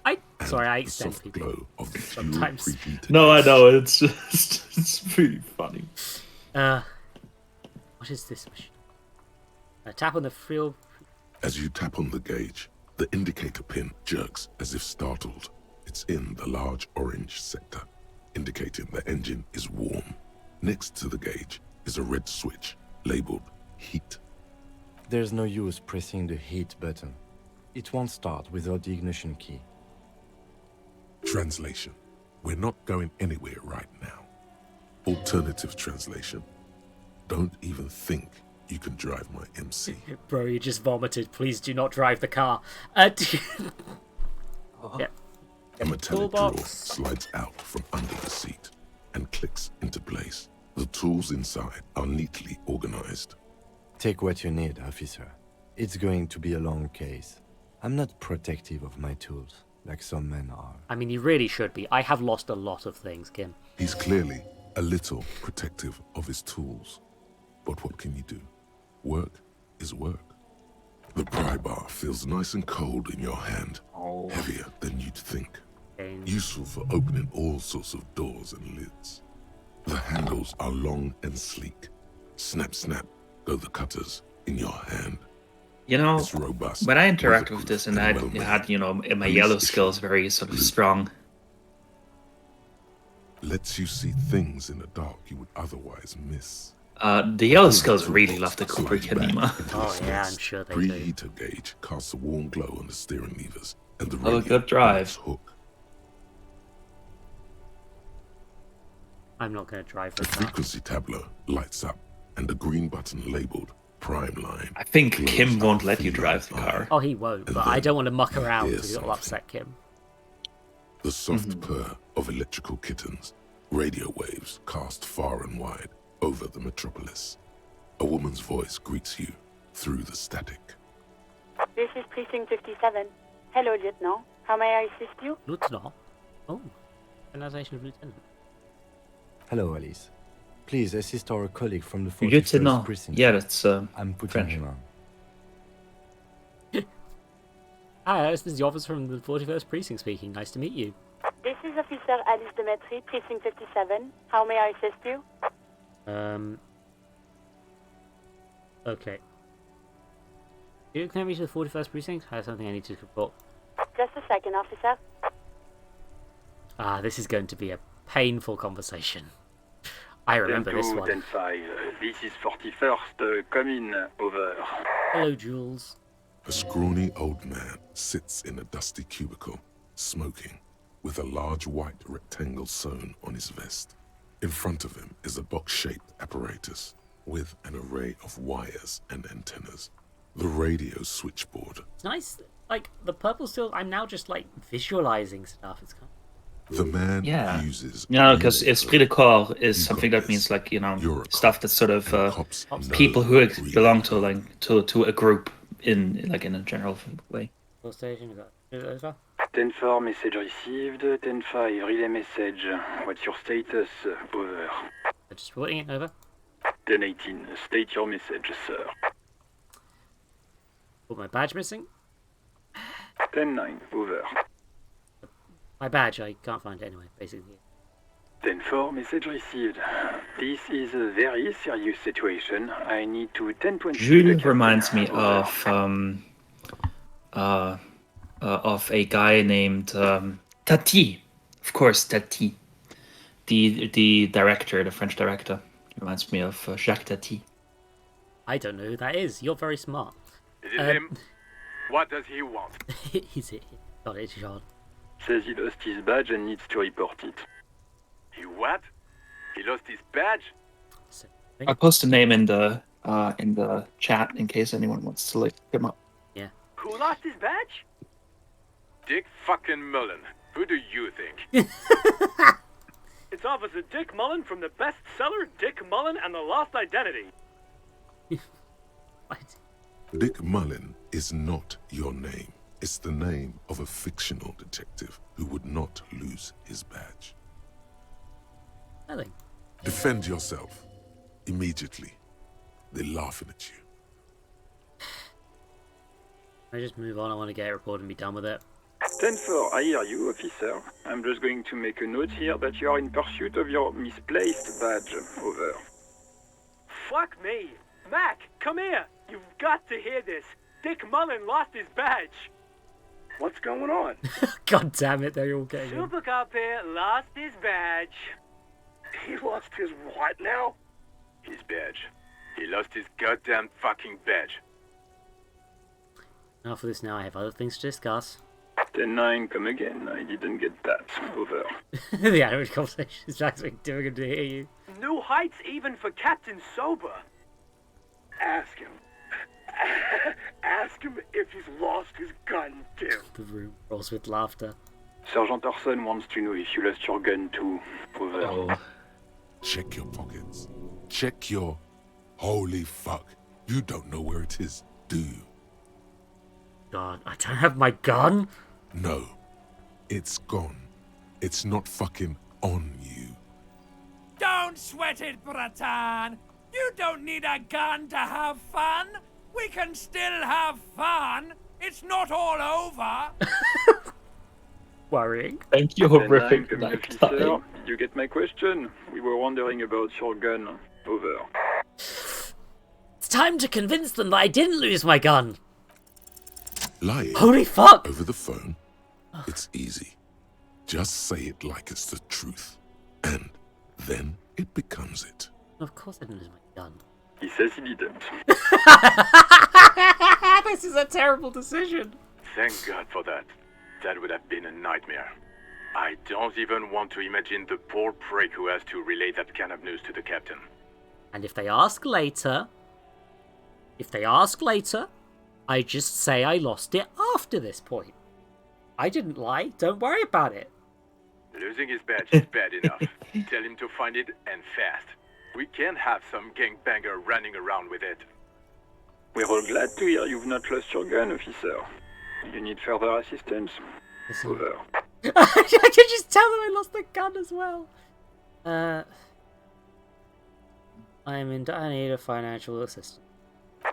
Sorry, I the extend soft people glow of the sometimes. fuel-preheated No, I gas. know, it's just, it's really funny. What is this machine? I tap on the fuel. As you tap on the gauge, the indicator pin jerks as if startled. It's in the large orange sector, indicating the engine is warm. Next to the gauge is a red switch labeled heat. There's no use pressing the heat button. It won't start without the ignition key. Translation: we're not going anywhere right now. Alternative translation: don't even think you can drive my MC. Bro, you just vomited. Please do not drive the car. Yeah. A metallic drawer Toolbox. slides out from under the seat and clicks into place. The tools inside are neatly organized. Take what you need, officer. It's going to be a long case. I'm not protective of my tools, like some men are. I mean, you really should be. I have lost a lot of things, Kim. He's clearly a little protective of his tools. But what can you do? Work is work. The pry bar feels nice and cold in your hand, heavier than you'd think. Useful for opening all sorts of doors and lids. The handles are long and sleek. Snap, snap, go the cutters in your hand. You know, It's robust, when I interact with weatherproof, this, and and I well-made. had, you know, my Police yellow issue. skills very sort of strong. Lets you see things in the dark you would otherwise miss. The yellow skills really love the Slides back Kubrikinima. into Oh, its yeah, nest. I'm sure they do. Preheater gauge casts a warm glow on the steering levers and the Oh, radio good drive. on its hook. I'm not going to drive The the car. frequency tableau lights up, and the green button labeled Prime Line. I think glows Kim won't up let you feline drive the eye. car. Oh, he won't, And but I then don't want to muck you around hear because it'll something. upset Kim. The soft purr of electrical kittens, radio waves cast far and wide over the metropolis. A woman's voice greets you through the static. This is Precinct 57. Hello, Lieutenant. How may I assist you? Lieutenant? Oh, pronunciation of lieutenant. Hello, Alice. Please assist our colleague from the 41st Lieutenant. precinct. Yeah, that's I'm putting French. him on. Hi, this is the officer from the 41st Precinct speaking. Nice to meet you. This is Officer Alice Demetri, Precinct 57. How may I assist you? Okay. You can me to the 41st Precinct? I have something I need to report. Just a second, officer. Ah, this is going to be a painful conversation. I remember this one. 10-5. This is 41st. Come in. Over. Hello, Jules. A scrawny old man sits in a dusty cubicle, smoking, with a large white rectangle sewn on his vest. In front of him is a box-shaped apparatus with an array of wires and antennas. The radio switchboard. It's nice. Like, the purple still... I'm now just, like, visualizing stuff. It's kind The man Yeah. uses... No, because relay esprit de corps is You something got that means this. like, you know, You're a stuff cop, that's sort of and cops know people who relay belong to code. like to a group in like in a general way. of... Station, we got... Over. 10-4, message received. 10-5, relay message. What's your status? Over. Just reporting it, over. 10-18, state your message, sir. Put my badge missing. 10-9, over. My badge, I can't find it anyway, basically. 10-4, message received. This is a very serious situation. I need to attend to Jules reminds me of a guy named Tati. Of course, Tati. The director, the French director. Reminds me of Jacques Tati. I don't know who that is. You're very smart. Is it him? What does he want? Is it? Got it, Jean. Says he lost his badge and needs to report it. He what? He lost his badge? I'll post a name in the chat in case anyone wants to look him up. Yeah. Who lost his badge? Dick fucking Mullen. Who do you think? It's Officer Dick Mullen from the bestseller Dick Mullen and the Lost Identity. What? Dick Mullen is not your name. It's the name of a fictional detective who would not lose his badge. Nothing. Defend yourself. Immediately. They're laughing at you. I just move on. I want to get it recorded and be done with it. 10-4, I hear you, officer. I'm just going to make a note here that you are in pursuit of your misplaced badge. Over. Fuck me. Mac, come here. You've got to hear this. Dick Mullen lost his badge. What's going on? God damn it, they're all getting Super Cop here lost his badge. He lost his what now? His badge. He lost his goddamn fucking badge. Enough of this now. I have other things to discuss. 10-9, come again. I didn't get that. Over. The animated conversation is actually doing good to hear you. New heights even for Captain Sober. Ask him. Ask him if he's lost his gun too. The room rolls with laughter. Sergeant Orson wants to know if you lost your gun too. Over. Oh. Check your pockets. Check your... Holy fuck. You don't know where it is, do you? God, I don't have my gun? No. It's gone. It's not fucking on you. Don't sweat it, Bratan. You don't need a gun to have fun. We can still have fun. It's not all over. Worrying. Thank you, horrific. Officer, you get my question? We were wondering about your gun. Over. It's time to convince them that I didn't lose my gun. Lying Holy fuck! over the phone, it's easy. Just say it like it's the truth. And then it becomes it. Of course I didn't lose my gun. He says he didn't. This is a terrible decision. Thank God for that. That would have been a nightmare. I don't even want to imagine the poor prick who has to relay that kind of news to the captain. And if they ask later, I just say I lost it after this point. I didn't lie. Don't worry about it. Losing his badge is bad enough. Tell him to find it and fast. We can't have some gangbanger running around with it. We're all glad to hear you've not lost your gun, officer. You need further assistance? Listen. Over. I could just tell them I lost the gun as well. I am in dire need of financial assistance.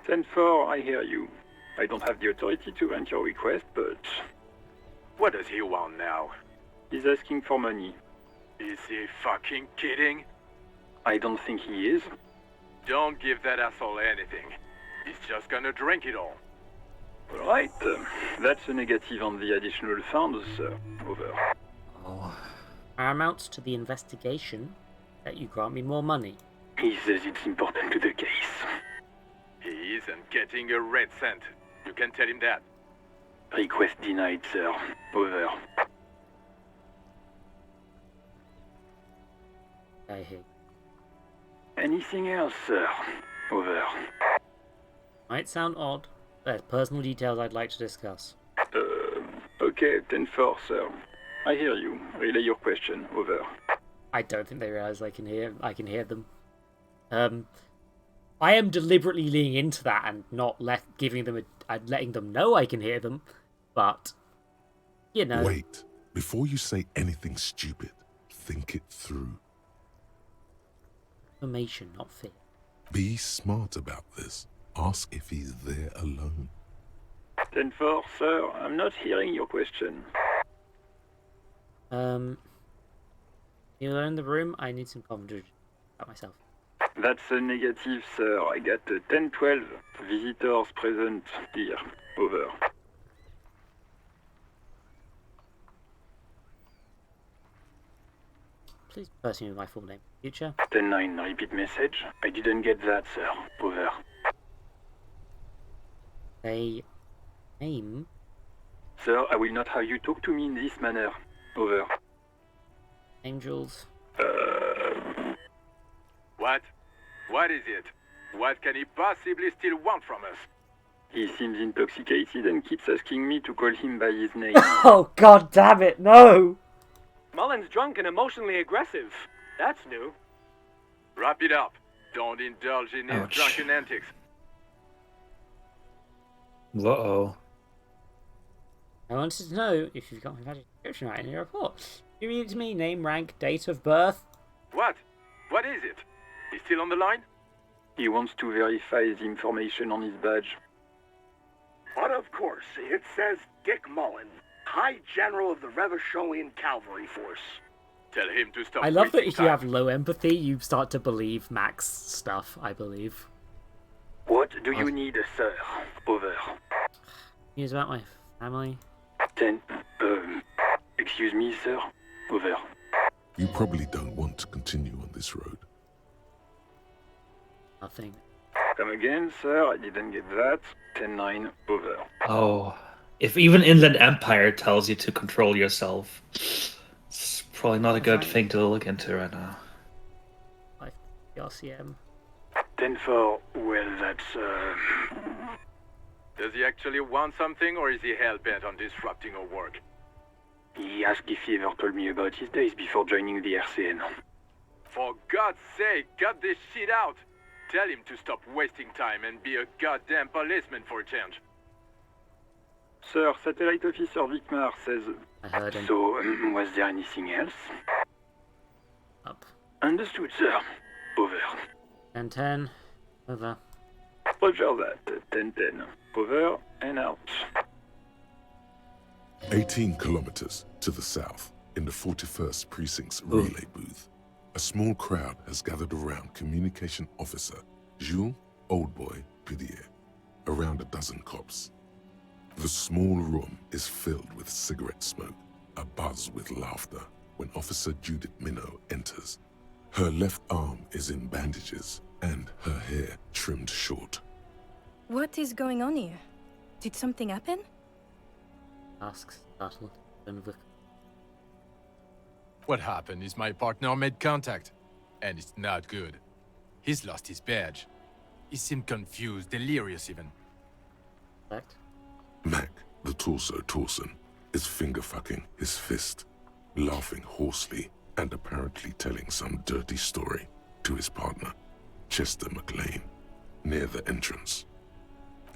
10-4, I hear you. I don't have the authority to grant your request, but... What does he want now? He's asking for money. Is he fucking kidding? I don't think he is. Don't give that asshole anything. He's just gonna drink it all. Alright, that's a negative on the additional funds, sir. Over. Oh. Paramount to the investigation that you grant me more money. He says it's important to the case. He isn't getting a red cent. You can tell him that. Request denied, sir. Over. I hear. Anything else, sir? Over. Might sound odd. There's personal details I'd like to discuss. Okay, 10-4, sir. I hear you. Relay your question. Over. I don't think they realize I can hear them. I am deliberately leaning into that and not letting them know I can hear them. But, you know. Wait. Before you say anything stupid, think it through. Information, not fear. Be smart about this. Ask if he's there alone. 10-4, sir. I'm not hearing your question. You are in the room. I need some commentary about myself. That's a negative, sir. I got 10-12 visitors present here. Over. Please person me with my full name. Future. 10-9, repeat message. I didn't get that, sir. Over. A name. Sir, I will not have you talk to me in this manner. Over. Angels. What? What is it? What can he possibly still want from us? He seems intoxicated and keeps asking me to call him by his name. Oh, god damn it, no! Mullen's drunk and emotionally aggressive. That's new. Wrap it up. Don't indulge in his Ouch. drunken antics. Uh-oh. I wanted to know if you've got my valid description right in your report. You read it to me, name, rank, date of birth. What? What is it? He's still on the line? He wants to verify the information on his badge. But of course, it says Dick Mullen, High General of the Revacholian Cavalry Force. Tell him to stop. I love that wasting if you time. have low empathy, you start to believe Mac's stuff, I believe. What do you need, sir? Over. News about my family. 10. Excuse me, sir. Over. You probably don't want to continue on this road. Nothing. Come again, sir. I didn't get that. 10-9. Over. Oh. If even Inland Empire tells you to control yourself, it's probably not a good thing to look into right now. Like RCM. 10-4. Well, that's, Does he actually want something, or is he hell-bent on disrupting our work? He asked if he ever told me about his days before joining the RCN. For God's sake, cut this shit out! Tell him to stop wasting time and be a goddamn policeman for a change. Sir, Satellite Officer Vicmar says... I heard him. So, was there anything else? Up. Understood, sir. Over. 10-10. Over. Roger that. 10-10. Over and out. 18 kilometers to the south, in the 41st Precinct's relay booth, a small crowd has gathered around Communication Officer Jules Oldboy Pidier, around a dozen cops. The small room is filled with cigarette smoke, abuzz with laughter, when Officer Judith Minnow enters. Her left arm is in bandages, and her hair trimmed short. What is going on here? Did something happen? Asks startled. What happened is my partner made contact, and it's not good. He's lost his badge. He seemed confused, delirious even. Fact. Mac, the torso Torson, is finger-fucking his fist, laughing hoarsely and apparently telling some dirty story to his partner, Chester McLean, near the entrance.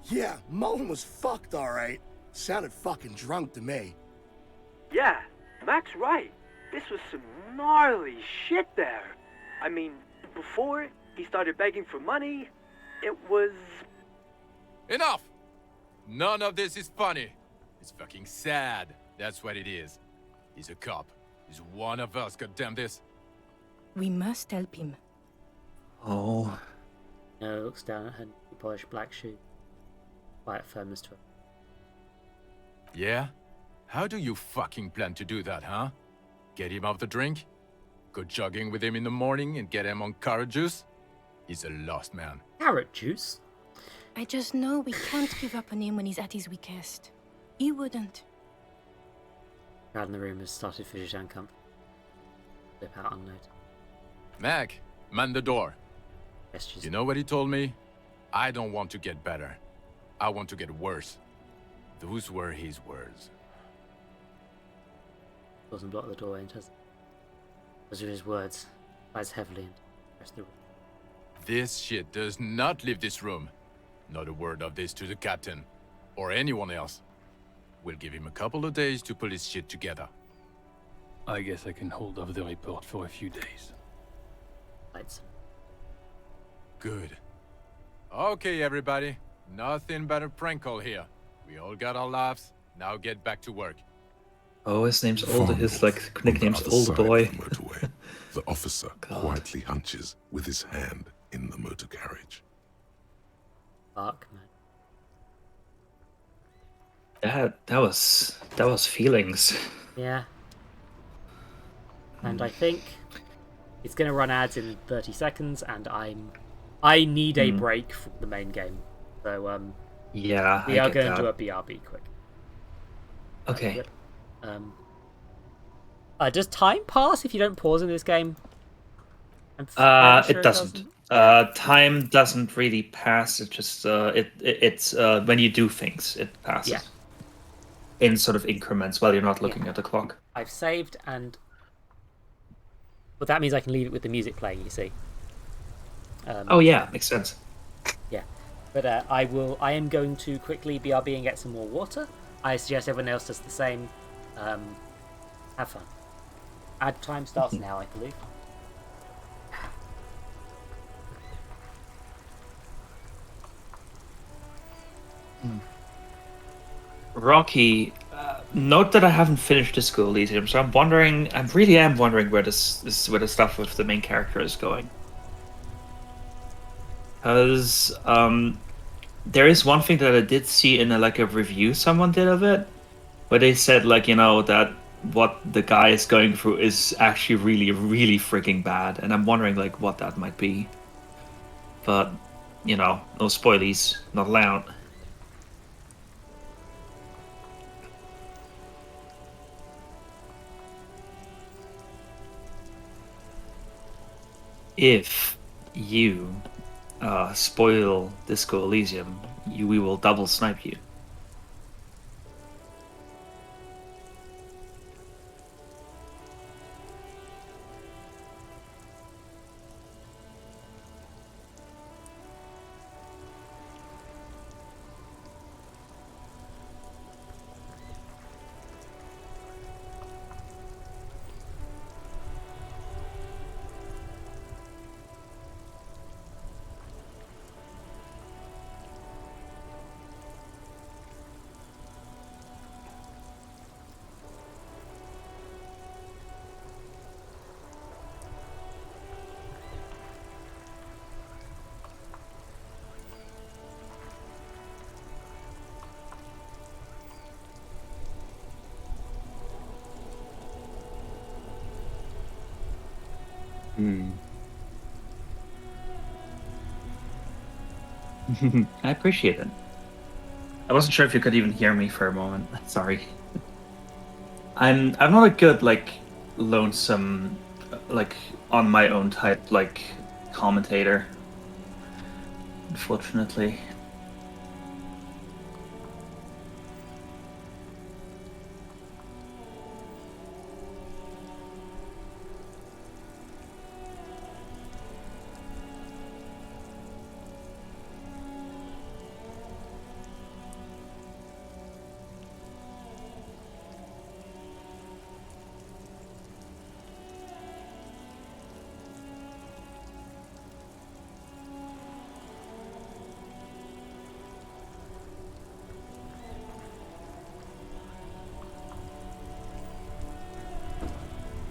Yeah, Mullen was fucked, alright. Sounded fucking drunk to me. Yeah, Mac's right. This was some gnarly shit there. I mean, before he started begging for money, it was... Enough! None of this is funny. It's fucking sad. That's what it is. He's a cop. He's one of us, goddamn this. We must help him. Oh. No, looks down at her polished black shoe. Quiet firmness to her. Yeah? How do you fucking plan to do that, huh? Get him off the drink? Go jogging with him in the morning and get him on carrot juice? He's a lost man. Carrot juice? I just know we can't give up on him when he's at his weakest. He wouldn't. Crowd in the room has started fidgeting uncomfortable. Flip out unnoted. Mac, man the door. Gestures. You know what he told me? I don't want to get better. I want to get worse. Those were his words. Doesn't block the door, enters. Those are his words. Lies heavily into the rest of the room. This shit does not leave this room. Not a word of this to the captain. Or anyone else. We'll give him a couple of days to pull his shit together. I guess I can hold off the report for a few days. Lights. Good. Okay, everybody. Nothing but a prank call here. We all got our laughs. Now get back to work. Oh, his name's Old. His like nickname's Old Boy. The officer quietly hunches with his hand in the motor carriage. Fuck, man. That was feelings. Yeah. And I think it's going to run ads in 30 seconds, and I need a break from the main game. So yeah, we are going to do a BRB quick. Okay. Does time pass if you don't pause in this game? It doesn't. Time doesn't really pass. It just it's when you do things, it passes. Yeah. In sort of increments while you're not looking at the clock. I've saved, but that means I can leave it with the music playing. You see. Oh yeah, makes sense. Yeah, but I am going to quickly BRB and get some more water. I suggest everyone else does the same. Have fun. Ad time starts now, I believe. Rocky, note that I haven't finished Disco Elysium, so I really am wondering where where the stuff with the main character is going. Because there is one thing that I did see in a review someone did of it, where they said that what the guy is going through is actually really, really freaking bad, and I'm wondering what that might be. But no spoilies, not allowed. If you spoil Disco Elysium, we will double snipe you. I appreciate it. I wasn't sure if you could even hear me for a moment. Sorry. I'm not a good lonesome on my own type commentator. Unfortunately.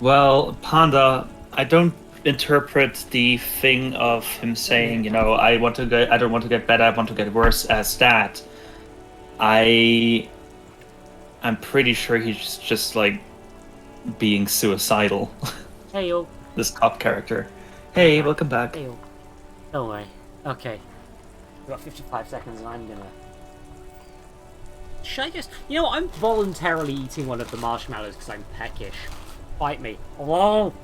Well, Panda, I don't interpret the thing of him saying, I don't want to get better, I want to get worse as that. I'm pretty sure he's just being suicidal. Hey yo. This cop character. Hey, welcome back. Hey yo. Don't worry. Okay. We've got 55 seconds and I'm gonna... Should I just... I'm voluntarily eating one of the marshmallows because I'm peckish. Fight me. Hello?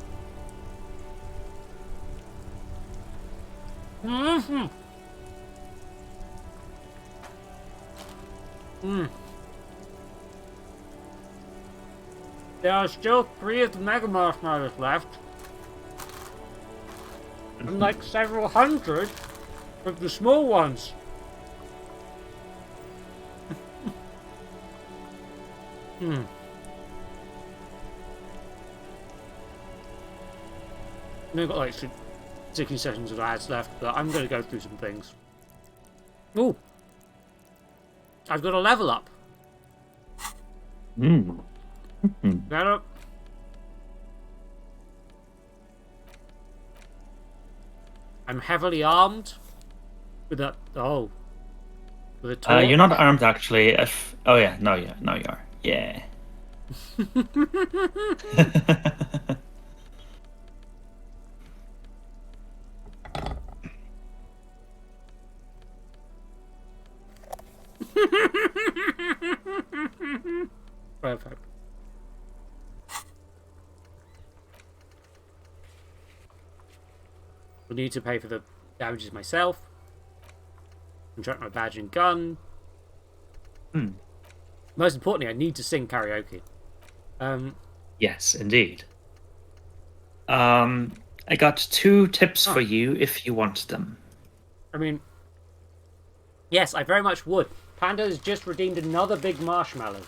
There are still 3 of the Mega Marshmallows left. And several hundred of the small ones. I've got 60 seconds of ads left, but I'm going to go through some things. Ooh! I've got a level up. Get up. I'm heavily armed with a with a torch. You're not armed actually. Oh yeah, no, you are. Yeah. Perfect. I need to pay for the damages myself. Contract my badge and gun. Most importantly, I need to sing karaoke. Yes, indeed. I got 2 tips for you if you want them. I mean, yes, I very much would. Panda has just redeemed another big marshmallow.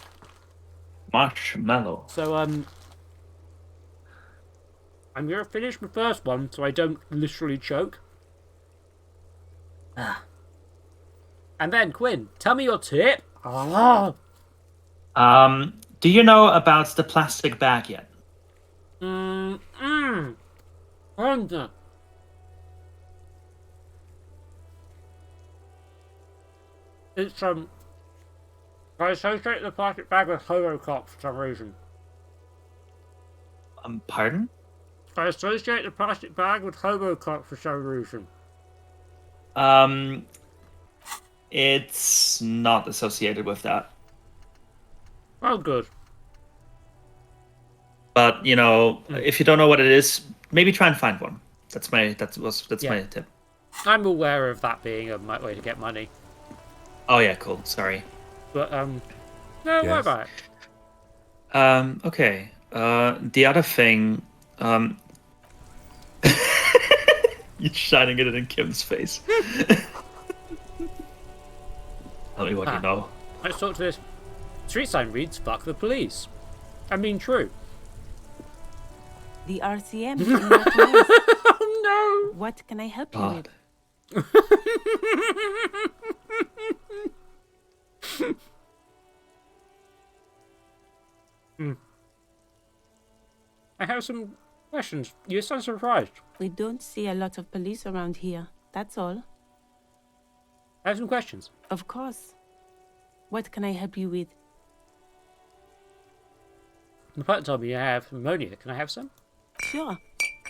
Marshmallow. So, I'm gonna finish my first one so I don't literally choke. And then, Quinn, tell me your tip. Do you know about the plastic bag yet? Panda. It's, I associate the plastic bag with Horocop for some reason. Pardon? I associate the plastic bag with Horocop for some reason. It's not associated with that. Oh, good. But you know, if you don't know what it is, maybe try and find one. That's my tip. I'm aware of that being a way to get money. Oh yeah, cool. Sorry. But no, worry about it. Okay. The other thing, you're shining it in Kim's face. Tell me what you know. Let's talk to this. Street sign reads, "Fuck the police." I mean, true. The RCM is not nice. Oh no! What can I help you with? I have some questions. You sound surprised. We don't see a lot of police around here. That's all. I have some questions. Of course. What can I help you with? The pilot told me you have ammonia. Can I have some? Sure.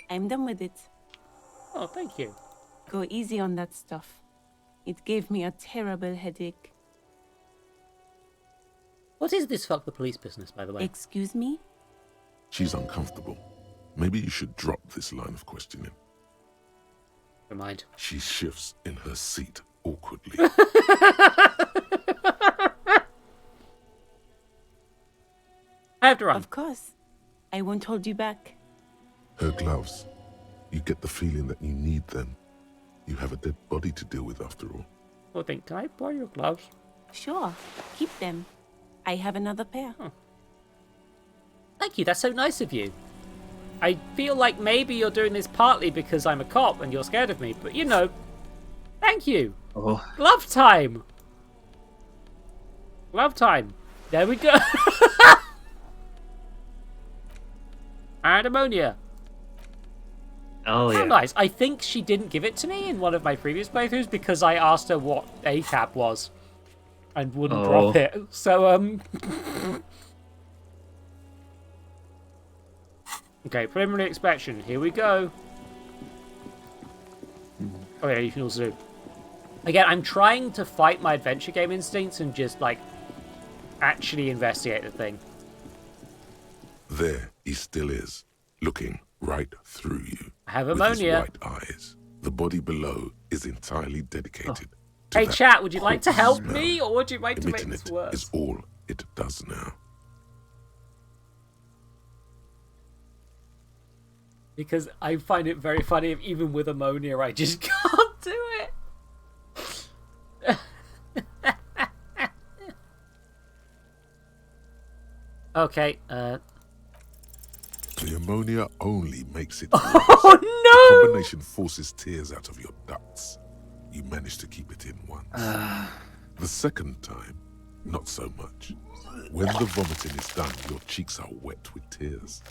I'm done with it. Oh, thank you. Go easy on that stuff. It gave me a terrible headache. What is this fuck the police business, by the way? Excuse me? She's uncomfortable. Maybe you should drop this line of questioning. Never mind. She shifts in her seat awkwardly. I have to run. Of course. I won't hold you back. Her gloves. You get the feeling that you need them. You have a dead body to deal with after all. Well, then, can I borrow your gloves? Sure. Keep them. I have another pair. Oh. Thank you. That's so nice of you. I feel like maybe you're doing this partly because I'm a cop and you're scared of me, but you know, thank you. Oh. Glove time. Glove time. There we go. And ammonia. Oh, yeah. How nice. I think she didn't give it to me in one of my previous playthroughs because I asked her what ACAB was and wouldn't drop it. So, okay, preliminary inspection. Here we go. Oh yeah, you can also do. Again, I'm trying to fight my adventure game instincts and just, like, actually investigate the thing. There he still is, looking right through you. I have with ammonia. his white eyes. The body below is entirely dedicated to Hey that chat, would you like to help smell. me, or would you like to make Emitting this it worse? is all it does now. Because I find it very funny if even with ammonia I just can't do it. Okay, The ammonia only makes it Oh, worse. no! The combination forces tears out of your ducts. You manage to keep it in once. The second time, not so much. When the vomiting is done, your cheeks are wet with tears.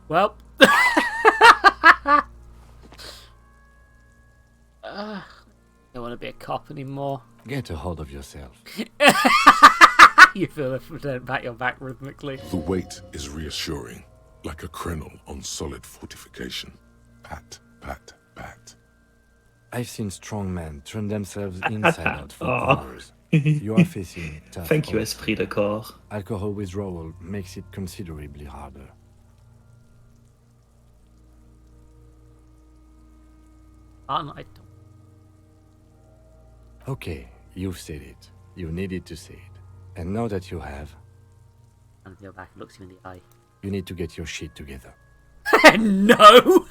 Well. be a cop anymore. Get a hold of yourself. You feel the pat your back rhythmically. The weight is reassuring, like a crenel on solid fortification. Pat, pat, pat. I've seen strong men turn themselves inside out for hours. You are facing tough Thank you, odds. Esprit de Corps. Alcohol withdrawal makes it considerably harder. I don't. Okay, you've said it. You needed to say it. And now that you have, And go back and looks you in the eye. you need to get your shit together. No!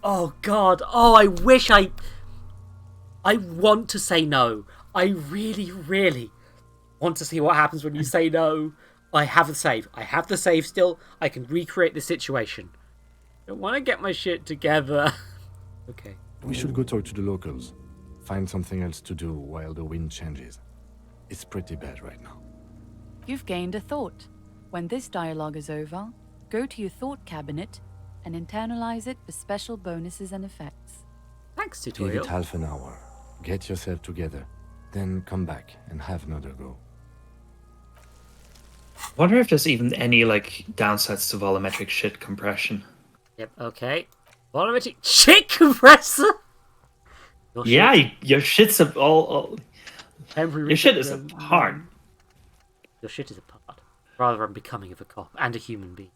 Oh god. Oh, I wish I want to say no. I really, really want to see what happens when you say no. I have the save. I have the save still. I can recreate the situation. I want to get my shit together. Okay. We should go talk to the locals. Find something else to do while the wind changes. It's pretty bad right now. You've gained a thought. When this dialogue is over, go to your thought cabinet and internalize it for special bonuses and effects. Thanks, Give tutorial. it half an hour. Get yourself together. Then come back and have another go. I wonder if there's even any like downsides to volumetric shit compression. Yep, okay. Volumetric shit compressor! Yeah, your shit's all Temporary your shit is restriction. apart. Your shit is apart. Rather unbecoming of a cop and a human being.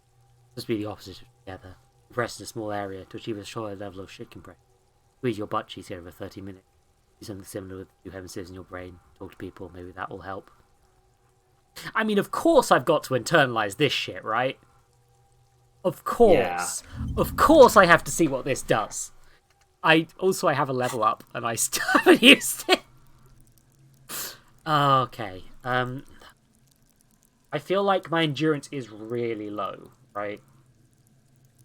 Just be the opposite of together. Compressed in a small area to achieve a shorter level of shit compression. Squeeze your butt cheeks here over 30 minutes. Do something similar with two hemispheres in your brain. Talk to people, maybe that will help. I mean, of course I've got to internalize this shit, right? Of course. Yeah. Of course I have to see what this does. I have a level up, and I still haven't used it. Okay. I feel like my endurance is really low, right?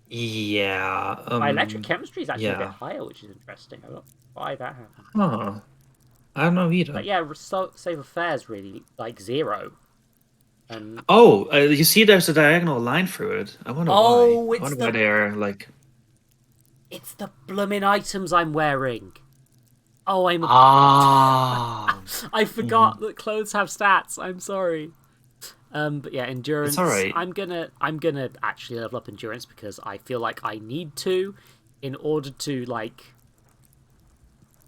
Yeah. My electric chemistry is actually a bit yeah. higher, which is interesting. I don't know why that happened. Huh. I don't know either. But yeah, save affairs really like 0. And Oh, you see, there's a diagonal line through it. I wonder why. I wonder why they're like. It's the blooming items I'm wearing. Oh, I'm. Ah. I forgot that clothes have stats. I'm sorry. But yeah, endurance. It's all right. I'm gonna actually level up endurance because I feel like I need to, in order to like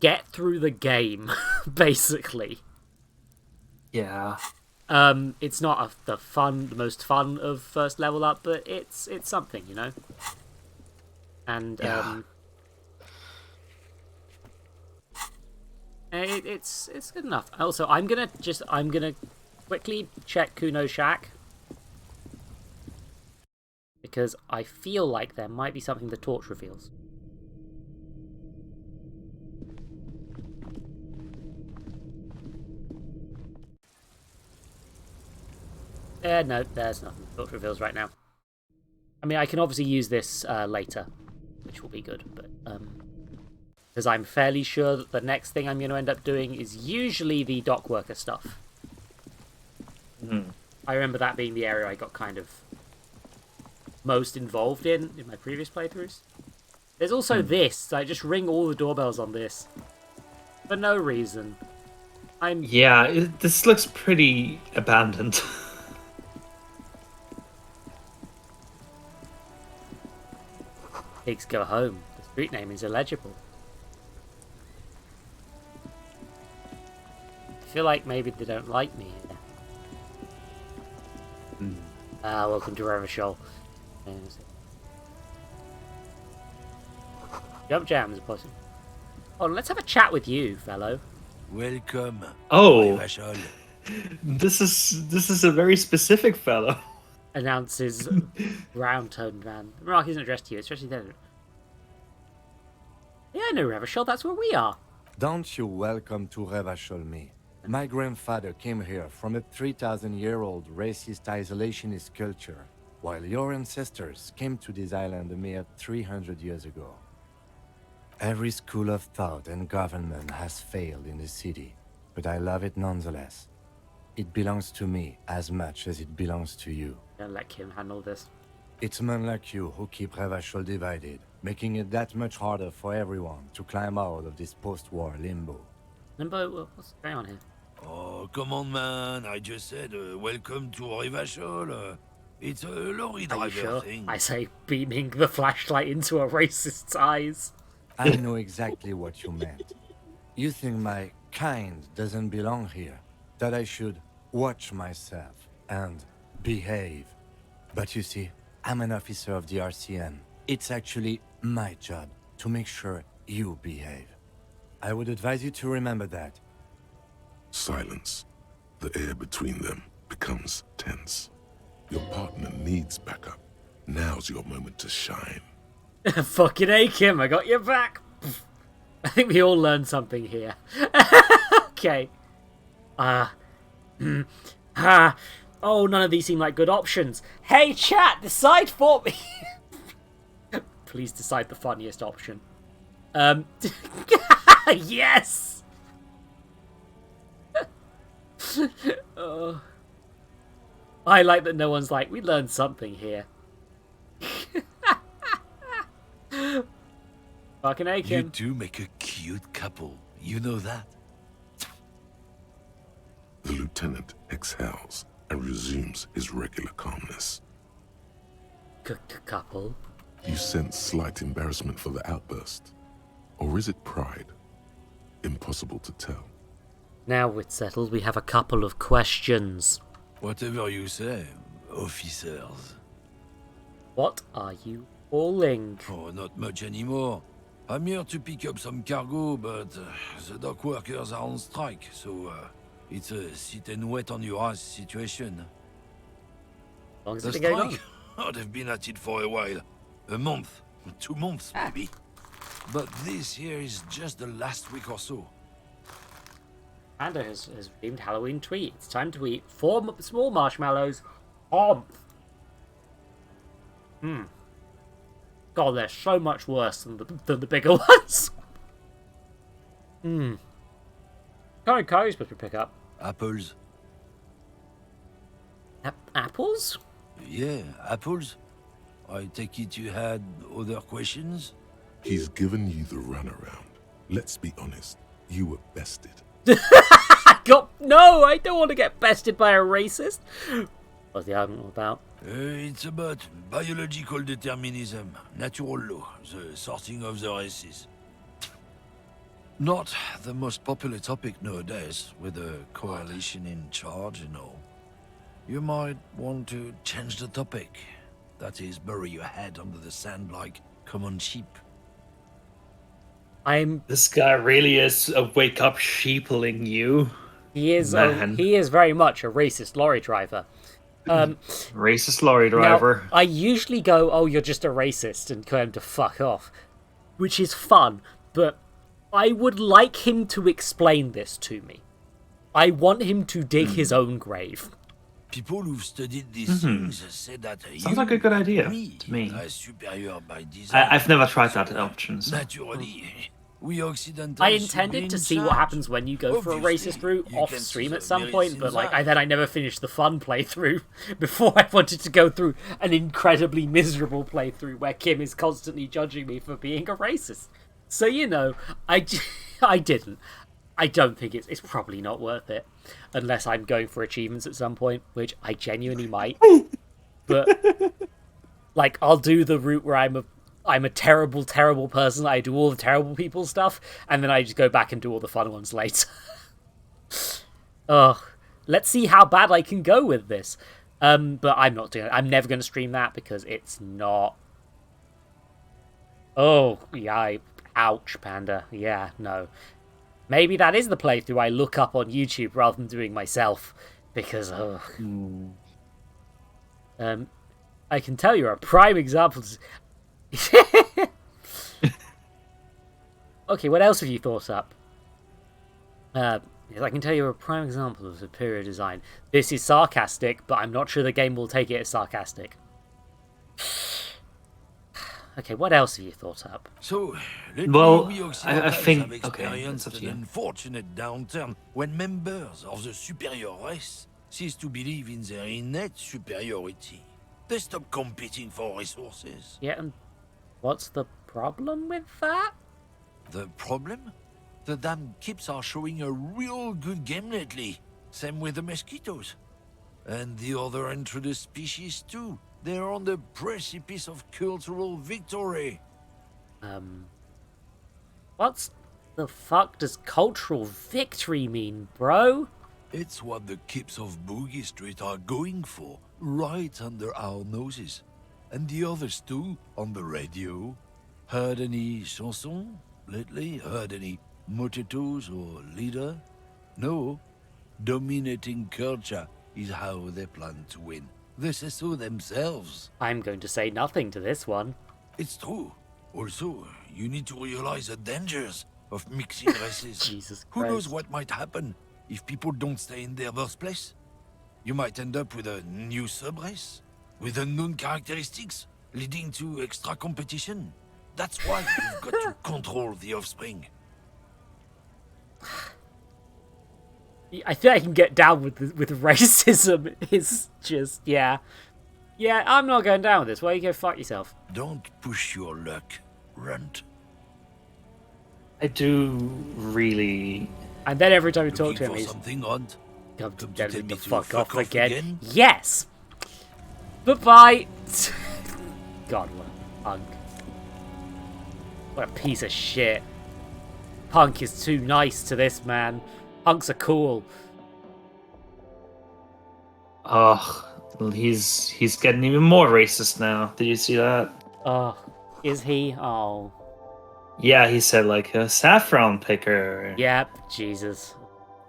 get through the game, basically. Yeah. It's not the most fun of first level up, but it's something, you know. And it's good enough. Also, I'm gonna quickly check Kuno's shack because I feel like there might be something the torch reveals. No, there's nothing the torch reveals right now. I mean, I can obviously use this later, which will be good, but because I'm fairly sure that the next thing I'm going to end up doing is usually the dock worker stuff. I remember that being the area I got kind of most involved in my previous playthroughs. There's also this, so I just ring all the doorbells on this for no reason. Yeah, this looks pretty abandoned. Pigs go home. The street name is illegible. I feel like maybe they don't like me here. Welcome to Revachol. Jump jams, possible. Oh, let's have a chat with you, fellow. Welcome. Oh, this is a very specific fellow. Announces round-toned man. The remark isn't addressed to you, it's addressed to them. Yeah, I know Revachol, that's where we are. Don't you welcome to Revachol me. My grandfather came here from a 3,000-year-old racist isolationist culture, while your ancestors came to this island a mere 300 years ago. Every school of thought and government has failed in the city, but I love it nonetheless. It belongs to me as much as it belongs to you. Don't let Kim handle this. It's men like you who keep Revachol divided, making it that much harder for everyone to climb out of this post-war limbo. Limbo? What's going on here? Oh, come on, man. I just said welcome to Revachol. It's a lorry Are you driver sure? thing. I say, beaming the flashlight into a racist's eyes. I know exactly what you meant. You think my kind doesn't belong here, that I should watch myself and behave. But you see, I'm an officer of the RCN. It's actually my job to make sure you behave. I would advise you to remember that. Silence. The air between them becomes tense. Your partner needs backup. Now's your moment to shine. Fucking A, Kim, I got your back. I think we all learned something here. Okay. Oh, none of these seem like good options. Hey, chat, decide for me. Please decide the funniest option. Yes! I like that no one's like, we learned something here. Fucking A, You Kim. two make a cute couple. You know that? The lieutenant exhales and resumes his regular calmness. Couple. You sense slight embarrassment for the outburst. Or is it pride? Impossible to tell. Now it's settled, we have a couple of questions. Whatever you say, officers. What are you hauling? Oh, not much anymore. I'm here to pick up some cargo, but the dock workers are on strike, so it's a sit and wait on your ass situation. How long has The it been going on? strike? Oh, they've been at it for a while. A month, 2 months maybe. But this here is just the last week or so. Panda has redeemed Halloween tweet. It's time to eat 4 small marshmallows. God, they're so much worse than the bigger ones. What kind of car are you supposed to pick up? Apples. Apples? Yeah, apples. I take it you had other questions? He's given you the runaround. Let's be honest, you were bested. No, I don't want to get bested by a racist. What's the argument about? It's about biological determinism, natural law, the sorting of the races. Not the most popular topic nowadays, with the coalition in charge and all. You might want to change the topic. That is, bury your head under the sand like common sheep. This guy really is a wake-up sheepling you. He is. Man. He is very much a racist lorry driver. Racist lorry driver. Now, I usually go, "Oh, you're just a racist," and tell him to fuck off, which is fun. But I would like him to explain this to me. I want him to dig his own grave. People who've studied these things say that Sounds like a good idea to me. Superior by design. I've never tried that option. So. Naturally, we Occidentals. I intended to see what happens when you go for a racist route off stream at some point, but I never finished the fun playthrough before I wanted to go through an incredibly miserable playthrough where Kim is constantly judging me for being a racist. So I didn't. I don't think it's probably not worth it, unless I'm going for achievements at some point, which I genuinely might. But I'll do the route where I'm a terrible, terrible person. I do all the terrible people stuff, and then I just go back and do all the fun ones later. Let's see how bad I can go with this. But I'm not doing it. I'm never going to stream that because it's not. Oh yeah, ouch, Panda. Yeah, no. Maybe that is the playthrough I look up on YouTube rather than doing myself, because I can tell you're a prime example. Okay, what else have you thought up? I can tell you're a prime example of superior design. This is sarcastic, but I'm not sure the game will take it as sarcastic. Okay, what else have you thought up? So, I think experienced an unfortunate downturn when members of the superior race cease to believe in their innate superiority. They stop competing for resources. Yeah, and what's the problem with that? The problem? The damn keeps are showing a real good game lately. Same with the mosquitoes. And the other introduced species too. They're on the precipice of cultural victory. What's the fuck does cultural victory mean, bro? It's what the keeps of Boogie Street are going for, right under our noses. And the others too, on the radio. Heard any chansons lately? Heard any motetos or leader? No. Dominating culture is how they plan to win. They say so themselves. I'm going to say nothing to this one. It's true. Also, you need to realize the dangers of mixing races. Jesus Who Christ. knows what might happen if people don't stay in their birthplace? You might end up with a new sub-race, with unknown characteristics, leading to extra competition. That's why you've got to control the offspring. I think I can get down with racism. It's just, yeah. Yeah, I'm not going down with this. Why don't you go fuck yourself? Don't push your luck, Runt. I do really. And then every time you talk to him, For he's something odd. come to Come to tell tell me me to to fuck fuck off off again. again? Yes! Bye-bye! God, what a punk. What a piece of shit. Punk is too nice to this man. Punks are cool. Ugh, he's getting even more racist now. Did you see that? Oh, is he? Oh. Yeah, he said like a saffron picker. Yep, Jesus.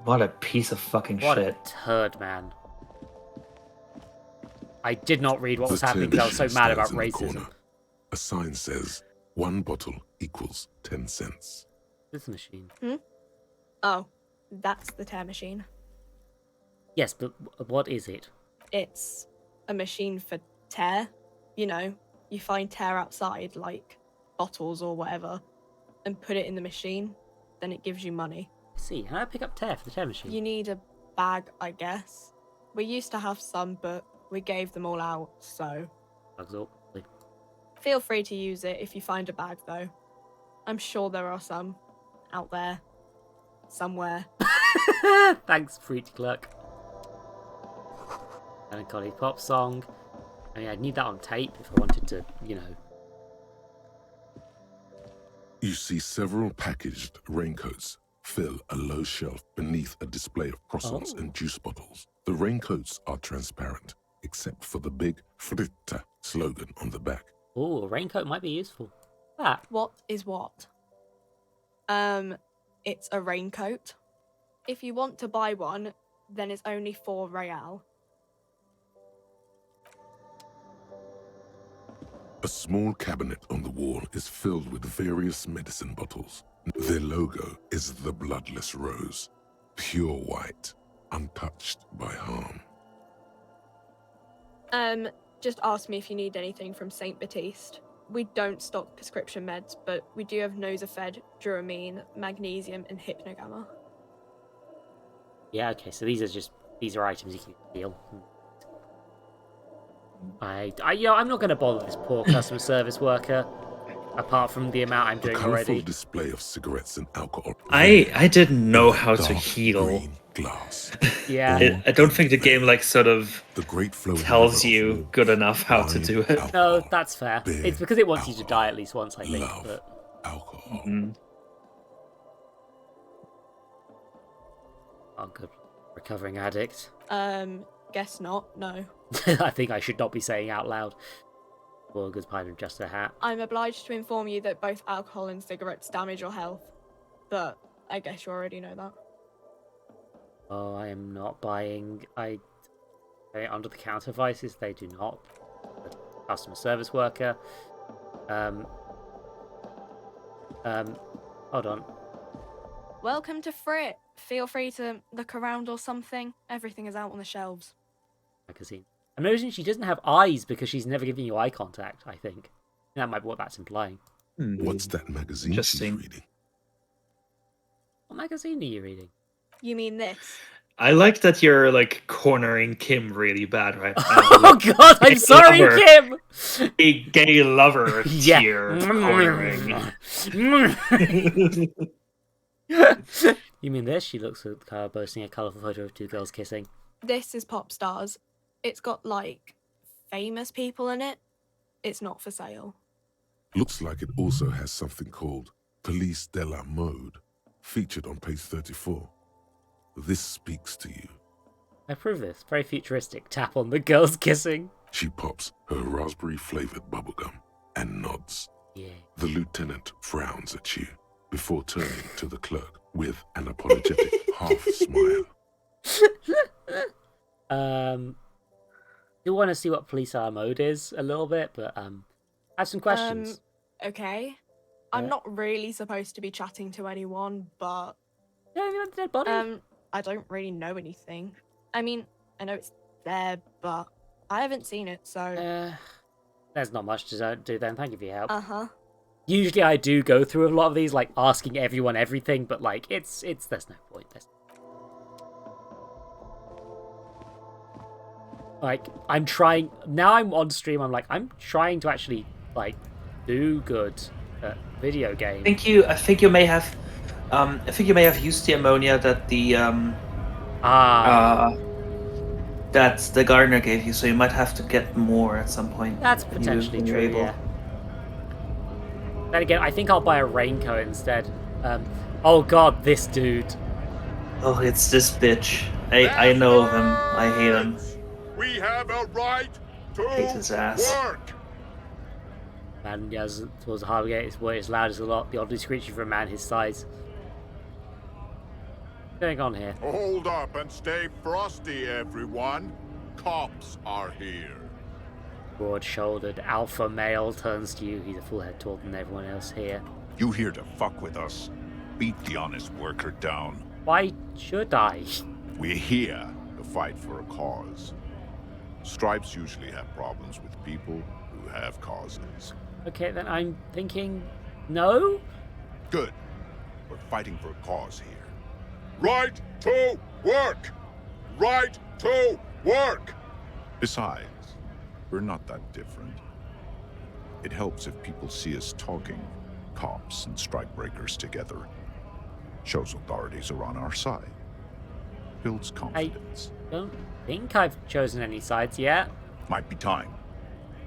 What a piece of fucking What shit. a turd, man. I did not read what was The happening because I was so television mad about stands in the racism. corner. A sign says 1 bottle equals 10 cents. This machine. Oh, that's the tear machine. Yes, but what is it? It's a machine for tear. You know, you find tear outside, like bottles or whatever, and put it in the machine, then it gives you money. See, how do I pick up tear for the tear machine? You need a bag, I guess. We used to have some, but we gave them all out, so... Bugs up. Feel free to use it if you find a bag, though. I'm sure there are some out there. Somewhere. Thanks, Fruity Clerk. Melancholy pop song. I mean, I'd need that on tape if I wanted to, you know. You see several packaged raincoats fill a low shelf beneath a display of croissants and juice bottles. The raincoats are transparent, except for the big Fritta slogan on the back. Oh, a raincoat might be useful. That. What is what? It's a raincoat. If you want to buy one, then it's only 4 real. A small cabinet on the wall is filled with various medicine bottles. Their logo is the bloodless rose, pure white, untouched by harm. Just ask me if you need anything from St. Baptiste. We don't stock prescription meds, but we do have Nosafed, Duramine, Magnesium, and Hypnogamma. Yeah, okay, so these are items you can steal. I'm not going to bother this poor customer service worker, apart from the amount I'm A doing colourful already. display of cigarettes and alcohol. I didn't know how to Dark heal. green glass. Yeah. I don't think the game like sort of The great flowing tells river you of good enough how to wine, do it. No, that's fair. beer, It's because it wants you to die at least once, I think. love, But alcohol. oh, good. Recovering addict. Guess not, no. I think I should not be saying out loud. Well, good pint of just a hat. I'm obliged to inform you that both alcohol and cigarettes damage your health. But I guess you already know that. Oh, I am not buying. Under the counter devices, they do not. The customer service worker. Hold on. Welcome to Frit. Feel free to look around or something. Everything is out on the shelves. Magazine. I'm noticing she doesn't have eyes because she's never giving you eye contact, I think. That might be what that's implying. What's that magazine she's reading? What magazine are you reading? You mean this? I like that you're like cornering Kim really bad right now. Oh God, I'm sorry, lover. Kim. A gay lover Yeah. tier cornering. You mean this? She looks at Kara posting a colourful photo of two girls kissing. This is Pop Stars. It's got, like, famous people in it. It's not for sale. Looks like it also has something called Police de la Mode, featured on page 34. This speaks to you. I approve this. Very futuristic. Tap on the girls kissing. She pops her raspberry-flavored bubblegum and nods. Yeah. The lieutenant frowns at you before turning to the clerk with an apologetic half smile. Do want to see what police our mode is a little bit, but I have some questions. Okay. I'm not really supposed to be chatting to anyone, but the dead body. I don't really know anything. I mean, I know it's there, but I haven't seen it, so There's not much to do then. Thank you for your help. Usually I do go through a lot of these, like asking everyone everything, but like it's there's no point. Like I'm trying now. I'm on stream. I'm trying to actually like do good at video games. I think you may have used the ammonia that that the gardener gave you, so you might have to get more at some point. That's potentially when you're true. able. Yeah. Then again, I think I'll buy a raincoat instead. Oh God, this dude. Oh, it's this bitch. I know him. I hate him. We have a right to Hate his ass. work. Man yells towards the highway gate. His voice is loud as a lot, the oddly screechy for a man his size. What's going on here? Hold up and stay frosty, everyone. Cops are here. Broad-shouldered alpha male turns to you. He's a full head taller than everyone else here. You here to fuck with us? Beat the honest worker down. Why should I? We're here to fight for a cause. Stripes usually have problems with people who have causes. Okay, then I'm thinking no? Good. We're fighting for a cause here. Right to work! Right to work! Besides, we're not that different. It helps if people see us talking, cops and strikebreakers together. Shows authorities are on our side. Builds confidence. I don't think I've chosen any sides yet. Might be time.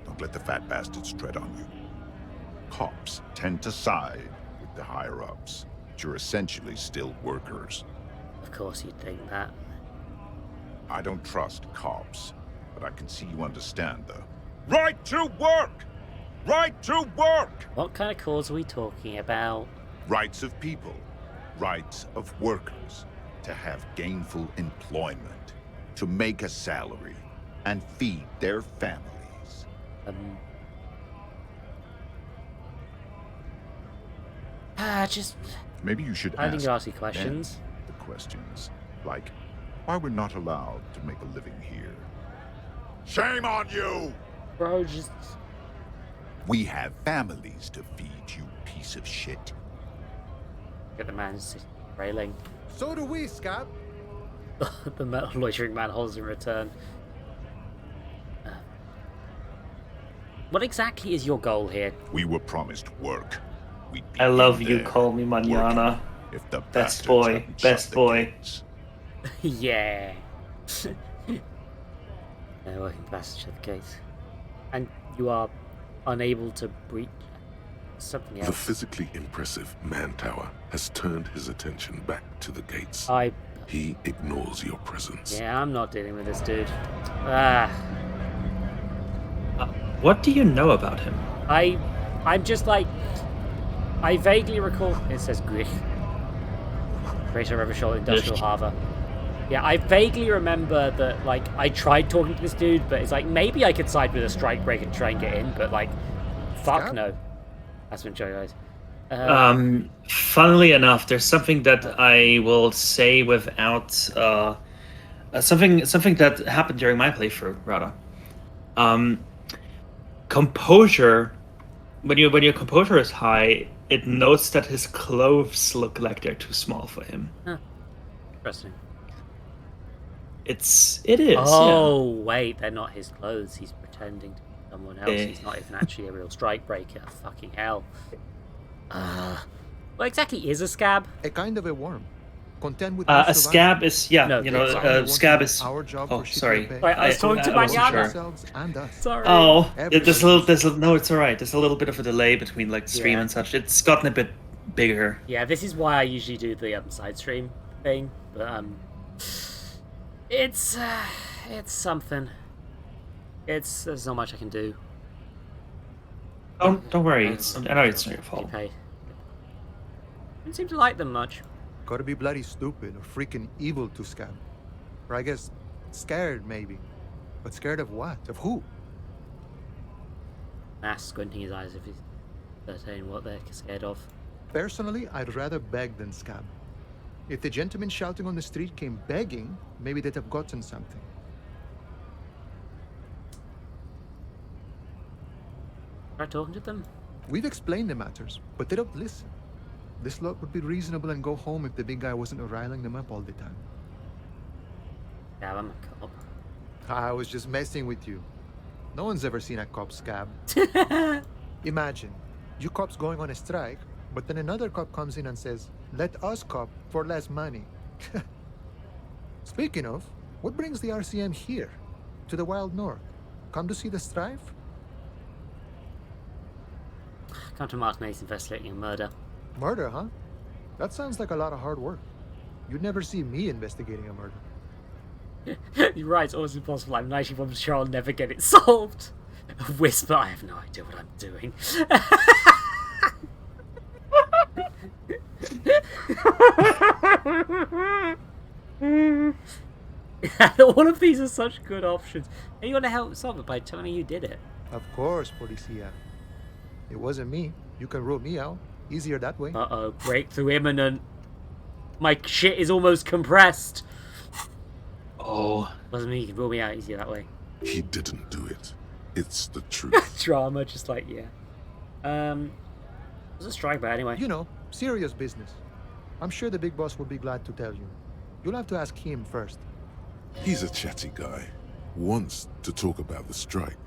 Don't let the fat bastards tread on you. Cops tend to side with the higher-ups, but you're essentially still workers. Of course you'd think that. I don't trust cops, but I can see you understand the right to work! Right to work! What kind of cause are we talking about? Rights of people. Rights of workers. To have gainful employment. To make a salary. And feed their families. Just... Maybe you should I ask think you ask you questions. them the questions. Like, why we're not allowed to make a living here. Shame on you! Bro, just... We have families to feed, you piece of shit. Get the man railing. So do we, Scott. The loitering man holds in return. What exactly is your goal here? We were promised work. I love you, call me Manana. If the Best boy, best boy. Yeah. Working passage at the gate. And you are unable to breach something else. The physically impressive man tower has turned his attention back to the gates. He ignores your presence. Yeah, I'm not dealing with this dude. What do you know about him? I'm just like... I vaguely recall... It says Grich. Greater Revachol Industrial Harbour. Yeah, I vaguely remember that, like, I tried talking to this dude, but it's like, maybe I could side with a strike break and try and get in, but, like, fuck no. That's been Joe, guys. Funnily enough, there's something that I will say without something that happened during my playthrough, rather. Composure. When your composure is high, it notes that his clothes look like they're too small for him. Huh. Interesting. It is. Oh, wait, they're not his clothes. He's pretending to be someone else. He's not even actually a real strike breaker. Fucking hell. What exactly is a scab? A kind of a worm. Content with A scab is No, scab is. our job Oh, for shit sorry. campaign. Right, I was talking to wasn't Mariana. sure. Ourselves and us. Sorry. Oh, there's a little. Everybody. No, it's all right. There's a little bit of a delay between like the stream Yeah. and such. It's gotten a bit bigger. Yeah, this is why I usually do the side stream thing, but it's something. There's not much I can do. Don't worry. I know it's not your fault. Okay. Didn't seem to like them much. Gotta be bloody stupid or freaking evil to scab. Or I guess scared maybe. But scared of what? Of who? Mass squinting his eyes if he's saying what they're scared of. Personally, I'd rather beg than scab. If the gentleman shouting on the street came begging, maybe they'd have gotten something. Try talking to them? We've explained the matters, but they don't listen. This lot would be reasonable and go home if the big guy wasn't riling them up all the time. Yeah, I'm a cop. I was just messing with you. No one's ever seen a cop scab. Imagine, you cops going on a strike, but then another cop comes in and says, "Let us cop for less money." Speaking of, what brings the RCM here? To the Wild North? Come to see the strife? Come to Martinez investigating a murder. Murder, huh? That sounds like a lot of hard work. You'd never see me investigating a murder. You're right, it's almost impossible. I'm 91% sure I'll never get it solved. A whisper, I have no idea what I'm doing. All of these are such good options. And you want to help solve it by telling me you did it. Of course, Policia. It wasn't me. You can rule me out. Easier that way. Uh-oh, breakthrough imminent. My shit is almost compressed. Oh. Wasn't me, you can rule me out easier that way. He didn't do it. It's the truth. Drama, just like, yeah. It was a strike, but anyway. You know, serious business. I'm sure the big boss will be glad to tell you. You'll have to ask him first. He's a chatty guy. Wants to talk about the strike.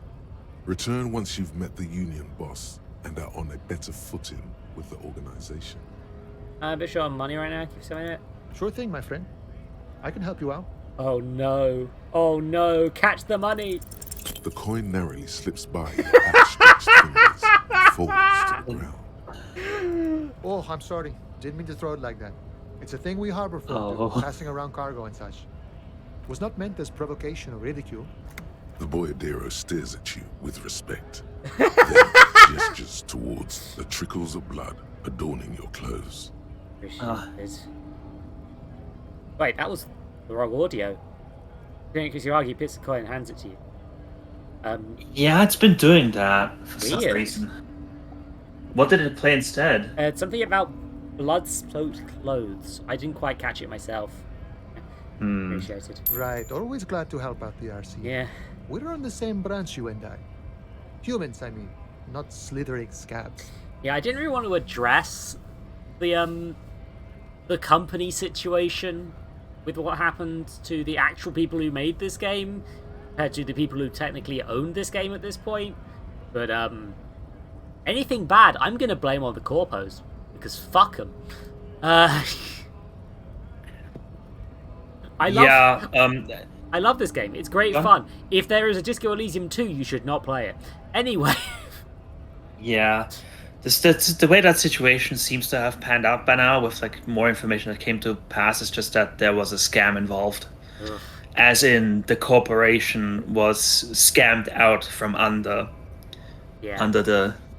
Return once you've met the union boss and are on a better footing with the organization. I'm a bit short on money right now. Keep saying it. Sure thing, my friend. I can help you out. Oh no. Oh no. Catch the money. The coin narrowly slips by your outstretched fingers and falls to the ground. Oh, I'm sorry. Didn't mean to throw it like that. It's a thing we harbor folk do, passing around cargo and such. Was not meant as provocation or ridicule. The boyadero stares at you with respect, then gestures towards the trickles of blood adorning your clothes. Wait, that was the wrong audio. Because Yuragi picks the coin and hands it to you. Yeah, it's been doing that for some Weird. reason. What did it play instead? It's something about blood-soaked clothes. I didn't quite catch it myself. Appreciate it. Right, always glad to help out the RC. Yeah. We're on the same branch, you and I. Humans, I mean, not slithering scabs. Yeah, I didn't really want to address the company situation with what happened to the actual people who made this game compared to the people who technically owned this game at this point. But anything bad, I'm gonna blame on the corpos because fuck them. I love this game. It's great fun. If there is a Disco Elysium 2, you should not play it. Anyway. Yeah. The way that situation seems to have panned out by now, with like more information that came to pass, is just that there was a scam involved. Ugh. As in, the corporation was scammed out from under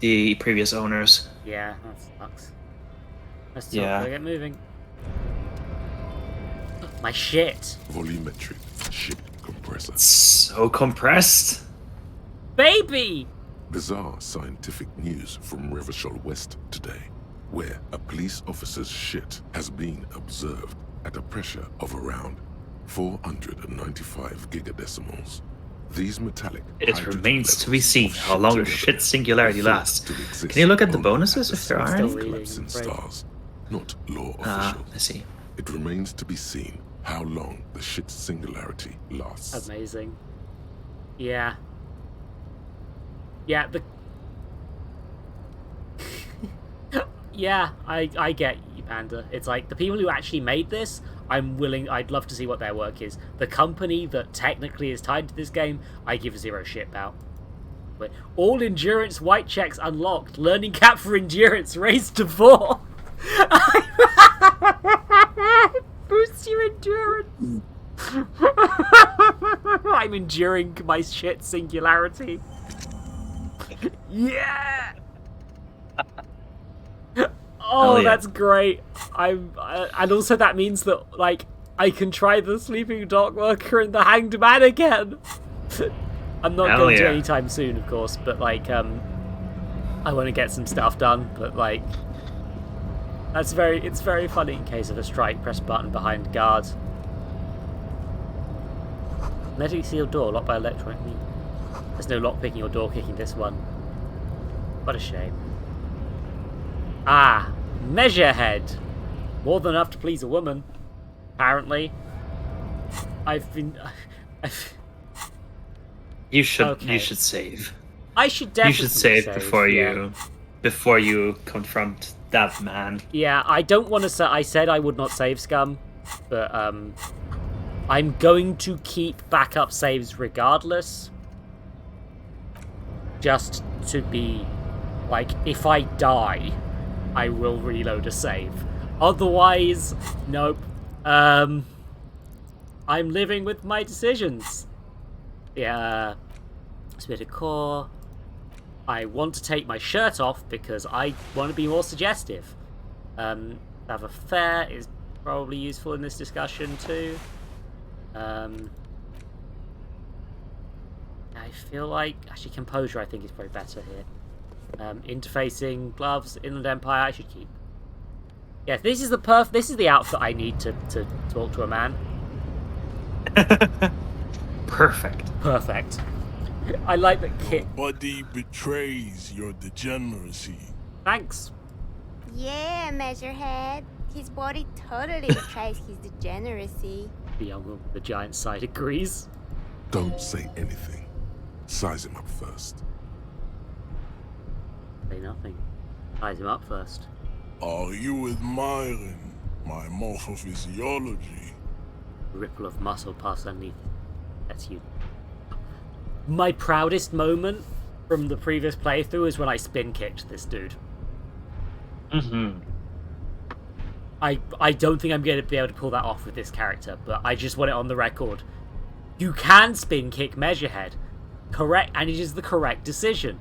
the previous owners. Yeah, that sucks. Let's get moving. My shit. Volumetric ship compressor. So compressed. Baby! Bizarre scientific news from Revachol West today, where a police officer's shit has been observed at a pressure of around 495 gigadecimals. These metallic... It remains to be seen how long a shit singularity lasts. Can you look at the bonuses if there are any? Collapsing stars, not law official. I see. It remains to be seen how long the shit's singularity lasts. Amazing. Yeah. Yeah, yeah, I get you, Panda. It's like, the people who actually made this, I'd love to see what their work is. The company that technically is tied to this game, I give zero shit about. But all endurance white checks unlocked. Learning cap for endurance raised to 4. Boost your endurance. I'm enduring my shit singularity. Yeah. Oh, yeah. That's great. And also that means that, like, I can try the sleeping dock worker and the hanged man again. I'm not going to anytime soon, of course, but, like, I want to get some stuff done, but, like, it's very funny. In case of a strike, press button behind guard. Magically sealed door, locked by electronic means. There's no lock picking or door kicking this one. What a shame. Ah, Measurehead. More than enough to please a woman, apparently. You should save. I should definitely You should save yeah. before you confront that man. Yeah, I don't want to say. I said I would not save Scum, but I'm going to keep backup saves regardless. Just to be like, if I die, I will reload a save. Otherwise, nope. I'm living with my decisions. Yeah. Spit a core. I want to take my shirt off because I want to be more suggestive. Have a fair is probably useful in this discussion too. I feel like actually composure I think is probably better here. Interfacing, gloves, Inland Empire I should keep. Yeah, this is the outfit I need to talk to a man. Perfect. I like that Kit. Body betrays your degeneracy. Thanks. Yeah, Measurehead. His body totally betrays his degeneracy. The young woman with the giant side agrees. Don't say anything. Size him up first. Say nothing. Size him up first. Are you admiring my morphophysiology? A ripple of muscle passed underneath. That's you. My proudest moment from the previous playthrough is when I spin kicked this dude. Mm-hmm. I don't think I'm going to be able to pull that off with this character, but I just want it on the record. You can spin kick Measurehead. Correct, and it is the correct decision.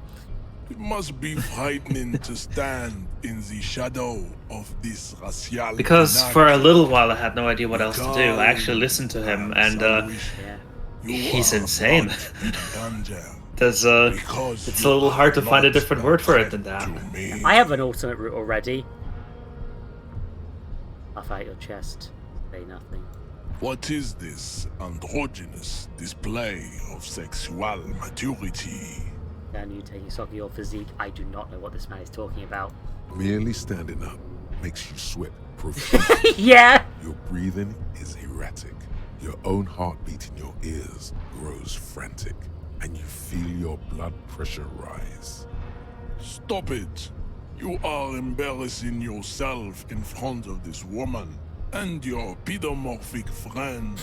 It must be frightening to stand in the shadow of this racial. Because for a little while I had no idea what else to do. I actually listened to him, and he's insane. It's a little hard to find a different word for it than that. I have an alternate route already. Puff out your chest. Say nothing. What is this androgynous display of sexual maturity? Can you taking stock of your physique? I do not know what this man is talking about. Merely standing up makes you sweat profusely. Yeah! Your breathing is erratic. Your own heartbeat in your ears grows frantic. And you feel your blood pressure rise. Stop it! You are embarrassing yourself in front of this woman and your pedomorphic friend.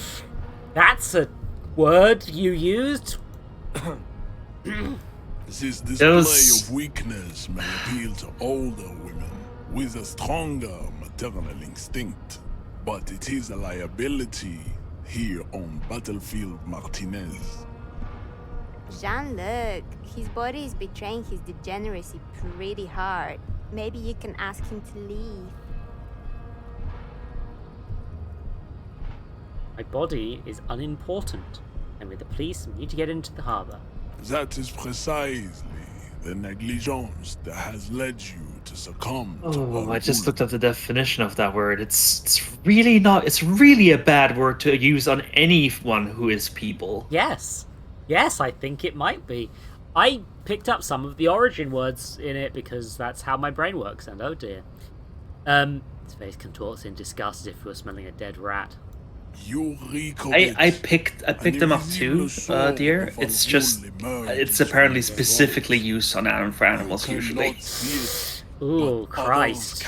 That's a word you used? This display of weakness may appeal to older women with a stronger maternal instinct, but it is a liability here on Battlefield Martinez. Jean-Luc, his body is betraying his degeneracy pretty hard. Maybe you can ask him to leave. My body is unimportant, and with the police, we need to get into the harbour. That is precisely the negligence that has led you to succumb to Oh, I just looked up the definition of that word. It's really not. It's really a bad word to use on anyone who is people. Yes. Yes, I think it might be. I picked up some of the origin words in it because that's how my brain works, and oh dear. His face contorts in disgust as if he were smelling a dead rat. You I picked them up too, dear. It's just it's apparently specifically used on for animals usually. Ooh, Christ.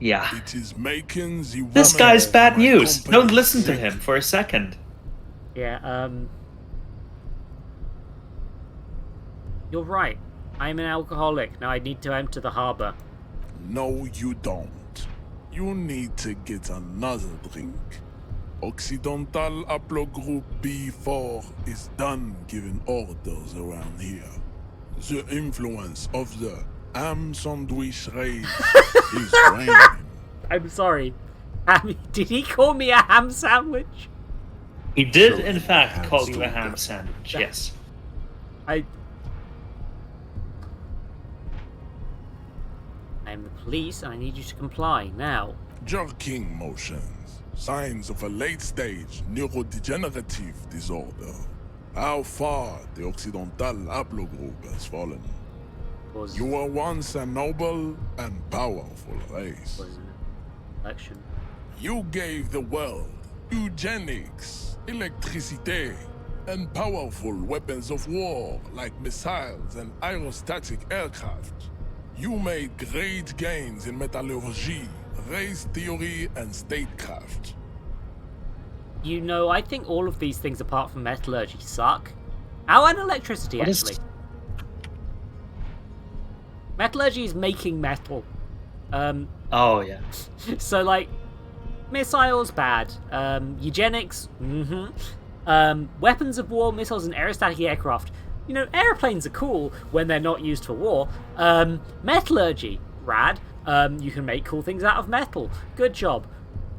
Yeah. It is making the This guy's woman bad my news. company Don't listen to sick. him for a second. Yeah, you're right. I'm an alcoholic. Now I need to enter the harbor. No, you don't. You need to get another drink. Occidental Haplogroup B4 is done giving orders around here. The influence of the ham sandwich race is reigning. I'm sorry. Did he call me a ham sandwich? He did, in fact, call you a ham sandwich. Yes. I'm the police, and I need you to comply now. Jerking motions. Signs of a late-stage neurodegenerative disorder. How far the Occidental Haplogroup has fallen. You were once a noble and powerful race. Election. You gave the world eugenics, electricity, and powerful weapons of war like missiles and aerostatic aircraft. You made great gains in metallurgy, race theory, and statecraft. You know, I think all of these things apart from metallurgy suck. Oh, and electricity, actually. Metallurgy is making metal. Oh, yeah. So, like, missiles, bad. Eugenics, weapons of war, missiles, and aerostatic aircraft. You know, airplanes are cool when they're not used for war. Metallurgy, rad. You can make cool things out of metal. Good job.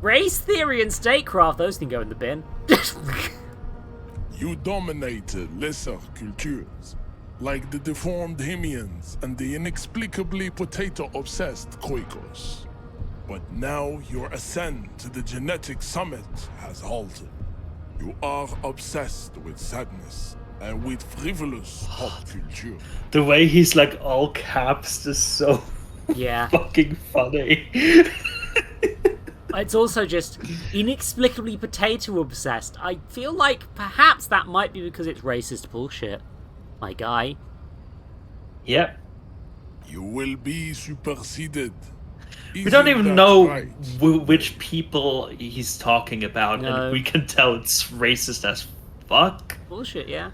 Race theory and statecraft, those can go in the bin. You dominated lesser cultures, like the deformed Hemians and the inexplicably potato-obsessed Quakers. But now your ascent to the genetic summit has halted. You are obsessed with sadness and with frivolous pop culture. The way he's like all caps is so fucking funny. It's also just inexplicably potato obsessed. I feel like perhaps that might be because it's racist bullshit. My guy. Yep. You will be superseded. We don't even know which people he's talking about, No. and we can tell it's racist as fuck. Bullshit, yeah.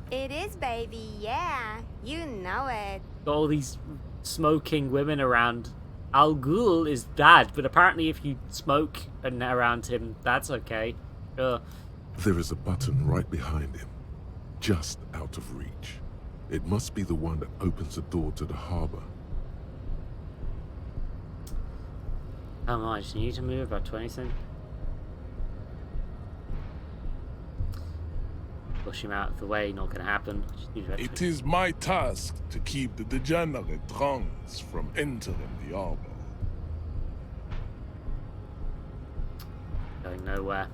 It is, baby, yeah. You know it. Got all these smoking women around. Al Ghul is bad, but apparently if you smoke and around him, that's okay. Sure. There is a button right behind him, just out of reach. It must be the one that opens the door to the harbor. How much? You need to move about 20 cents. Push him out of the way, not gonna happen. It is my task to keep the degenerate drunks from entering the harbor. Going nowhere.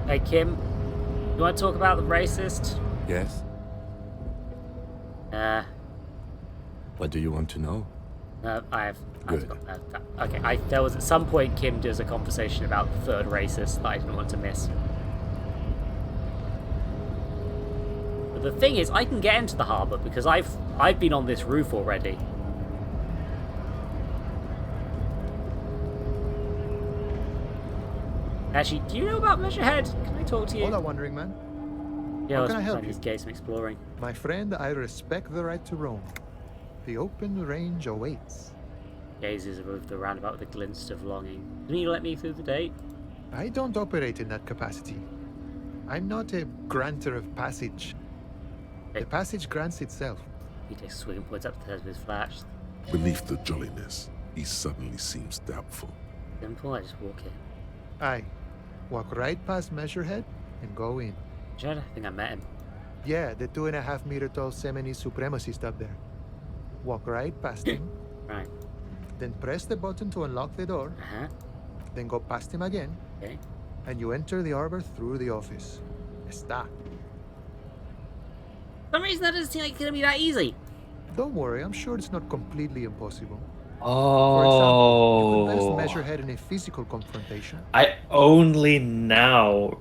Hey Kim, you want to talk about the racist? Yes? What do you want to know? I've Good. okay, there was at some point Kim does a conversation about the third racist that I didn't want to miss. But the thing is, I can get into the harbour because I've been on this roof already. Actually, do you know about Measurehead? Can I talk to you? Hola, Wandering Man. Yeah, How I was can I help planning you? to get some exploring. My friend, I respect the right to roam. The open range awaits. Gazes above the roundabout with a glint of longing. Can you let me through the date? I don't operate in that capacity. I'm not a granter of passage. The passage grants itself. He takes a swig and points up to the head of his flash. Beneath the jolliness, he suddenly seems doubtful. Simple, I just walk in. Aye. Walk right past Measurehead and go in. Jed, I think I met him. Yeah, the 2.5 meter tall Semini supremacist up there. Walk right past him. Right. Then press the button to unlock the door. Uh-huh. Then go past him again. Okay. And you enter the arbor through the office. Está. For some reason that doesn't seem like it's gonna be that easy. Don't worry, I'm sure it's not completely impossible. For example, you could best Oh. measure head in a physical confrontation. I only now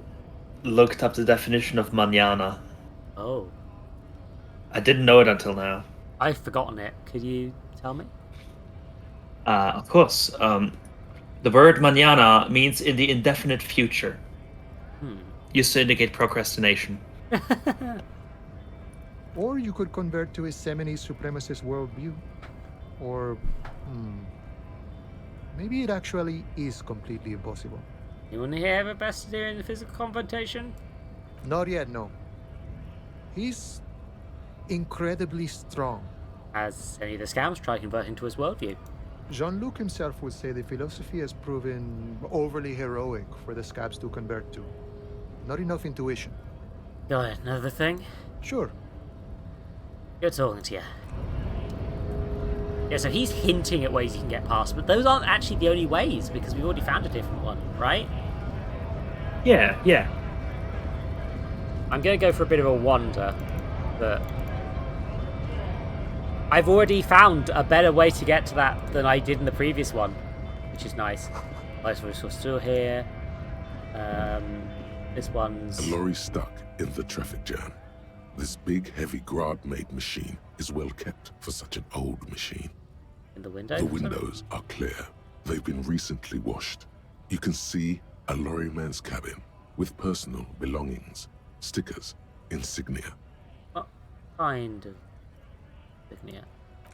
looked up the definition of mañana. Oh. I didn't know it until now. I've forgotten it. Could you tell me? Of course. The word mañana means in the indefinite future. Used to indicate procrastination. Or you could convert to a Seminese supremacist worldview. Or, maybe it actually is completely impossible. You want to hear the best to do in the physical confrontation? Not yet, no. He's incredibly strong. As any of the scams try converting to his worldview. Jean-Luc himself would say the philosophy has proven overly heroic for the scabs to convert to. Not enough intuition. Got another thing? Sure. Good talking to you. Yeah, so he's hinting at ways you can get past, but those aren't actually the only ways, because we've already found a different one, right? Yeah. I'm going to go for a bit of a wander, but I've already found a better way to get to that than I did in the previous one, which is nice. Life resource still here. This one's... A lorry stuck in the traffic jam. This big, heavy Grad-made machine is well kept for such an old machine. In the window? The windows are clear. They've been recently washed. You can see a lorryman's cabin with personal belongings, stickers, insignia. What kind of insignia?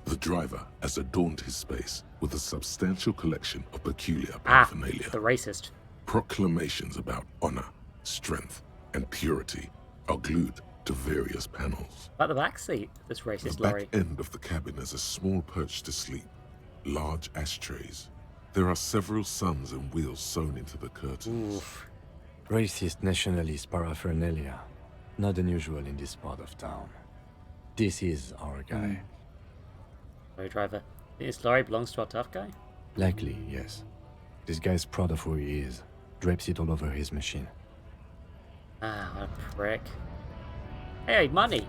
The driver has adorned his space with a substantial collection of peculiar paraphernalia. The racist. Proclamations about honor, strength, and purity are glued to various panels. About the back seat, this racist The lorry. back end of the cabin has a small perch to sleep, large ashtrays. There are several suns and wheels sewn into the curtains. Oof. Racist nationalist paraphernalia. Not unusual in this part of town. This is our guy. Lorry driver. This lorry belongs to our tough guy? Likely, yes. This guy's proud of who he is. Drapes it all over his machine. Ah, what a prick. Hey, money.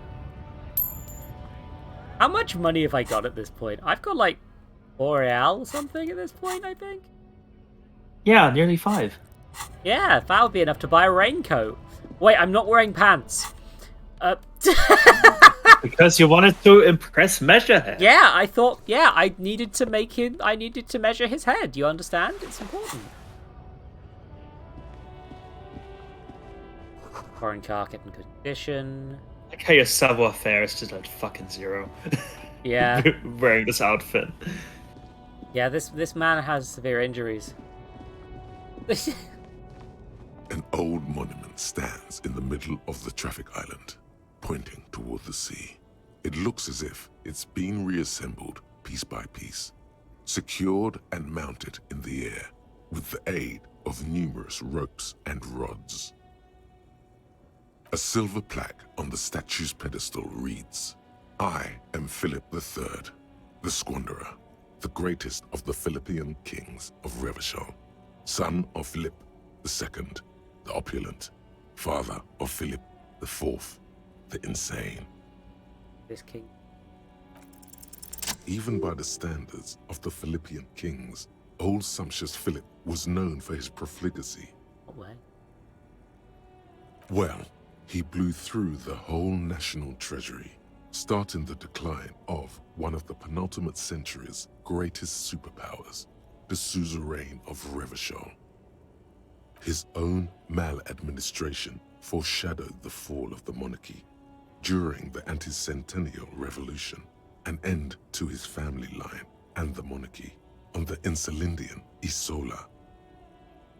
How much money have I got at this point? I've got like 4 real or something at this point, I think. Yeah, nearly 5. Yeah, that would be enough to buy a raincoat. Wait, I'm not wearing pants. Because you wanted to impress Measurehead. Yeah, I thought, I needed to measure his head. You understand? It's important. Foreign car kept in good condition. Like how your savoir-faire is just like fucking 0. Yeah. Wearing this outfit. Yeah, this man has severe injuries. An old monument stands in the middle of the traffic island, pointing toward the sea. It looks as if it's been reassembled piece by piece, secured and mounted in the air with the aid of numerous ropes and rods. A silver plaque on the statue's pedestal reads, "I am Philip III, the Squanderer, the greatest of the Philippian kings of Revachol, son of Philip II, the opulent, father of Philip IV, the insane." This king. Even by the standards of the Philippian kings, old sumptuous Philip was known for his profligacy. What way? Well, he blew through the whole national treasury, starting the decline of one of the penultimate century's greatest superpowers, the suzerain of Revachol. His own maladministration foreshadowed the fall of the monarchy during the anti-centennial revolution, an end to his family line and the monarchy on the Insulindian Isola.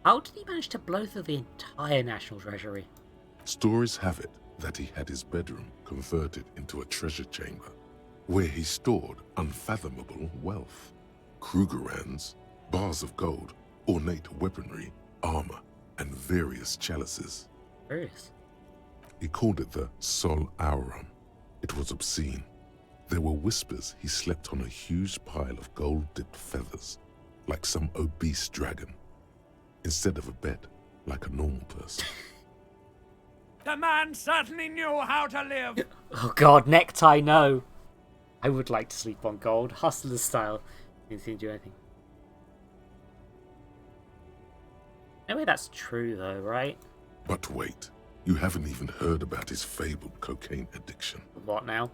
How did he manage to blow through the entire national treasury? Stories have it that he had his bedroom converted into a treasure chamber, where he stored unfathomable wealth. Krugerrands, bars of gold, ornate weaponry, armor, and various chalices. Various? He called it the Sol Aurum. It was obscene. There were whispers he slept on a huge pile of gold-dipped feathers, like some obese dragon, instead of a bed, like a normal person. The man certainly knew how to live. Oh god, necktie, no. I would like to sleep on gold, hustler style. Didn't seem to do anything. Anyway, that's true though, right? But wait, you haven't even heard about his fabled cocaine addiction. What now?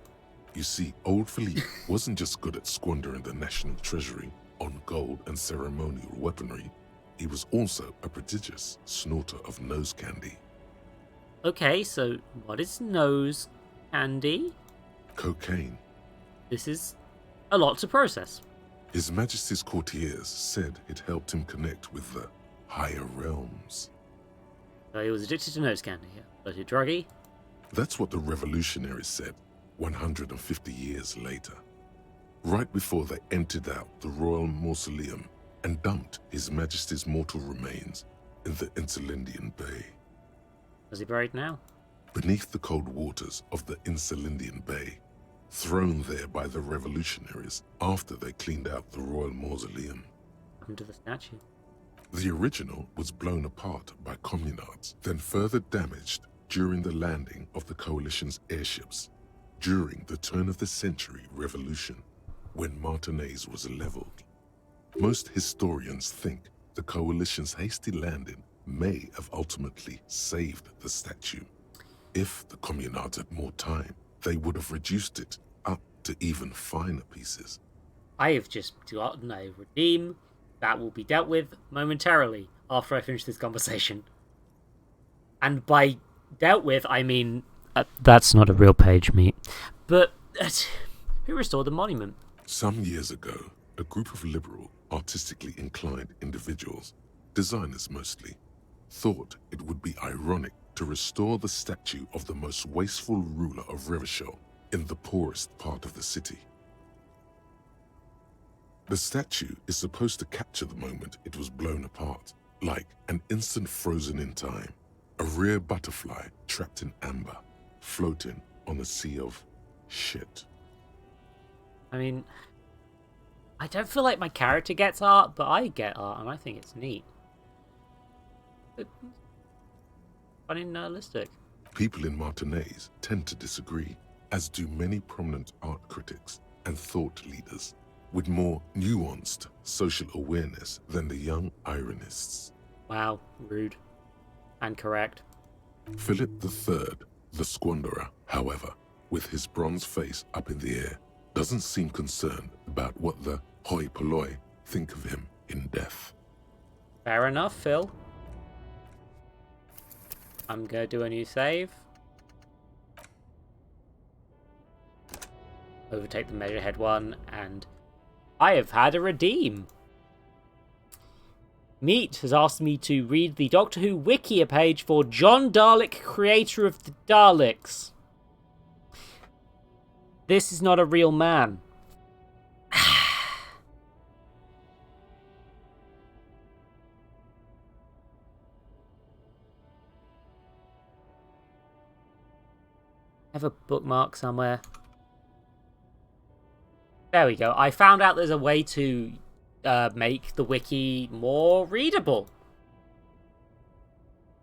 You see, old Philippe wasn't just good at squandering the national treasury on gold and ceremonial weaponry. He was also a prodigious snorter of nose candy. Okay, so what is nose candy? Cocaine. This is a lot to process. His Majesty's courtiers said it helped him connect with the higher realms. So he was addicted to nose candy, yeah. But a druggie? That's what the revolutionaries said 150 years later. Right before they emptied out the royal mausoleum and dumped His Majesty's mortal remains in the Insulindian Bay. Is he buried now? Beneath the cold waters of the Insulindian Bay, thrown there by the revolutionaries after they cleaned out the royal mausoleum. Under the statue. The original was blown apart by communards, then further damaged during the landing of the coalition's airships during the turn-of-the-century revolution, when Martinez was leveled. Most historians think the coalition's hasty landing may have ultimately saved the statue. If the communards had more time, they would have reduced it up to even finer pieces. I have just gotten a redeem that will be dealt with momentarily after I finish this conversation. And by dealt with, I mean... that's not a real page, meat. But who restored the monument? Some years ago, a group of liberal, artistically inclined individuals, designers mostly, thought it would be ironic to restore the statue of the most wasteful ruler of Revachol in the poorest part of the city. The statue is supposed to capture the moment it was blown apart, like an instant frozen in time, a rare butterfly trapped in amber, floating on a sea of shit. I mean, I don't feel like my character gets art, but I get art, and I think it's neat. Funny and nihilistic. People in Martinez tend to disagree, as do many prominent art critics and thought leaders with more nuanced social awareness than the young ironists. Wow, rude. And correct. Philip III, the squanderer, however, with his bronze face up in the air, doesn't seem concerned about what the hoi polloi think of him in death. Fair enough, Phil. I'm gonna do a new save. Overtake the measurehead one, and I have had a redeem. Meat has asked me to read the Doctor Who Wikia page for John Dalek, creator of the Daleks. This is not a real man. Have a bookmark somewhere. There we go. I found out there's a way to make the wiki more readable.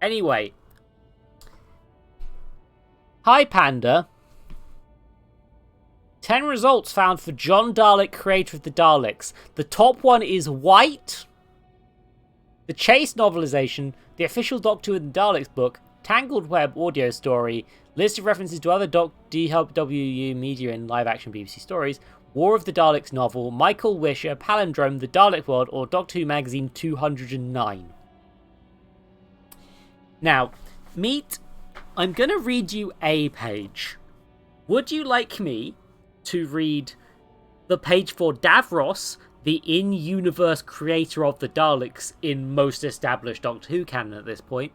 Anyway. Hi, Panda. 10 results found for John Dalek, creator of the Daleks. The top one is White, the Chase novelization, the official Doctor Who and the Daleks book, Tangled Web audio story, list of references to other DWU media and live-action BBC stories, War of the Daleks novel, Michael Wisher, Palindrome, The Dalek World, or Doctor Who Magazine 209. Now, Meat, I'm going to read you a page. Would you like me to read the page for Davros, the in-universe creator of the Daleks in most established Doctor Who canon at this point?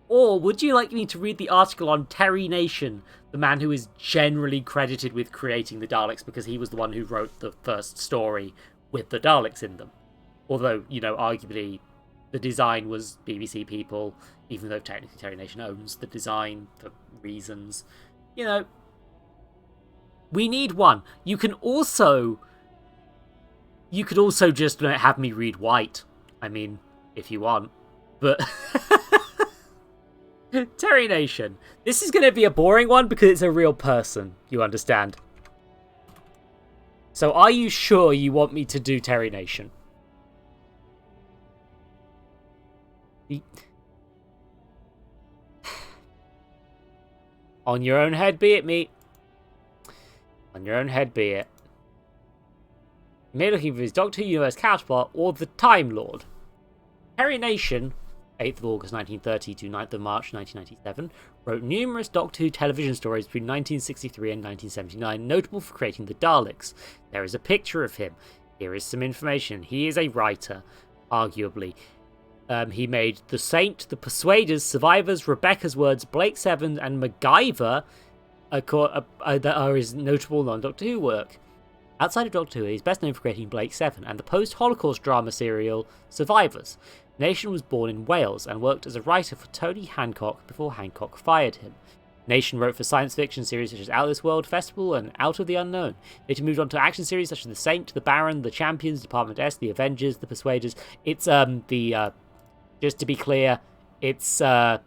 Or would you like me to read the article on Terry Nation, the man who is generally credited with creating the Daleks because he was the one who wrote the first story with the Daleks in them? Although, you know, arguably the design was BBC people, even though technically Terry Nation owns the design for reasons. You know, we need one. You could also just have me read White. I mean, if you want. But Terry Nation. This is going to be a boring one because it's a real person, you understand. So are you sure you want me to do Terry Nation? On your own head be it, mate. On your own head be it. You may be looking for his Doctor Who Universe counterpart or the Time Lord. Terry Nation, 8th of August 1930 to 9th of March 1997, wrote numerous Doctor Who television stories between 1963 and 1979, notable for creating the Daleks. There is a picture of him. Here is some information. He is a writer, arguably. He made The Saint, The Persuaders, Survivors, Rebecca's Words, Blake Seven, and MacGyver that are his notable non-Doctor Who work. Outside of Doctor Who, he is best known for creating Blake Seven and the post-Holocaust drama serial Survivors. Nation was born in Wales and worked as a writer for Tony Hancock before Hancock fired him. Nation wrote for science fiction series such as Out of This World, Festival, and Out of the Unknown. Later moved on to action series such as The Saint, The Baron, The Champions, Department S, The Avengers, The Persuaders. It's just to be clear, it's the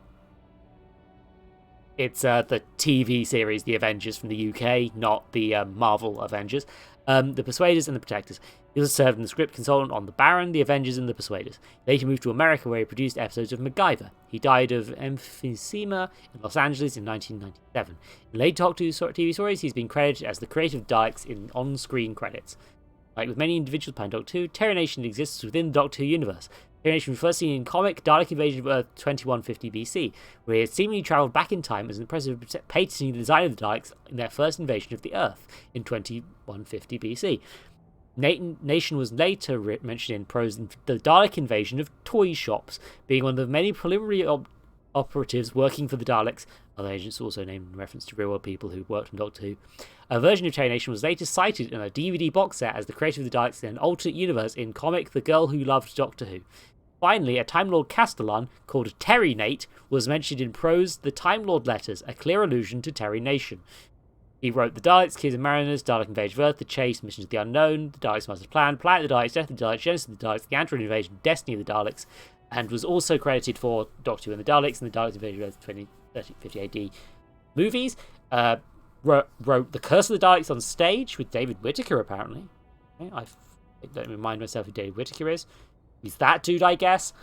TV series The Avengers from the UK, not the Marvel Avengers. The Persuaders and The Protectors. He also served as the script consultant on The Baron, The Avengers, and The Persuaders. He later moved to America where he produced episodes of MacGyver. He died of emphysema in Los Angeles in 1997. In late Doctor Who TV stories, he's been credited as the creator of Daleks in on-screen credits. Like with many individuals behind Doctor Who, Terry Nation exists within the Doctor Who universe. Terry Nation was first seen in comic Dalek Invasion of Earth 2150 BC, where he had seemingly travelled back in time as in the process of patenting the design of the Daleks in their first invasion of the Earth in 2150 BC. Nation was later mentioned in prose in the Dalek invasion of toy shops, being one of the many preliminary operatives working for the Daleks. Other agents also named in reference to real-world people who worked on Doctor Who. A version of Terry Nation was later cited in a DVD box set as the creator of the Daleks in an alternate universe in comic The Girl Who Loved Doctor Who. Finally, a Time Lord Castellan called Terry Nate was mentioned in prose The Time Lord Letters, a clear allusion to Terry Nation. He wrote The Daleks, Kids and Mariners, Dalek Invasion of Earth, The Chase, Missions of the Unknown, The Daleks Master Plan, Planet of the Daleks, Death of the Daleks, Genesis of the Daleks, The Android Invasion, Destiny of the Daleks, and was also credited for Doctor Who and the Daleks and the Daleks Invasion of Earth 2050 AD movies. Wrote The Curse of the Daleks on stage with David Whittaker, apparently. Okay, I don't remind myself who David Whittaker is. He's that dude, I guess.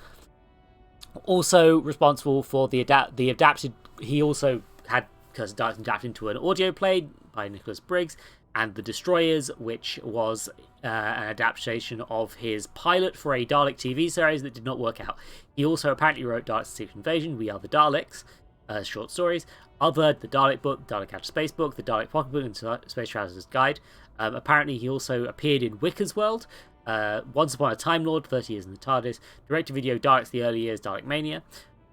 Also responsible for the adapted... He also had Curse of the Daleks adapted into an audio play by Nicholas Briggs, and The Destroyers, which was an adaptation of his pilot for a Dalek TV series that did not work out. He also apparently wrote Daleks Secret Invasion, We Are the Daleks, short stories, Othered, the Dalek book, the Dalek Outer Space book, the Dalek Pocket book, and Space Traveler's Guide. Apparently he also appeared in Wicker's World, Once Upon a Time Lord, 30 Years in the TARDIS, direct-to-video Daleks The Early Years, Dalek Mania.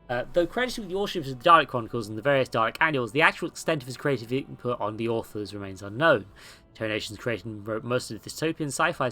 Though credited with the authorship of the Dalek Chronicles and the various Dalek annuals, the actual extent of his creative input on the authors remains unknown. Terry Nation's created and wrote most of the dystopian sci-fi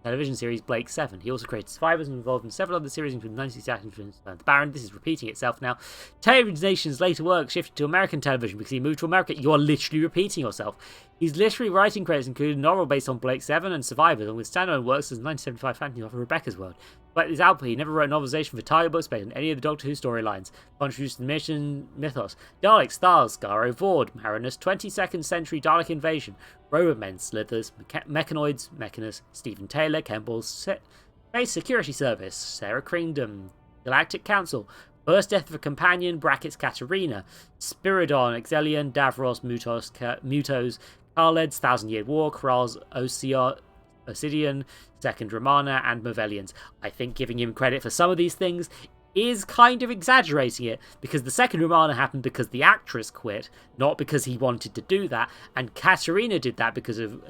television series Blake Seven. He also created Survivors and involved in several other series, including 1960s The Baron. This is repeating itself now. Terry Nation's later work shifted to American television because he moved to America. You are literally repeating yourself. His literary writing credits include a novel based on Blake Seven and Survivors, along with standalone works as 1975 fantasy novel Rebecca's World. Despite this output, he never wrote a novelization for Target books based on any of the Doctor Who storylines. Contributions to the mission mythos: Dalek, Stars, Skaro, Vord, Marinus, 22nd Century Dalek Invasion, Robomen, Slithers, Mechanoids, Mechanus, Stephen Taylor, Campbell's Space Security Service, Sarah Kingdom, Galactic Council, First Death of a Companion, brackets Katarina, Spiridon, Exelion, Davros, Mutos, Khaleds, Thousand Year War, Kral's Obsidian, Second Romana, and Movelians. I think giving him credit for some of these things is kind of exaggerating it, because the Second Romana happened because the actress quit, not because he wanted to do that, and Katarina did that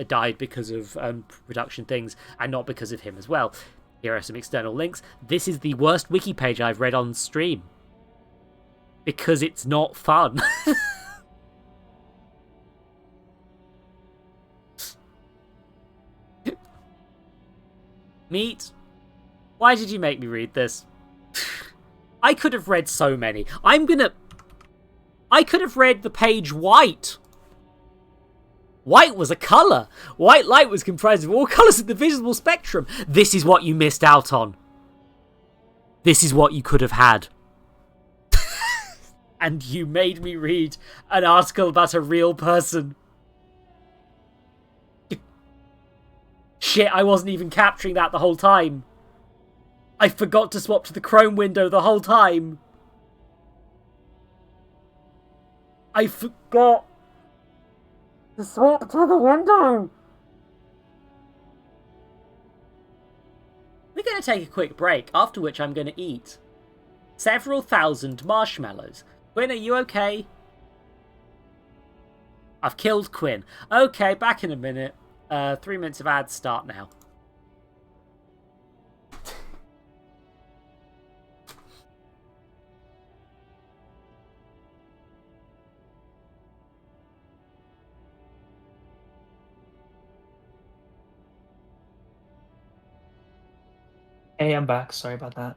died because of production things, and not because of him as well. Here are some external links. This is the worst wiki page I've read on stream, because it's not fun. Meat, why did you make me read this? I could have read so many. I could have read the page white. White was a colour. White light was comprised of all colours of the visible spectrum. This is what you missed out on. This is what you could have had. And you made me read an article about a real person. shit, I wasn't even capturing that the whole time. I forgot to swap to the Chrome window the whole time. I forgot to swap to the window. We're going to take a quick break, after which I'm going to eat several thousand marshmallows. Quinn, are you okay? I've killed Quinn. Okay, back in a minute. 3 minutes of ads start now. Hey, I'm back. Sorry about that.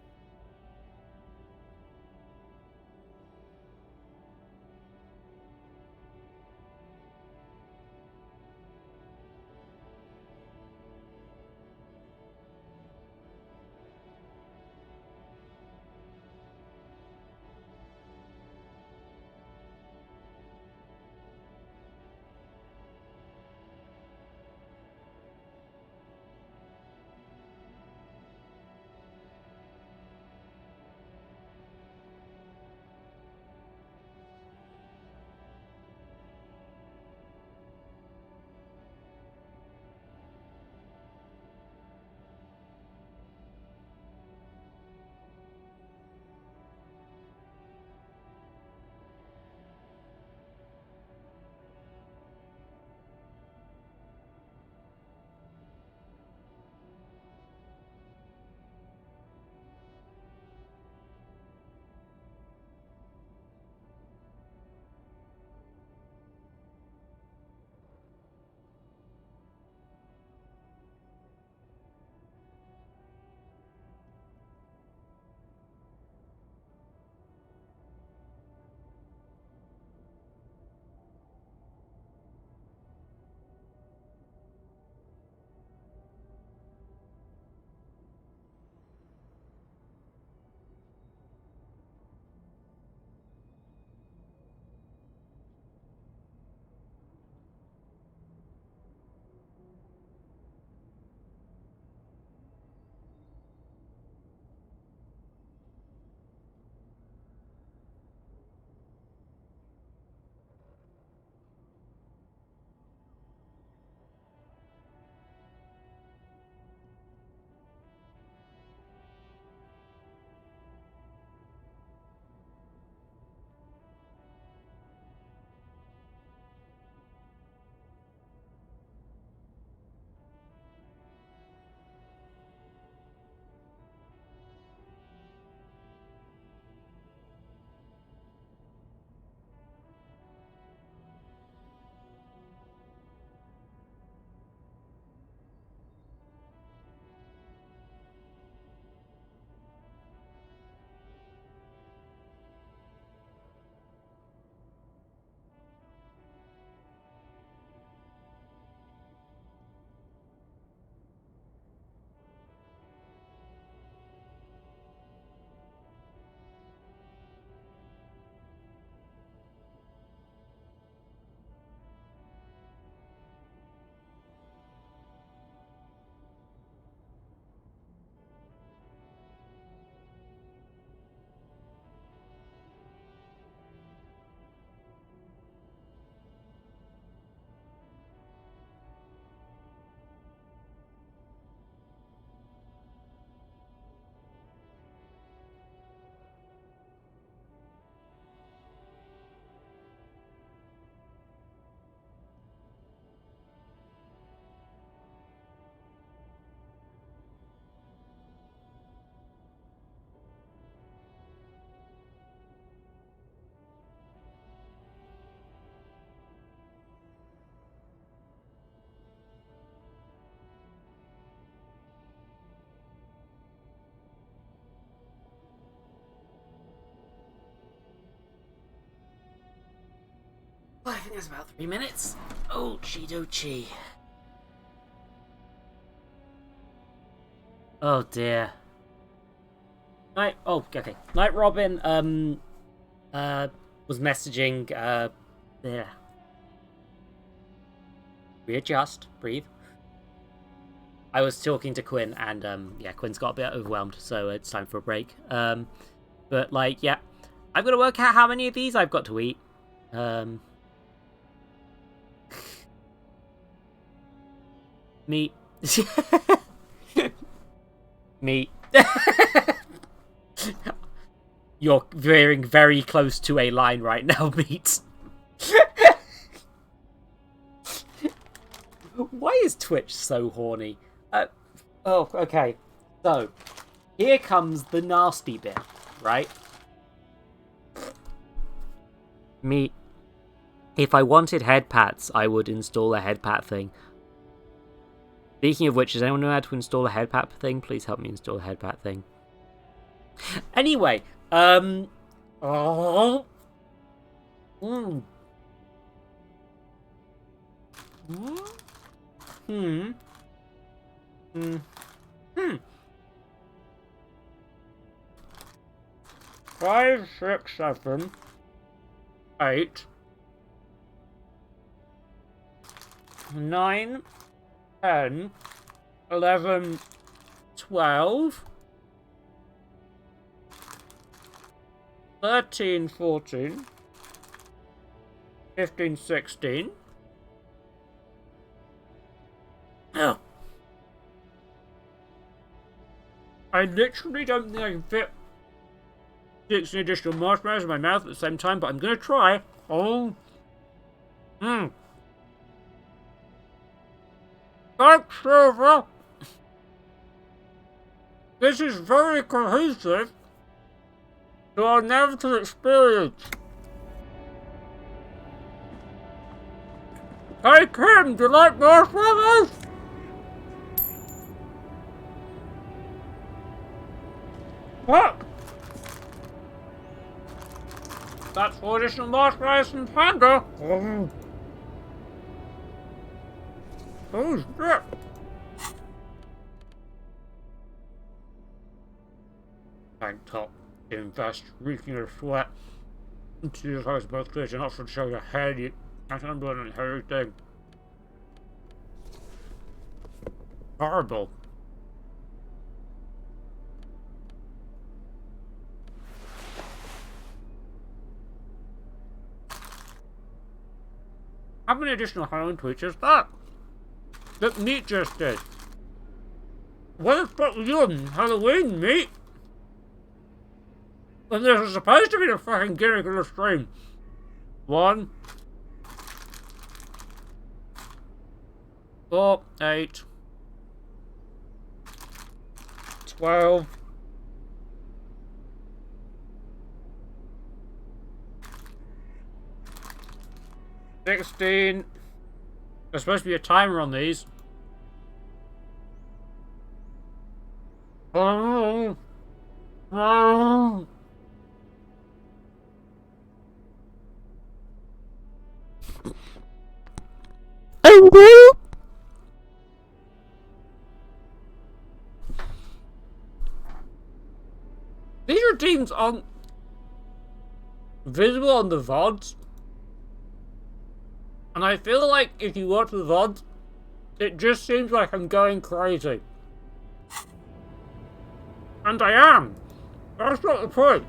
Well, I think that's about 3 minutes. Oh, Chi. Oh dear. Night. Oh, okay. Night Robin. Was messaging. There. Readjust. Breathe. I was talking to Quinn, and yeah, Quinn's got a bit overwhelmed, so it's time for a break. But like, yeah, I've got to work out how many of these I've got to eat. Meat. Meat. You're veering very close to a line right now, Meat. Why is Twitch so horny? Oh, okay. So, here comes the nasty bit, right? Meat. If I wanted head pats, I would install a head pat thing. Speaking of which, does anyone know how to install a head pat thing? Please help me install a head pat thing. Anyway, oh. Mm. Hmm. Hmm. Hmm. 5, 6, 7, 8, 9, 10, 11, 12, 13, 14, 15, 16. Ugh. I literally don't think I can fit 16 additional marshmallows in my mouth at the same time, but I'm gonna try. Oh. Mmm. Thanks, Silver. This is very cohesive to our narrative experience. Hey Kim, do you like marshmallows? What? That's 4 additional marshmallows and panda. Oh shit. Tank top, invest, reeking of sweat. Into your house both clear, not for to show your head. I can't do an hairy thing. Horrible. How many additional Halloween tweets is that? That Meat just did. What the fuck was you on Halloween, Meat? And this is supposed to be the fucking gimmick of the stream. 1, 4, 8, 12, 16. There's supposed to be a timer on these. These routines aren't visible on the VODs. And I feel like if you watch the VODs, it just seems like I'm going crazy. And I am. That's not the point.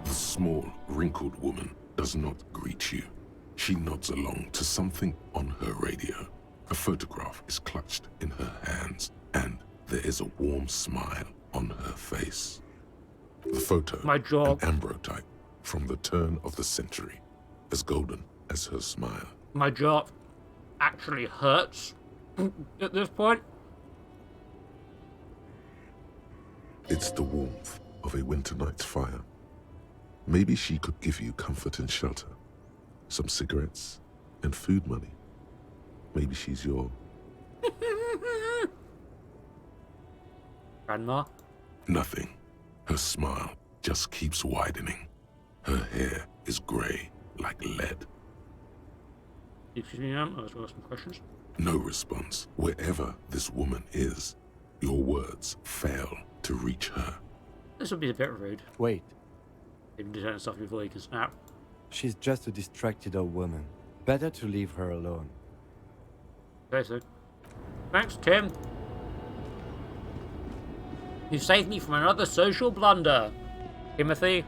The small, wrinkled woman does not greet you. She nods along to something on her radio. A photograph is clutched in her hands, and there is a warm smile on her face. The photo, my jaw, an ambrotype from the turn of the century, as golden as her smile. My jaw actually hurts at this point. It's the warmth of a winter night's fire. Maybe she could give you comfort and shelter, some cigarettes and food money. Maybe she's your... Grandma? Nothing. Her smile just keeps widening. Her hair is grey like lead. Excuse me, ma'am, I was asking some questions. No response. Wherever this woman is, your words fail to reach her. This would be a bit rude. Wait. Even to turn stuff before you can snap. She's just a distracted old woman. Better to leave her alone. Okay, so. Thanks, Tim. You saved me from another social blunder, Timothy.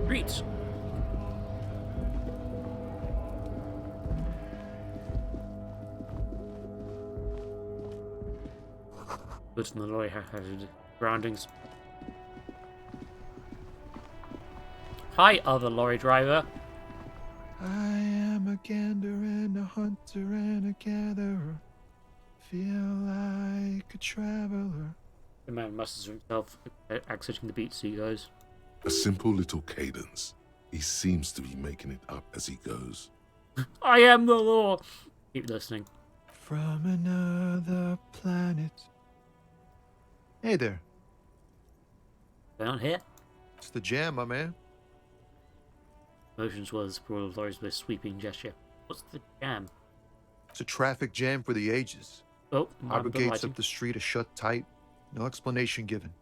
Streets. Good in the lorry had groundings. Hi, other lorry driver. I am a gander and a hunter and a gatherer. Feel like a traveler. The man musters himself, accenting the beat as he goes. A simple little cadence. He seems to be making it up as he goes. I am the law. Keep listening. From another planet. Hey there. Going on here? It's the jam, my man. Motions was for all of lorries with a sweeping gesture. What's the jam? It's a traffic jam for the ages. Oh, Harbor gates up the street are shut tight. No explanation given.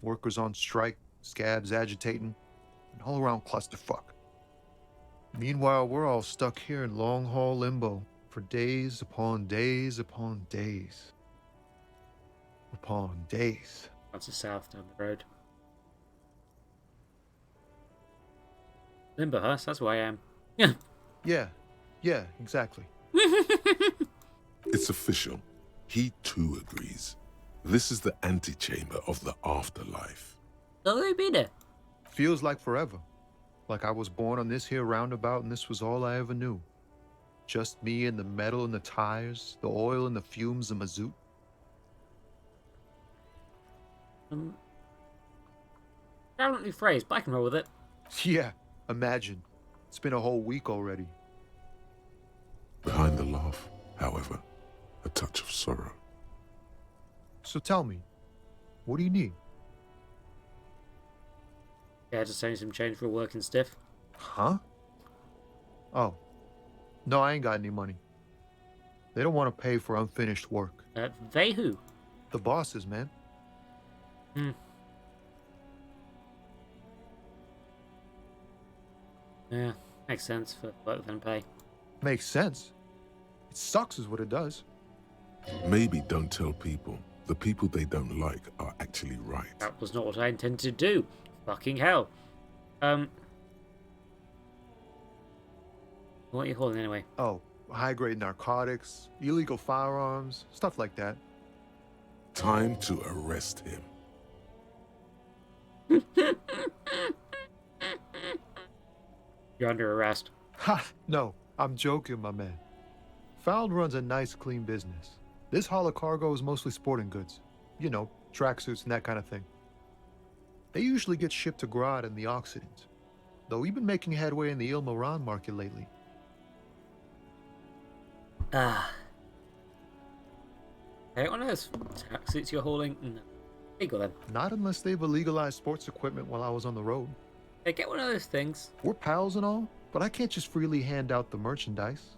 Workers on strike, scabs agitating, an all-around clusterfuck. Meanwhile, we're all stuck here in long-haul limbo for days upon days upon days. Upon days. That's the south down the road. Limbo, huh? That's where I am. Yeah. Yeah, exactly. It's official. He too agrees. This is the antechamber of the afterlife. So they been there? Feels like forever. Like I was born on this here roundabout and this was all I ever knew. Just me and the metal and the tires, the oil and the fumes and mazout. Gallantly phrased, but I can roll with it. Yeah, imagine. It's been a whole week already. Behind the laugh, however, a touch of sorrow. So tell me, what do you need? Yeah, just sending some change for a working stiff. Huh? Oh. No, I ain't got any money. They don't want to pay for unfinished work. They who? The bosses, man. Yeah, makes sense for work than pay. Makes sense. It sucks is what it does. Maybe don't tell people. The people they don't like are actually right. That was not what I intended to do. Fucking hell. What are you holding anyway? Oh, high-grade narcotics, illegal firearms, stuff like that. Time to arrest him. You're under arrest. Ha! No, I'm joking, my man. Found runs a nice, clean business. This haul of cargo is mostly sporting goods. You know, tracksuits and that kind of thing. They usually get shipped to Grodd and the Occident. Though we've been making headway in the Il Moran market lately. I don't want those tracksuits you're hauling. No. Legal then. Not unless they've illegalized sports equipment while I was on the road. Hey, get one of those things. We're pals and all, but I can't just freely hand out the merchandise.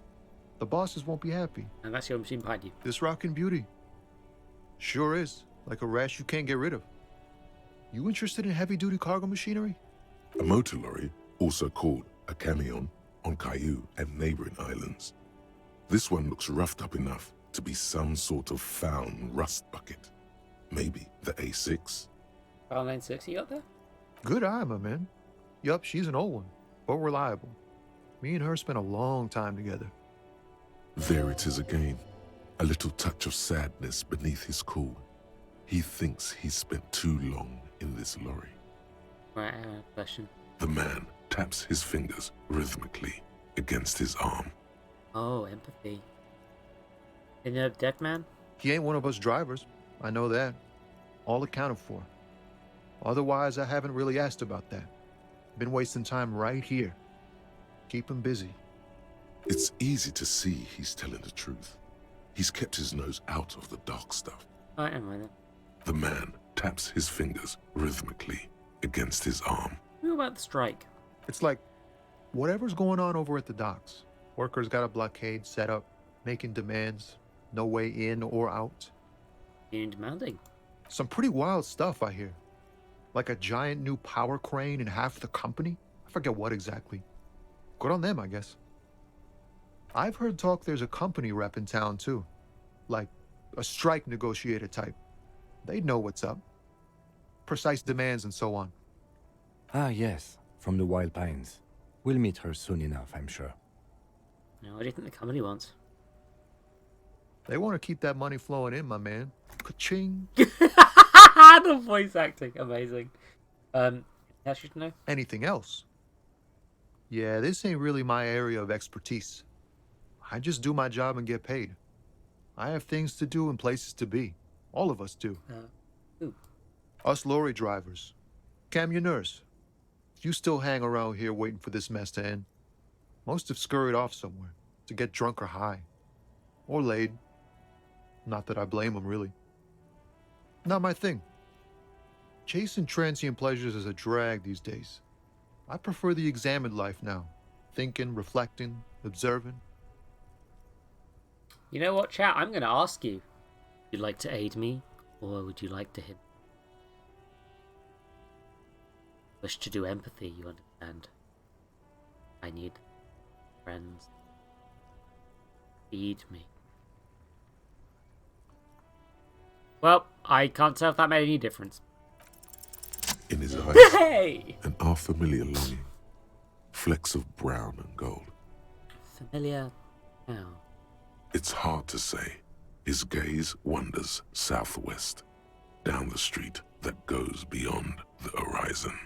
The bosses won't be happy. And that's your machine behind you. This rockin' beauty. Sure is. Like a rash you can't get rid of. You interested in heavy-duty cargo machinery? A motor lorry, also called a camion, on Caillou and neighboring islands. This one looks roughed up enough to be some sort of found rust bucket. Maybe the A6. File 96 you got there? Good eye, my man. Yup, she's an old one, but reliable. Me and her spent a long time together. There it is again. A little touch of sadness beneath his cool. He thinks he's spent too long in this lorry. Right, question. The man taps his fingers rhythmically against his arm. Oh, empathy. Isn't it a dead man? He ain't one of us drivers. I know that. All accounted for. Otherwise, I haven't really asked about that. Been wasting time right here. Keep him busy. It's easy to see he's telling the truth. He's kept his nose out of the dark stuff. I am with it. The man taps his fingers rhythmically against his arm. What about the strike? It's like, whatever's going on over at the docks. Workers got a blockade set up, making demands, no way in or out. Being demanding. Some pretty wild stuff, I hear. Like a giant new power crane in half the company? I forget what exactly. Good on them, I guess. I've heard talk there's a company rep in town, too. Like a strike negotiator type. They'd know what's up. Precise demands and so on. Ah, yes, from the Wild Pines. We'll meet her soon enough, I'm sure. Now, what do you think the company wants? They want to keep that money flowing in, my man. Ka-ching. The voice acting, amazing. Else you to know? Anything else? Yeah, this ain't really my area of expertise. I just do my job and get paid. I have things to do and places to be. All of us do. Us lorry drivers. Camionneurs. You still hang around here waiting for this mess to end. Most have scurried off somewhere to get drunk or high. Or laid. Not that I blame them, really. Not my thing. Chasing transient pleasures is a drag these days. I prefer the examined life now. Thinking, reflecting, observing. You know what, chat? I'm going to ask you. Would you like to aid me, or would you like to hit? Wish to do empathy, you understand. I need friends. Feed me. Well, I can't tell if that made any difference. In his eyes, Hey! an unfamiliar longing. Flecks of brown and gold. Familiar now. It's hard to say. His gaze wanders southwest, down the street that goes beyond the horizon.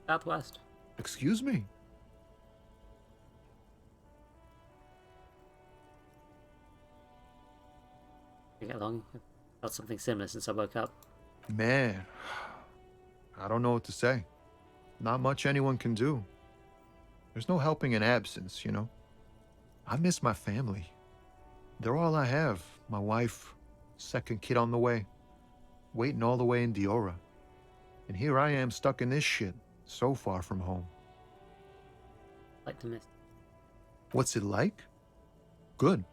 Southwest. Excuse me? You get along? Felt something similar since I woke up. Man, I don't know what to say. Not much anyone can do. There's no helping in absence, you know? I miss my family. They're all I have. My wife, second kid on the way, waiting all the way in Diora. And here I am stuck in this shit, so far from home. Like to miss. What's it like? Good.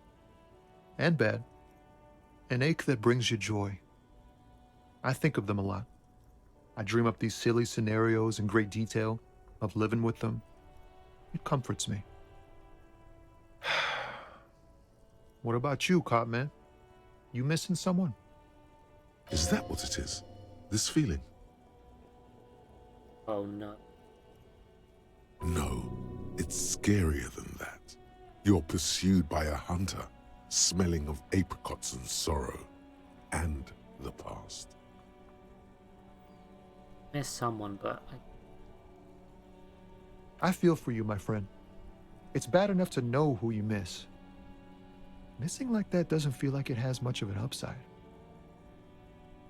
And bad. An ache that brings you joy. I think of them a lot. I dream up these silly scenarios in great detail of living with them. It comforts me. What about you, Cop Man? You missing someone? Is that what it is? This feeling? Oh no. No, it's scarier than that. You're pursued by a hunter, smelling of apricots and sorrow, and the past. Miss someone, but I feel for you, my friend. It's bad enough to know who you miss. Missing like that doesn't feel like it has much of an upside.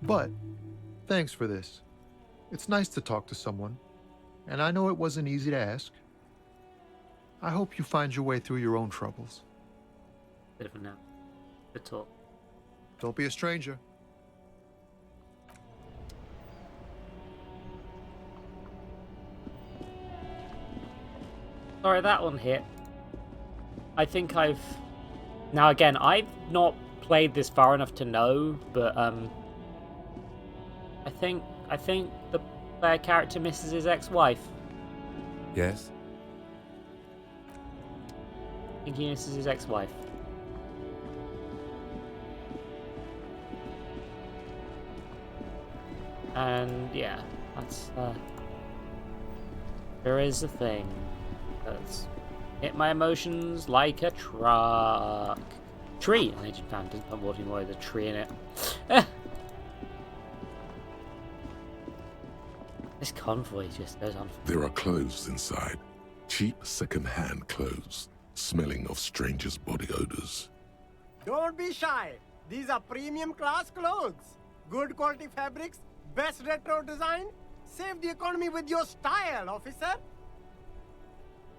But, thanks for this. It's nice to talk to someone, and I know it wasn't easy to ask. I hope you find your way through your own troubles. bit of a nap. Good talk. Don't be a stranger. Sorry, that one hit. I think I've... Now again, I've not played this far enough to know, but I think the player character misses his ex-wife. Yes? I think he misses his ex-wife. And yeah, that's there is a thing that's hit my emotions like a truck. Tree. An agent fan doesn't put water anymore. There's a tree in it. This convoy just goes on. There are clothes inside. Cheap second-hand clothes, smelling of strangers' body odors. Don't be shy. These are premium class clothes. Good quality fabrics, best retro design. Save the economy with your style, officer.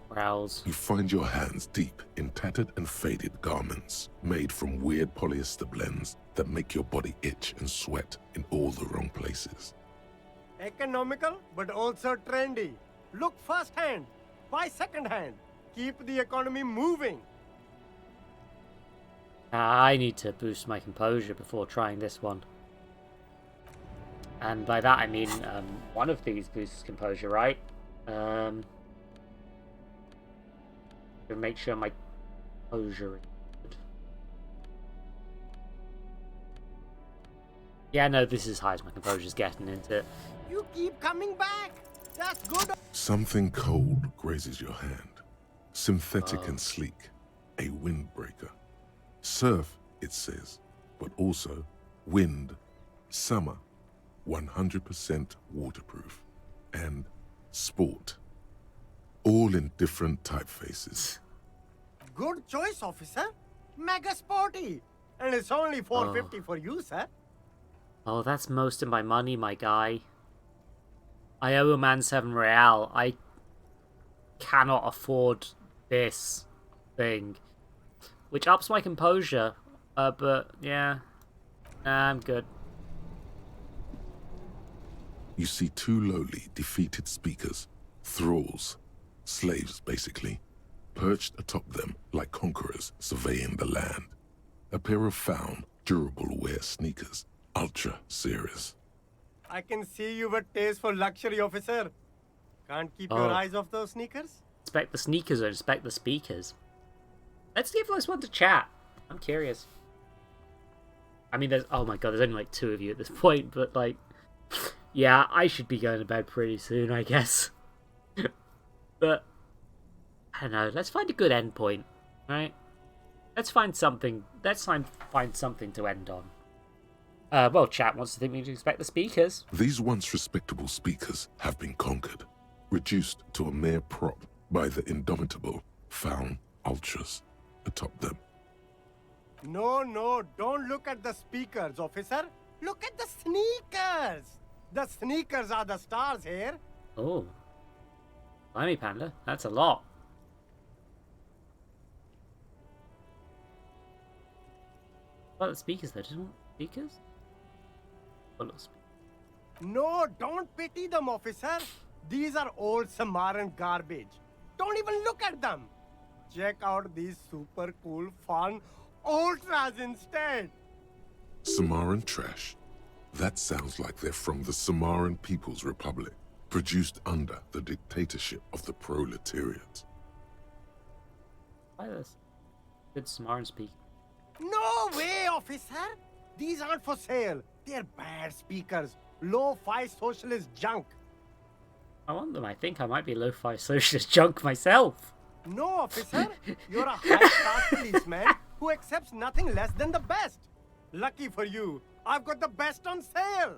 Growls. You find your hands deep in tattered and faded garments made from weird polyester blends that make your body itch and sweat in all the wrong places. Economical, but also trendy. Look first-hand, buy second-hand. Keep the economy moving. I need to boost my composure before trying this one. And by that I mean one of these boosts composure, right? To make sure my composure is good. Yeah, no, this is as high as my composure's getting into it. You keep coming back. That's good. Something cold grazes your hand. Synthetic and sleek. A windbreaker. Surf, it says, but also wind, summer, 100% waterproof, and sport. All in different typefaces. Good choice, officer. Mega sporty. And it's only $4.50 for you, sir. Oh, that's most of my money, my guy. I owe a man 7 real. I cannot afford this thing. Which ups my composure. But, yeah. Nah, I'm good. You see 2 lowly, defeated speakers, thralls, slaves basically, perched atop them like conquerors surveying the land. A pair of found, durable wear sneakers, ultra serious. I can see you with taste for luxury, officer. Can't keep your eyes off those sneakers? Inspect the sneakers or inspect the speakers? Let's give this one to chat. I'm curious. I mean, there's... Oh my god, there's only like 2 of you at this point, but like... Yeah, I should be going to bed pretty soon, I guess. But... I don't know, let's find a good end point, right? Let's find something... Let's find something to end on. Well, chat wants to think we need to inspect the speakers. These once respectable speakers have been conquered, reduced to a mere prop by the indomitable, found ultras atop them. No, don't look at the speakers, officer. Look at the sneakers. The sneakers are the stars here. Oh. Blimey, Panda. That's a lot. What about the speakers, though? Doesn't want speakers? No, don't pity them, officer. These are old Samaran garbage. Don't even look at them. Check out these super cool, fun ultras instead. Samaran trash. That sounds like they're from the Samaran People's Republic, produced under the dictatorship of the proletariat. Why this? Good Samaran speak. No way, officer. These aren't for sale. They're bad speakers. Lo-fi socialist junk. I want them. I think I might be lo-fi socialist junk myself. No, officer. You're a high-class policeman who accepts nothing less than the best. Lucky for you, I've got the best on sale.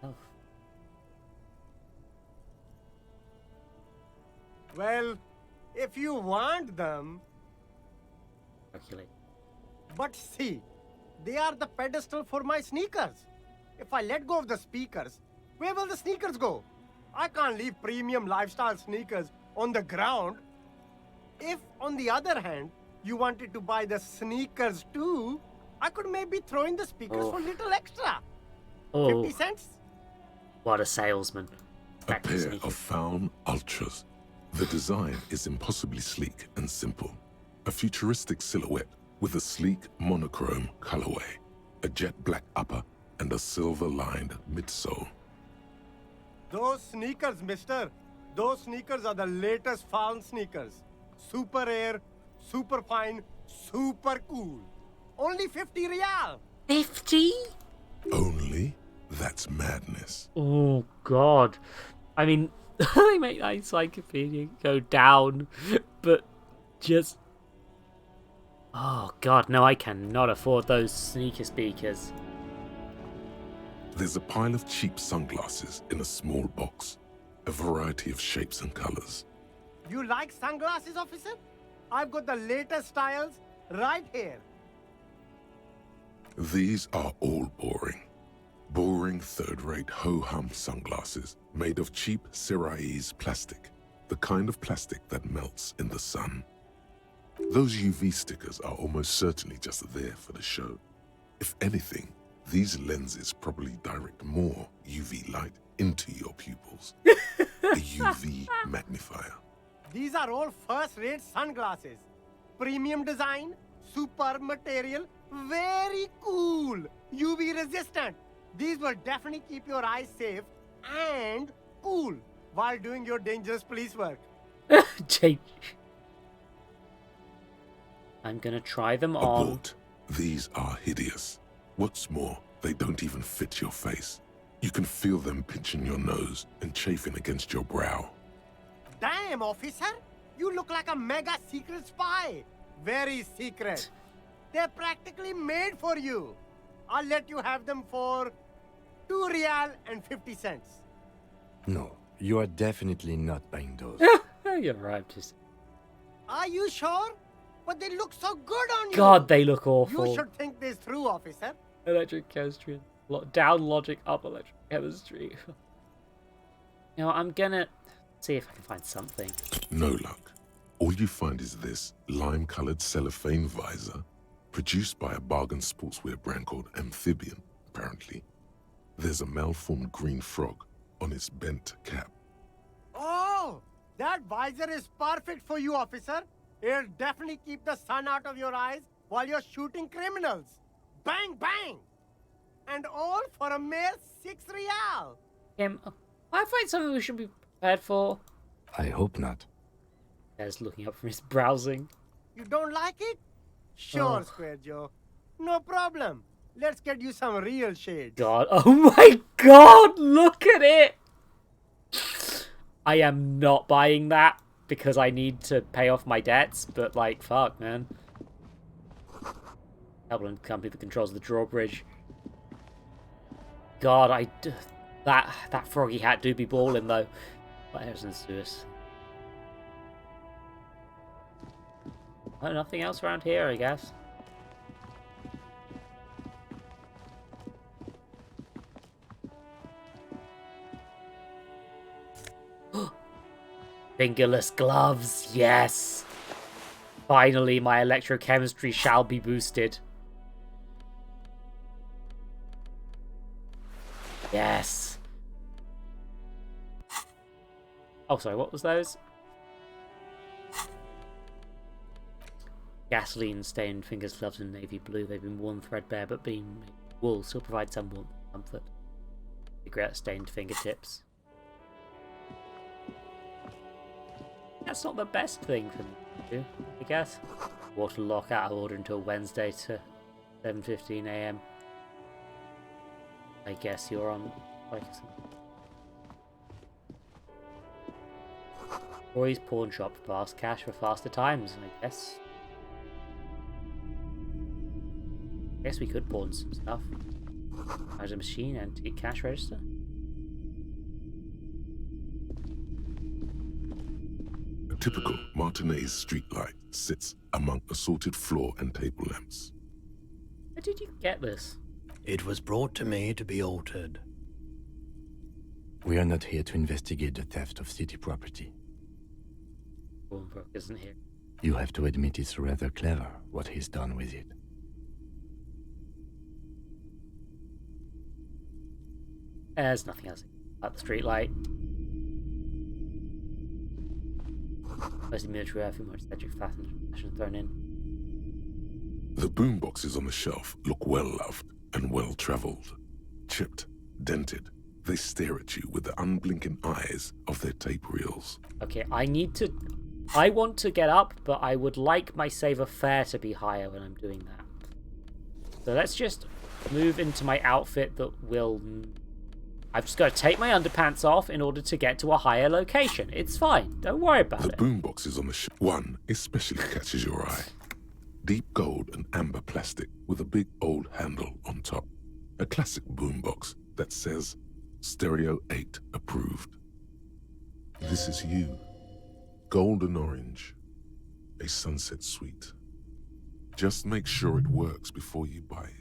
Oh. Well, if you want them... Calculate. But see, they are the pedestal for my sneakers. If I let go of the speakers, where will the sneakers go? I can't leave premium lifestyle sneakers on the ground. If, on the other hand, you wanted to buy the sneakers too, I could maybe throw in the speakers for a little extra. 50 cents? What a salesman. A pair of found ultras. The design is impossibly sleek and simple. A futuristic silhouette with a sleek monochrome colorway, a jet black upper, and a silver-lined midsole. Those sneakers, mister. Those sneakers are the latest found sneakers. Super air, super fine, super cool. Only 50 real. 50? Only? That's madness. Oh, God. I mean, they make that encyclopedia go down, but just... Oh, God, no, I cannot afford those sneaker speakers. There's a pile of cheap sunglasses in a small box, a variety of shapes and colors. You like sunglasses, officer? I've got the latest styles right here. These are all boring. Boring third-rate ho-hum sunglasses made of cheap Syrahese plastic, the kind of plastic that melts in the sun. Those UV stickers are almost certainly just there for the show. If anything, these lenses probably direct more UV light into your pupils. A UV magnifier. These are all first-rate sunglasses. Premium design, superb material, very cool. UV resistant. These will definitely keep your eyes safe and cool while doing your dangerous police work. Jake. I'm gonna try them on. Abort. These are hideous. What's more, they don't even fit your face. You can feel them pinching your nose and chafing against your brow. Damn, officer! You look like a mega secret spy. Very secret. They're practically made for you. I'll let you have them for 2 real and 50 cents. No, you are definitely not buying those. You're right. Just... Are you sure? But they look so good on you. God, they look awful. You should think this through, officer. Electric chemistry. Down logic, up electric chemistry. You know, I'm gonna see if I can find something. No luck. All you find is this lime-colored cellophane visor, produced by a bargain sportswear brand called Amphibian, apparently. There's a malformed green frog on its bent cap. Oh, that visor is perfect for you, officer. It'll definitely keep the sun out of your eyes while you're shooting criminals. Bang, bang! And all for a mere 6 real. I find something we should be prepared for. I hope not. There's looking up from his browsing. You don't like it? Sure, Oh. Square Joe. No problem. Let's get you some real shades. God, oh my God, look at it! I am not buying that because I need to pay off my debts, but like, fuck, man. Dublin company that controls the drawbridge. God, that froggy hat do be balling though. What else is this? Oh, nothing else around here, I guess. Fingerless gloves, yes! Finally, my electrochemistry shall be boosted. Yes! Oh, sorry, what was those? Gasoline-stained fingers, gloves in navy blue. They've been worn threadbare, but being made of wool still provide some warmth and comfort. Cigarette-stained fingertips. That's not the best thing for me to do, I guess. Water lock out of order until Wednesday to 7:15 AM. I guess you're on like Roy's pawn shop, fast cash for faster times, I guess. I guess we could pawn some stuff. There's a machine, antique cash register. A typical Martinez streetlight sits among assorted floor and table lamps. Where did you get this? It was brought to me to be altered. We are not here to investigate the theft of city property. Warnbrook isn't here. You have to admit it's rather clever what he's done with it. There's nothing else about the streetlight. Mostly military airfield, more eccentric fashion thrown in. The boomboxes on the shelf look well-loved and well-traveled. Chipped, dented, they stare at you with the unblinking eyes of their tape reels. Okay, I want to get up, but I would like my save of fare to be higher when I'm doing that. So let's just move into my outfit that will... I've just got to take my underpants off in order to get to a higher location. It's fine. Don't worry about it. The boomboxes on the shelf. One especially catches your eye. Deep gold and amber plastic with a big old handle on top. A classic boombox that says Stereo 8 approved. This is you. Golden orange. A sunset suite. Just make sure it works before you buy it.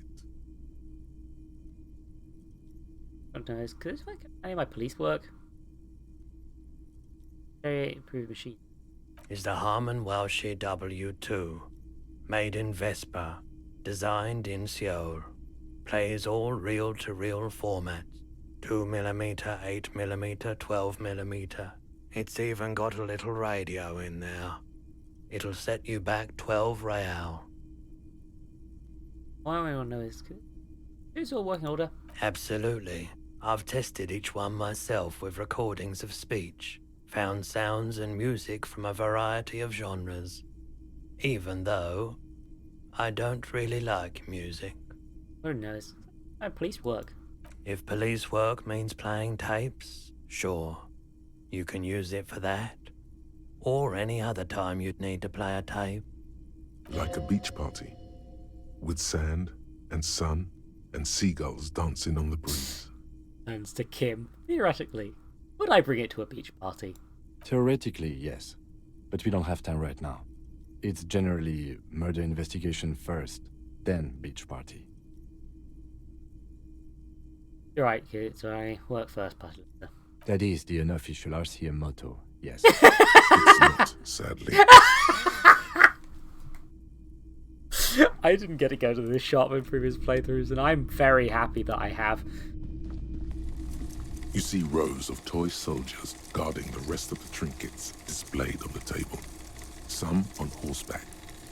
I don't know, because it's like any of my police work. Very improved machine. Is the Harman Welsh W2. Made in Vespa. Designed in Seoul. Plays all reel-to-reel formats. 2mm, 8mm, 12mm. It's even got a little radio in there. It'll set you back 12 real. Why do I want to know this? It's all working order. Absolutely. I've tested each one myself with recordings of speech, found sounds and music from a variety of genres. Even though I don't really like music. Who knows? Police work. If police work means playing tapes, sure. You can use it for that. Or any other time you'd need to play a tape. Like a beach party, with sand and sun and seagulls dancing on the breeze. And to Kim, theoretically, would I bring it to a beach party? Theoretically, yes. But we don't have time right now. It's generally murder investigation first, then beach party. You're right, kid. Sorry. Work first, party later. That is the unofficial RCM motto, yes. It's not, sadly. I didn't get to go to this shop in previous playthroughs, and I'm very happy that I have. You see rows of toy soldiers guarding the rest of the trinkets displayed on the table. Some on horseback,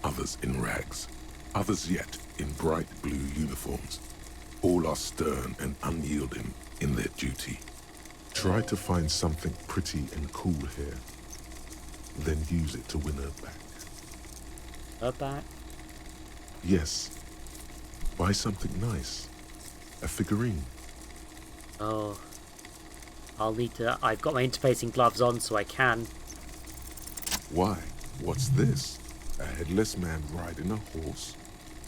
others in rags, others yet in bright blue uniforms. All are stern and unyielding in their duty. Try to find something pretty and cool here, then use it to win her back. Her back? Yes. Buy something nice. A figurine. Oh. I'll need to... I've got my interfacing gloves on, so I can. Why? What's this? A headless man riding a horse?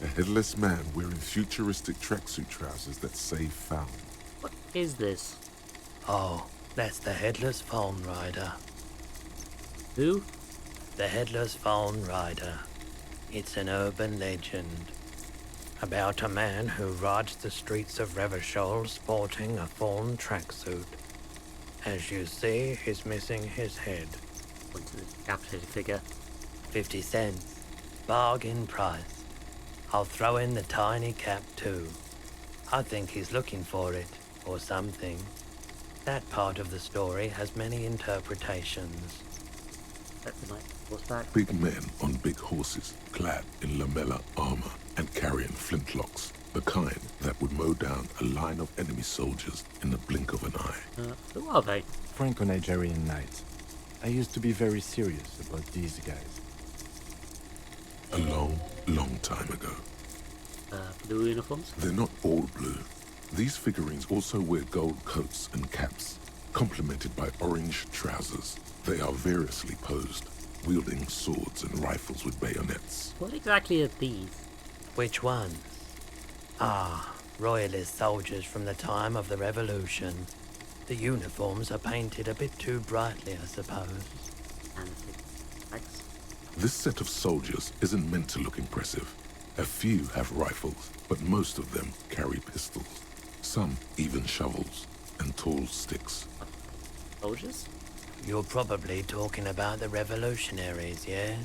A headless man wearing futuristic tracksuit trousers that say found. What is this? Oh, that's the Headless Phone Rider. Who? The Headless Phone Rider. It's an urban legend about a man who rides the streets of Revachol sporting a fawn tracksuit. As you see, he's missing his head. What's the decapitated figure? 50 cents. Bargain price. I'll throw in the tiny cap too. I think he's looking for it, or something. That part of the story has many interpretations. That's the night horseback. Big men on big horses, clad in lamella armor and carrying flintlocks. The kind that would mow down a line of enemy soldiers in the blink of an eye. Who are they? Franco-Nigerian knights. I used to be very serious about these guys. A long, long time ago. Blue uniforms? They're not all blue. These figurines also wear gold coats and caps, complemented by orange trousers. They are variously posed, wielding swords and rifles with bayonets. What exactly are these? Which ones? Ah, royalist soldiers from the time of the Revolution. The uniforms are painted a bit too brightly, I suppose. This set of soldiers isn't meant to look impressive. A few have rifles, but most of them carry pistols. Some even shovels and tall sticks. Soldiers? You're probably talking about the revolutionaries, yes?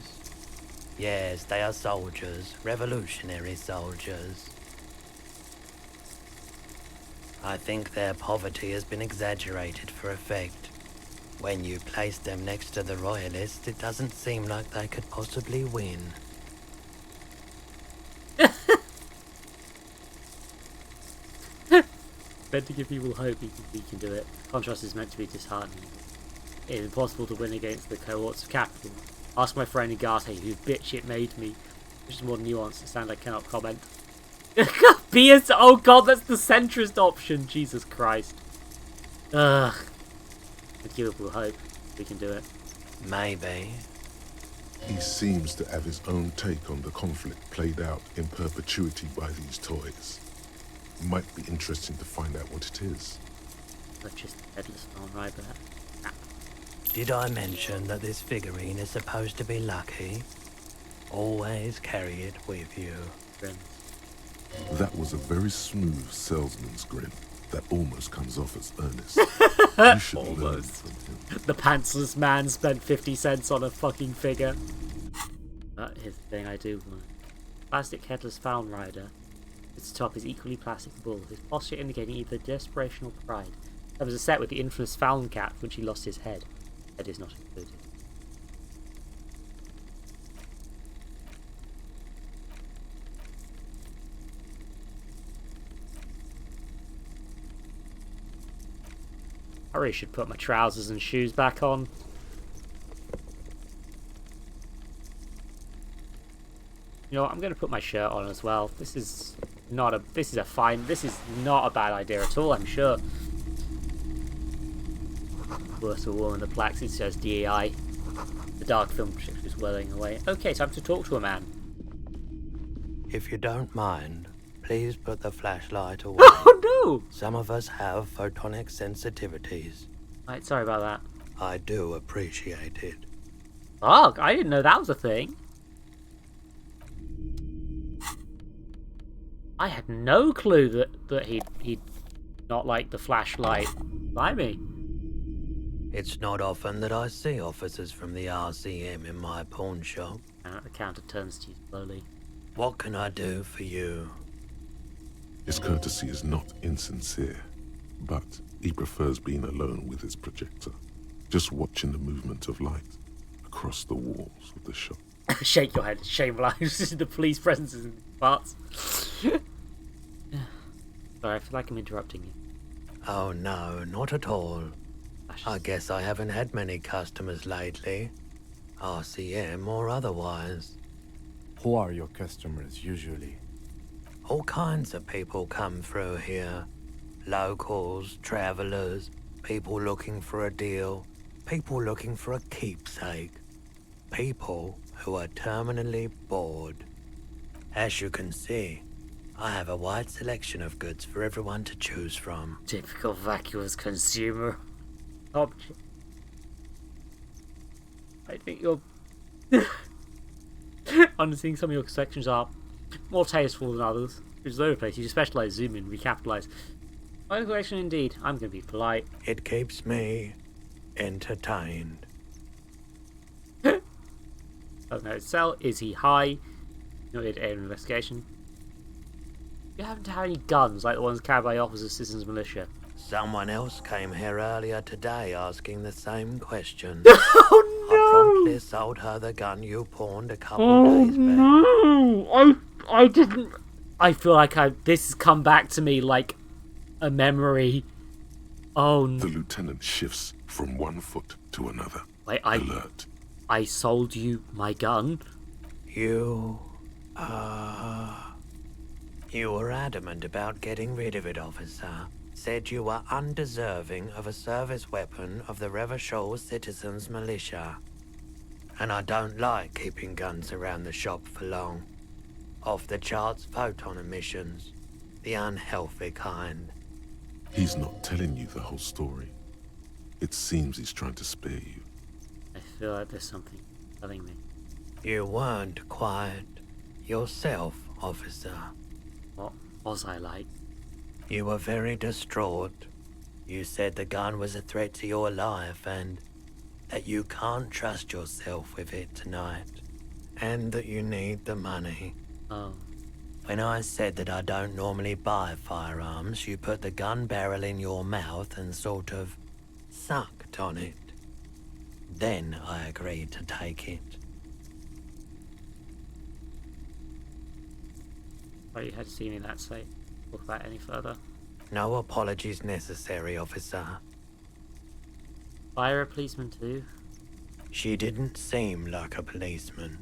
Yes, they are soldiers. Revolutionary soldiers. I think their poverty has been exaggerated for effect. When you place them next to the royalists, it doesn't seem like they could possibly win. Meant to give people hope we can do it. Contrast is meant to be disheartening. It is impossible to win against the cohorts of capital. Ask my friend Igate, whose bitch it made me. Which is more nuanced, it sounds I cannot comment. Oh god, that's the centrist option, Jesus Christ. Ugh. Let's give people hope. We can do it. Maybe. He seems to have his own take on the conflict played out in perpetuity by these toys. Might be interesting to find out what it is. Not just headless phone rider. Did I mention that this figurine is supposed to be lucky? Always carry it with you. That was a very smooth salesman's grin that almost comes off as earnest. You should learn from him. The pantsless man spent 50 cents on a fucking figure. That is the thing I do want. Plastic headless found rider. Its top is equally plastic and bull, his posture indicating either desperation or pride. There was a set with the infamous found cat when she lost his head. Head is not included. really should put my trousers and shoes back on. You know what, I'm going to put my shirt on as well. This is not a bad idea at all, I'm sure. Worse a woman, the plaques, it says DEI. The dark film is wearing away. Okay, time to talk to a man. If you don't mind, please put the flashlight away. Oh no! Some of us have photonic sensitivities. Right, sorry about that. I do appreciate it. Oh, I didn't know that was a thing. I had no clue that he'd not like the flashlight. Blimey. It's not often that I see officers from the RCM in my pawn shop. And the counter turns to you slowly. What can I do for you? His courtesy is not insincere, but he prefers being alone with his projector, just watching the movement of light across the walls of the shop. Shake your head. Shameless. The police presence is in parts. Sorry, I feel like I'm interrupting you. Oh no, not at all. I guess I haven't had many customers lately. RCM or otherwise. Who are your customers usually? All kinds of people come through here. Locals, travelers, people looking for a deal, people looking for a keepsake. People who are terminally bored. As you can see, I have a wide selection of goods for everyone to choose from. Typical vacuous consumer object. I think you're... Honestly, some of your sections are more tasteful than others. Which is the other place. You specialise, zoom in, recapitalise. My collection indeed. I'm going to be polite. It keeps me entertained. Oh no, cell. Is he high? You did air investigation. You happen to have any guns like the ones carried by officers of Citizens Militia? Someone else came here earlier today asking the same question. Oh no! I promptly sold her the gun you pawned a couple days back. No! I didn't. I feel like this has come back to me like a memory. Oh no. The lieutenant shifts from one foot to another. Wait, Alert. I sold you my gun? You were adamant about getting rid of it, officer. Said you were undeserving of a service weapon of the Revachol Citizens Militia. And I don't like keeping guns around the shop for long. Off-the-charts photon emissions. The unhealthy kind. He's not telling you the whole story. It seems he's trying to spare you. I feel like there's something telling me. You weren't quite yourself, officer. What was I like? You were very distraught. You said the gun was a threat to your life and that you can't trust yourself with it tonight. And that you need the money. Oh. When I said that I don't normally buy firearms, you put the gun barrel in your mouth and sort of sucked on it. Then I agreed to take it. Oh, you had to see me that say. Talk about any further. No apologies necessary, officer. Fire a policeman too? She didn't seem like a policeman,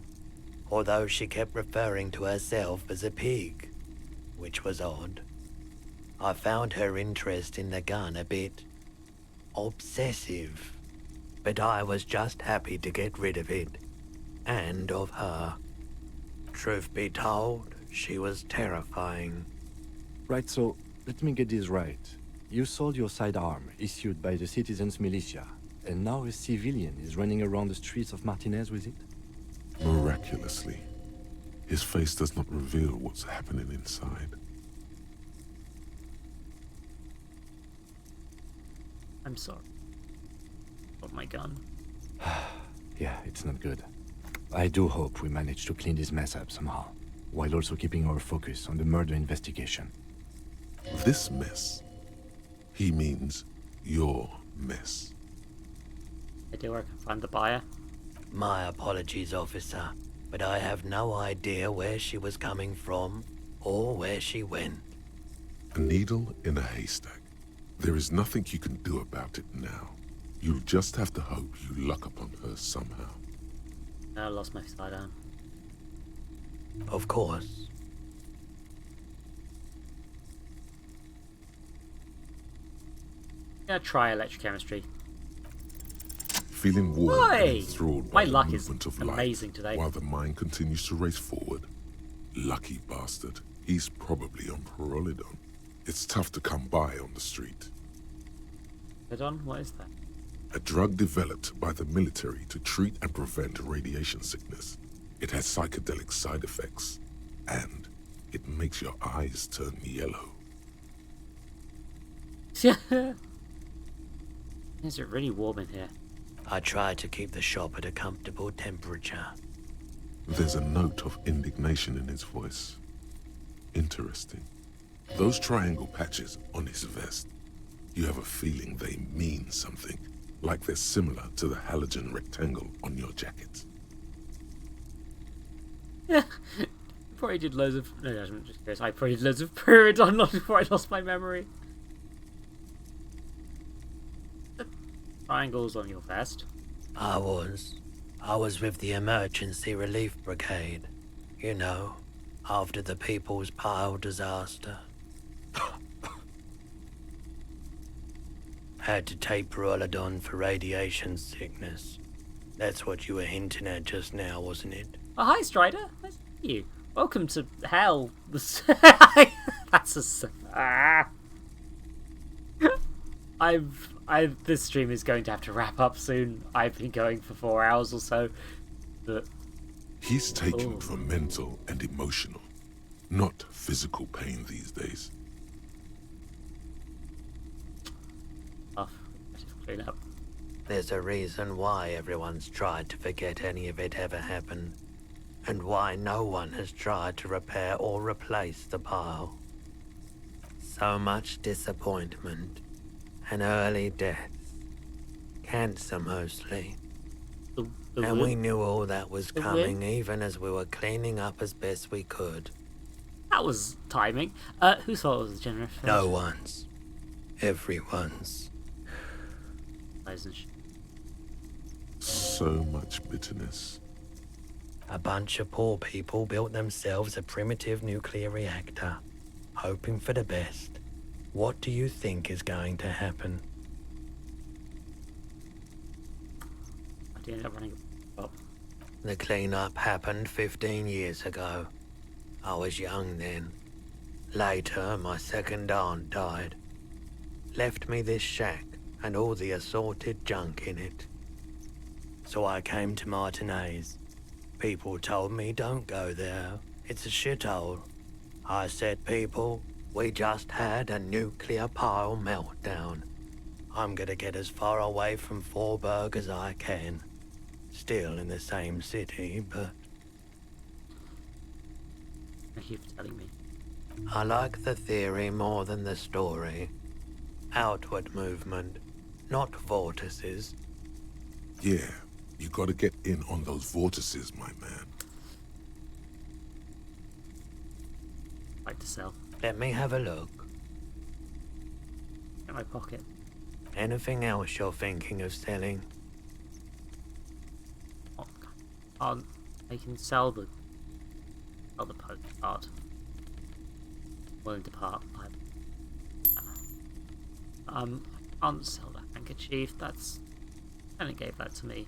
although she kept referring to herself as a pig, which was odd. I found her interest in the gun a bit obsessive, but I was just happy to get rid of it, and of her. Truth be told, she was terrifying. Right, so let me get this right. You sold your sidearm, issued by the Citizens Militia, and now a civilian is running around the streets of Martinez with it? Miraculously, his face does not reveal what's happening inside. I'm sorry. Got my gun. Yeah, it's not good. I do hope we manage to clean this mess up somehow, while also keeping our focus on the murder investigation. This mess, he means your mess. Idea where I can find the buyer? My apologies, officer, but I have no idea where she was coming from or where she went. A needle in a haystack. There is nothing you can do about it now. You'll just have to hope you luck upon her somehow. I lost my side arm. Of course. I'm gonna try electrochemistry. Feeling warm and Oi! enthralled My by the luck is movement of amazing light today. while the mind continues to race forward. Lucky bastard. He's probably on prioritise. It's tough to come by on the street. Pardon? What is that? A drug developed by the military to treat and prevent radiation sickness. It has psychedelic side effects, and it makes your eyes turn yellow. Is it really warm in here? I try to keep the shop at a comfortable temperature. There's a note of indignation in his voice. Interesting. Those triangle patches on his vest, you have a feeling they mean something, like they're similar to the halogen rectangle on your jacket. Yeah. Probably did loads of... No, I'm just curious. I probably did loads of Pyridon long before I lost my memory. Triangles on your vest. I was with the Emergency Relief Brigade. You know, after the People's Pile disaster. Had to take Prioritise for radiation sickness. That's what you were hinting at just now, wasn't it? Oh, hi, Strider. Nice to meet you. Welcome to hell. That's a... This stream is going to have to wrap up soon. I've been going for 4 hours or so. But... He's taken for mental and emotional, not physical pain these days. Clean up. There's a reason why everyone's tried to forget any of it ever happened, and why no one has tried to repair or replace the pile. So much disappointment, and early deaths. Cancer mostly. And we knew all that was coming even as we were cleaning up as best we could. That was timing. Who thought it was a generous? No one's. Everyone's. So much bitterness. A bunch of poor people built themselves a primitive nuclear reactor, hoping for the best. What do you think is going to happen? I ended up running up. The cleanup happened 15 years ago. I was young then. Later, my second aunt died. Left me this shack and all the assorted junk in it. So I came to Martinez. People told me don't go there. It's a shithole. I said, people, we just had a nuclear pile meltdown. I'm gonna get as far away from Forburg as I can. Still in the same city, but... Thank you for telling me. I like the theory more than the story. Outward movement, not vortices. Yeah, you gotta get in on those vortices, my man. Like to sell. Let me have a look. In my pocket. Anything else you're thinking of selling? I can sell the postcard. Willing to part. I can't sell that handkerchief. That's... Anna gave that to me.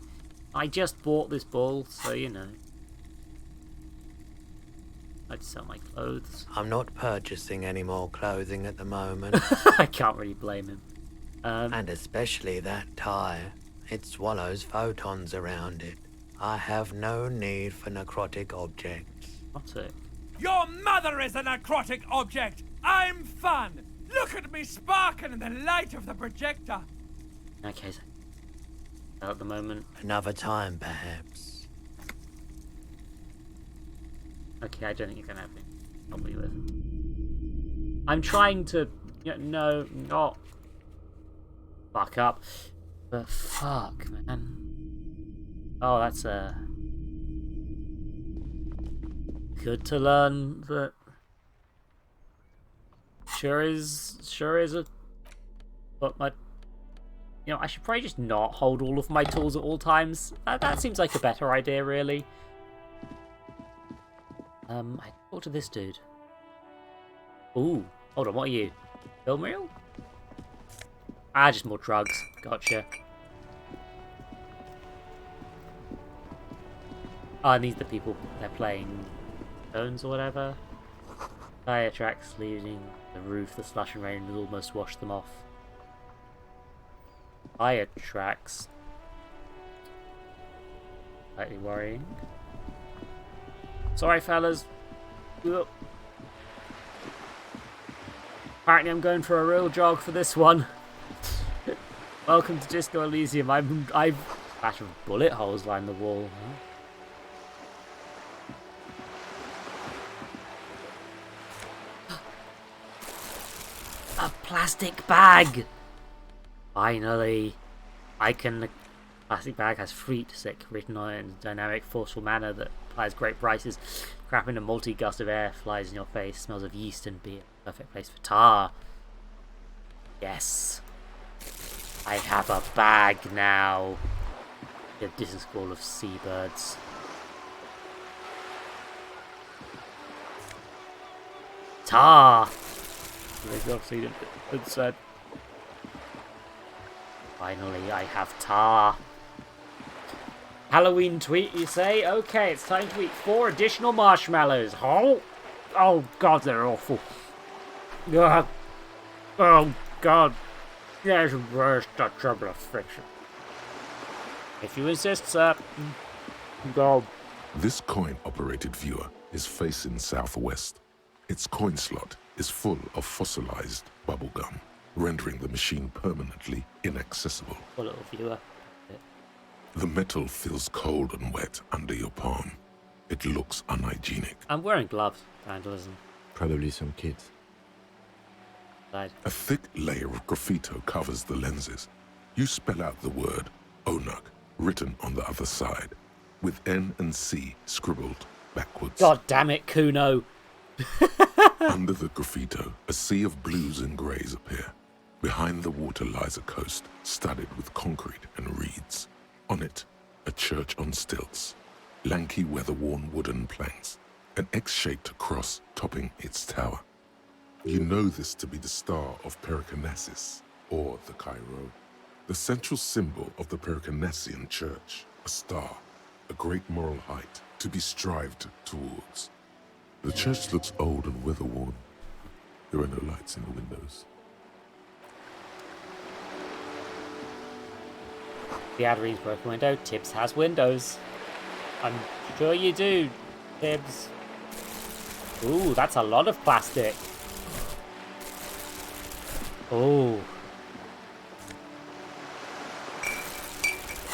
I just bought this ball, so you know. I'd sell my clothes. I'm not purchasing any more clothing at the moment. I can't really blame him. And especially that tie. It swallows photons around it. I have no need for necrotic objects. What's it? Your mother is a necrotic object! I'm fun! Look at me sparking in the light of the projector! Okay, so at the moment. Another time, perhaps. Okay, I don't think you're gonna have anything to help me with. I'm trying to... No, not... Fuck up. But fuck, man. Oh, that's good to learn that sure is a But I should probably just not hold all of my tools at all times. That seems like a better idea, really. I talk to this dude. Ooh, hold on, what are you? Film reel? Ah, just more drugs. Gotcha. Oh, and these are the people they're playing Bones or whatever. Tire tracks leading the roof. The slush and rain has almost washed them off. Tire tracks. Slightly worrying. Sorry, fellas. Ugh. Apparently, I'm going for a real jog for this one. Welcome to Disco Elysium. I've batch of bullet holes line the wall. Huh? A plastic bag. Finally, the plastic bag has Freet written on it in a dynamic, forceful manner that applies great prices. Crap in a multi-gust of air flies in your face, smells of yeast and beer. Perfect place for tar. Yes. I have a bag now. A distant squall of seabirds. Tar! It said. Finally, I have tar. Halloween tweet, you say? Okay, it's time to eat 4 additional marshmallows. Oh God, they're awful. God. Oh God. There's worse the trouble of friction. If you insist, sir. Go. This coin-operated viewer is facing southwest. Its coin slot is full of fossilized bubblegum, rendering the machine permanently inaccessible. Poor little viewer. The metal feels cold and wet under your palm. It looks unhygienic. I'm wearing gloves, vandalism. Probably some kids. Died. A thick layer of graffito covers the lenses. You spell out the word Onuk, written on the other side, with N and C scribbled backwards. God damn it, Kuno. Under the graffito, a sea of blues and greys appear. Behind the water lies a coast, studded with concrete and reeds. On it, a church on stilts, lanky weather-worn wooden planks, an X-shaped cross topping its tower. You know this to be the star of Pericarnassus, or the Cairo, the central symbol of the Pericarnassian church, a star, a great moral height to be strived towards. The church looks old and weather-worn. There are no lights in the windows. The Addereen's broken window. Tibbs has windows. I'm sure you do, Tibbs. Ooh, that's a lot of plastic. Ooh.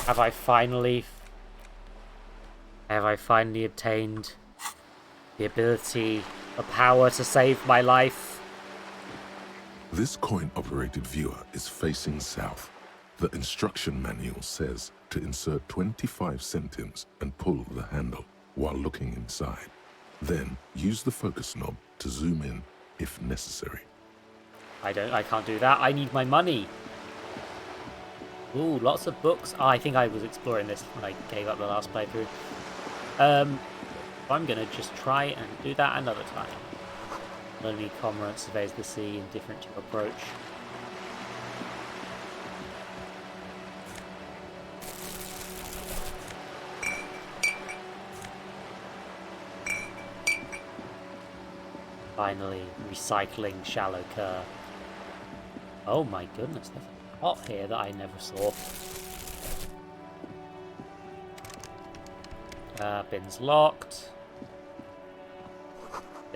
Have I finally obtained the ability, the power to save my life? This coin-operated viewer is facing south. The instruction manual says to insert 25 centimes and pull the handle while looking inside. Then use the focus knob to zoom in if necessary. I can't do that. I need my money. Ooh, lots of books. Oh, I think I was exploring this when I gave up the last playthrough. I'm gonna just try and do that another time. Lonely cormorant surveys the sea, indifferent to approach. Finally, recycling shallow curve. Oh my goodness, there's a pot here that I never saw. Bin's locked.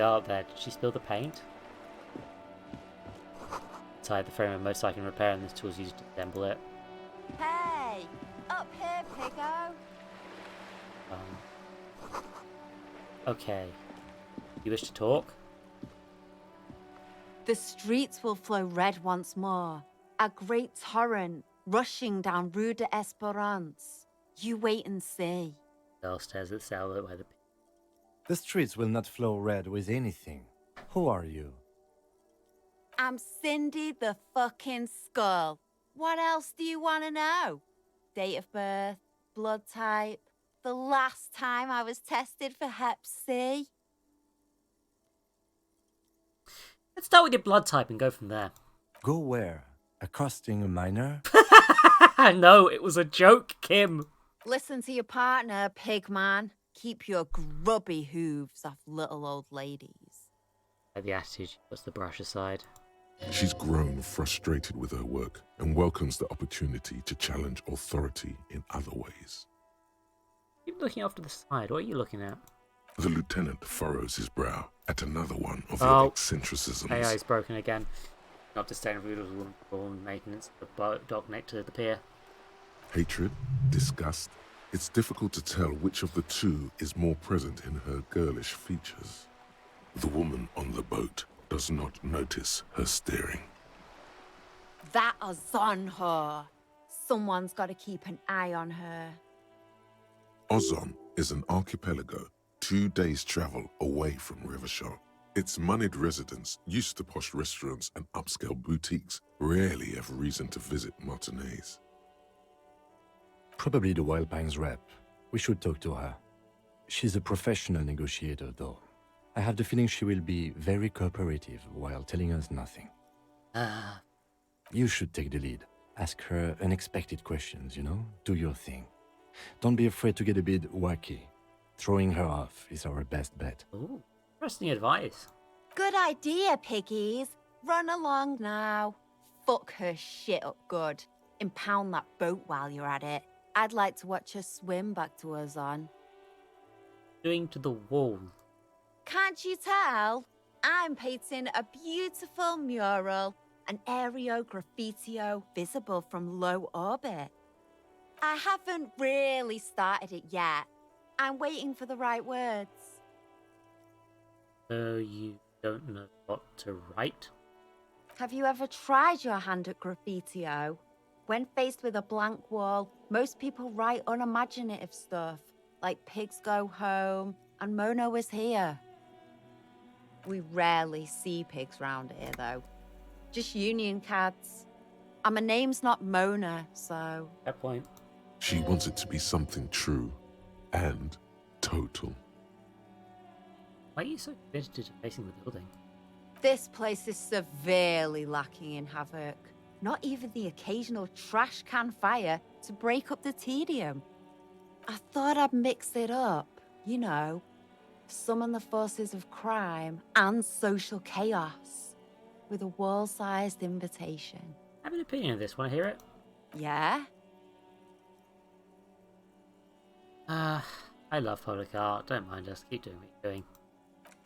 Oh, there. Did she spill the paint? Inside the frame of motorcycle can repair, and this tool is used to assemble it. Hey! Up here, Piggo! Okay. You wish to talk? The streets will flow red once more. A great torrent rushing down Rue de Esperance. You wait and see. Bell stares at Salvo by the... The streets will not flow red with anything. Who are you? I'm Cindy the fucking Skull. What else do you want to know? Date of birth, blood type, the last time I was tested for Hep C. Let's start with your blood type and go from there. Go where? Accosting a minor? No, it was a joke, Kim. Listen to your partner, pig man. Keep your grubby hooves off little old ladies. By the attitude, she puts the brush aside. She's grown frustrated with her work and welcomes the opportunity to challenge authority in other ways. Keep looking off to the side. What are you looking at? The lieutenant furrows his brow at another one of Oh. your eccentricisms. AI is broken again. Not to stay in rules for maintenance of the dock next to the pier. Hatred, disgust. It's difficult to tell which of the two is more present in her girlish features. The woman on the boat does not notice her staring. That is on her. Someone's got to keep an eye on her. Ozon is an archipelago 2 days' travel away from Rivershaw. Its moneyed residents, used to posh restaurants and upscale boutiques, rarely have reason to visit Martinez. Probably the Wild Pines rep. We should talk to her. She's a professional negotiator, though. I have the feeling she will be very cooperative while telling us nothing. You should take the lead. Ask her unexpected questions, you know? Do your thing. Don't be afraid to get a bit wacky. Throwing her off is our best bet. Ooh, interesting advice. Good idea, piggies. Run along now. Fuck her shit up good. Impound that boat while you're at it. I'd like to watch her swim back to Ozon. Doing to the wall. Can't you tell? I'm painting a beautiful mural, an aereo graffitio visible from low orbit. I haven't really started it yet. I'm waiting for the right words. So you don't know what to write? Have you ever tried your hand at graffitio? When faced with a blank wall, most people write unimaginative stuff, like pigs go home and Mono is here. We rarely see pigs round here, though. Just union cats. And my name's not Mona, so... Fair point. She wants it to be something true and total. Why are you so committed to facing the building? This place is severely lacking in havoc. Not even the occasional trash can fire to break up the tedium. I thought I'd mix it up, you know. Summon the forces of crime and social chaos with a wall-sized invitation. I have an opinion of this. Want to hear it? Yeah? I love public art. Don't mind us. Keep doing what you're doing.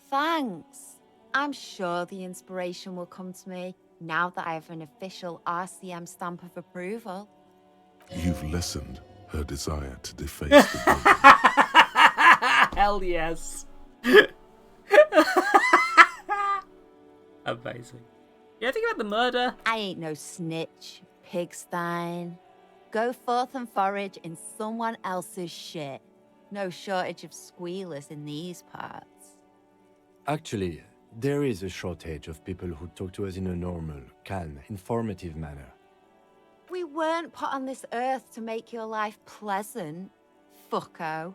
Thanks. I'm sure the inspiration will come to me now that I have an official RCM stamp of approval. You've lessened her desire to deface the building. Hell yes. Amazing. Yeah, think about the murder. I ain't no snitch, pigstein. Go forth and forage in someone else's shit. No shortage of squealers in these parts. Actually, there is a shortage of people who talk to us in a normal, calm, informative manner. We weren't put on this earth to make your life pleasant, fucko.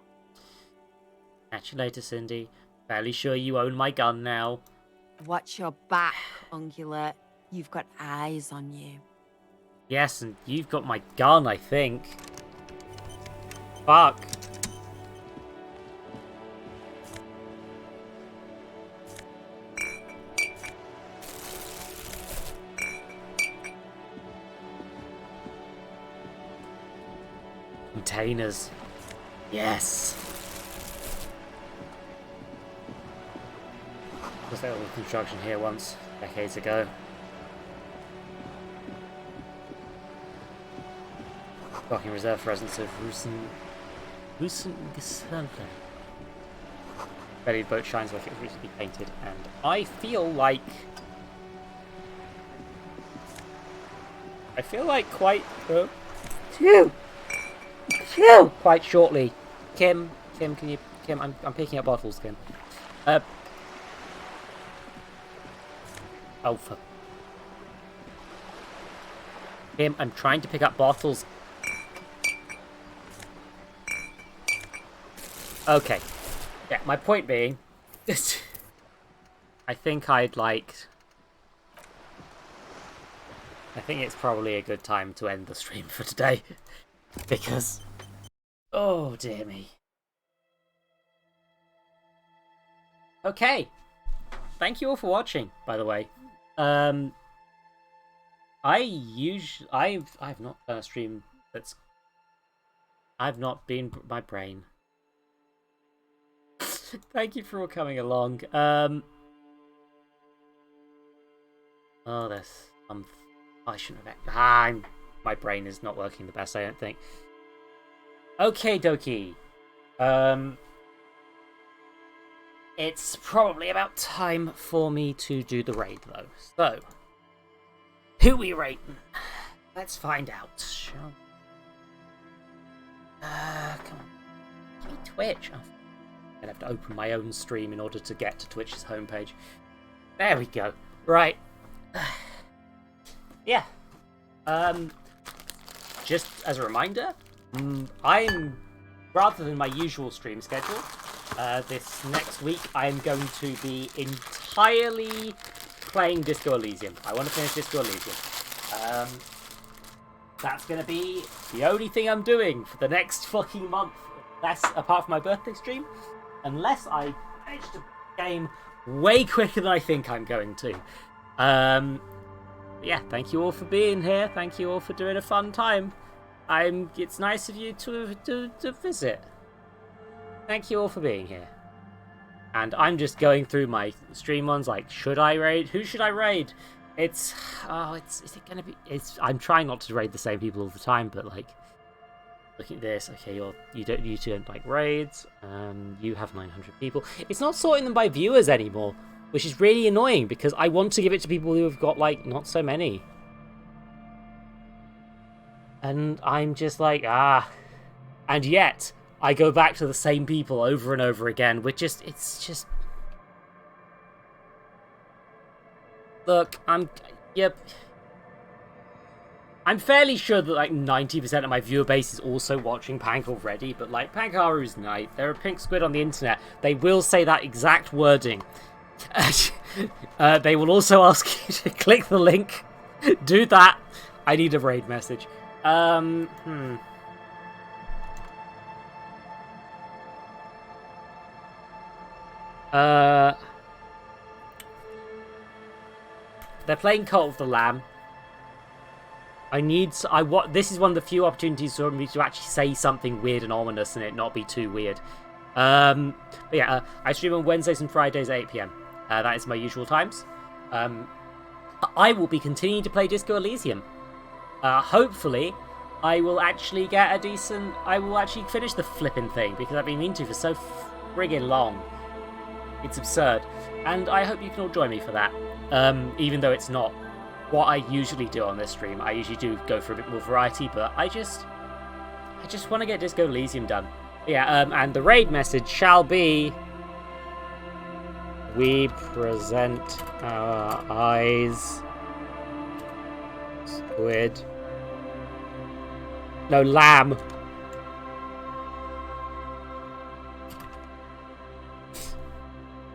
Catch you later, Cindy. Fairly sure you own my gun now. Watch your back, ungulate. You've got eyes on you. Yes, and you've got my gun, I think. Fuck. Containers. Yes. Was there all construction here once, decades ago? Docking reserve for residents of Rusengesundle. Bellied boat shines like it was recently painted, and I feel like quite quite shortly. Kim, can you? Kim, I'm picking up bottles, Kim. Oh, for Him, I'm trying to pick up bottles. Okay. Yeah, my point being, I think I think it's probably a good time to end the stream for today. Because, oh dear me. Okay. Thank you all for watching, by the way. I've not done a stream that's... I've not been... my brain. Thank you for all coming along. Oh, there's some... I shouldn't have... my brain is not working the best, I don't think. Okay, dokie. It's probably about time for me to do the raid, though. So, who we rating? Let's find out, shall we? Come on. Give me Twitch. Oh, I'm gonna have to open my own stream in order to get to Twitch's homepage. There we go. Right. Yeah. Just as a reminder, I'm, rather than my usual stream schedule, this next week I'm going to be entirely playing Disco Elysium. I want to finish Disco Elysium. That's going to be the only thing I'm doing for the next fucking month, apart from my birthday stream, unless I finish the game way quicker than I think I'm going to. Yeah, thank you all for being here. Thank you all for doing a fun time. It's nice of you to visit. Thank you all for being here. And I'm just going through my stream ones, like, should I raid? Who should I raid? Is it gonna be? I'm trying not to raid the same people all the time, but like, looking at this, okay, you don't like raids. You have 900 people. It's not sorting them by viewers anymore, which is really annoying because I want to give it to people who have got like not so many. And I'm just like, and yet I go back to the same people over and over again, which it's just. Look, I'm fairly sure that like 90% of my viewer base is also watching Pank already, but like Pankaru's night, there are pink squid on the internet. They will say that exact wording. They will also ask you to click the link. Do that. I need a raid message. They're playing Cult of the Lamb. This is one of the few opportunities for me to actually say something weird and ominous and it not be too weird. But yeah, I stream on Wednesdays and Fridays at 8 PM. That is my usual times. I will be continuing to play Disco Elysium. Hopefully, I will actually get a decent... I will actually finish the flipping thing, because I've been meaning to for so friggin' long. It's absurd. And I hope you can all join me for that. Even though it's not what I usually do on this stream. I usually do go for a bit more variety, but I just want to get Disco Elysium done. Yeah, and the raid message shall be... We present our eyes... Squid... No, lamb.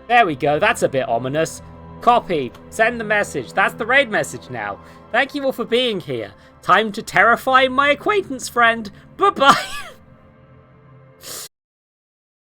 There we go, that's a bit ominous. Copy, send the message. That's the raid message now. Thank you all for being here. Time to terrify my acquaintance friend. Bye-bye.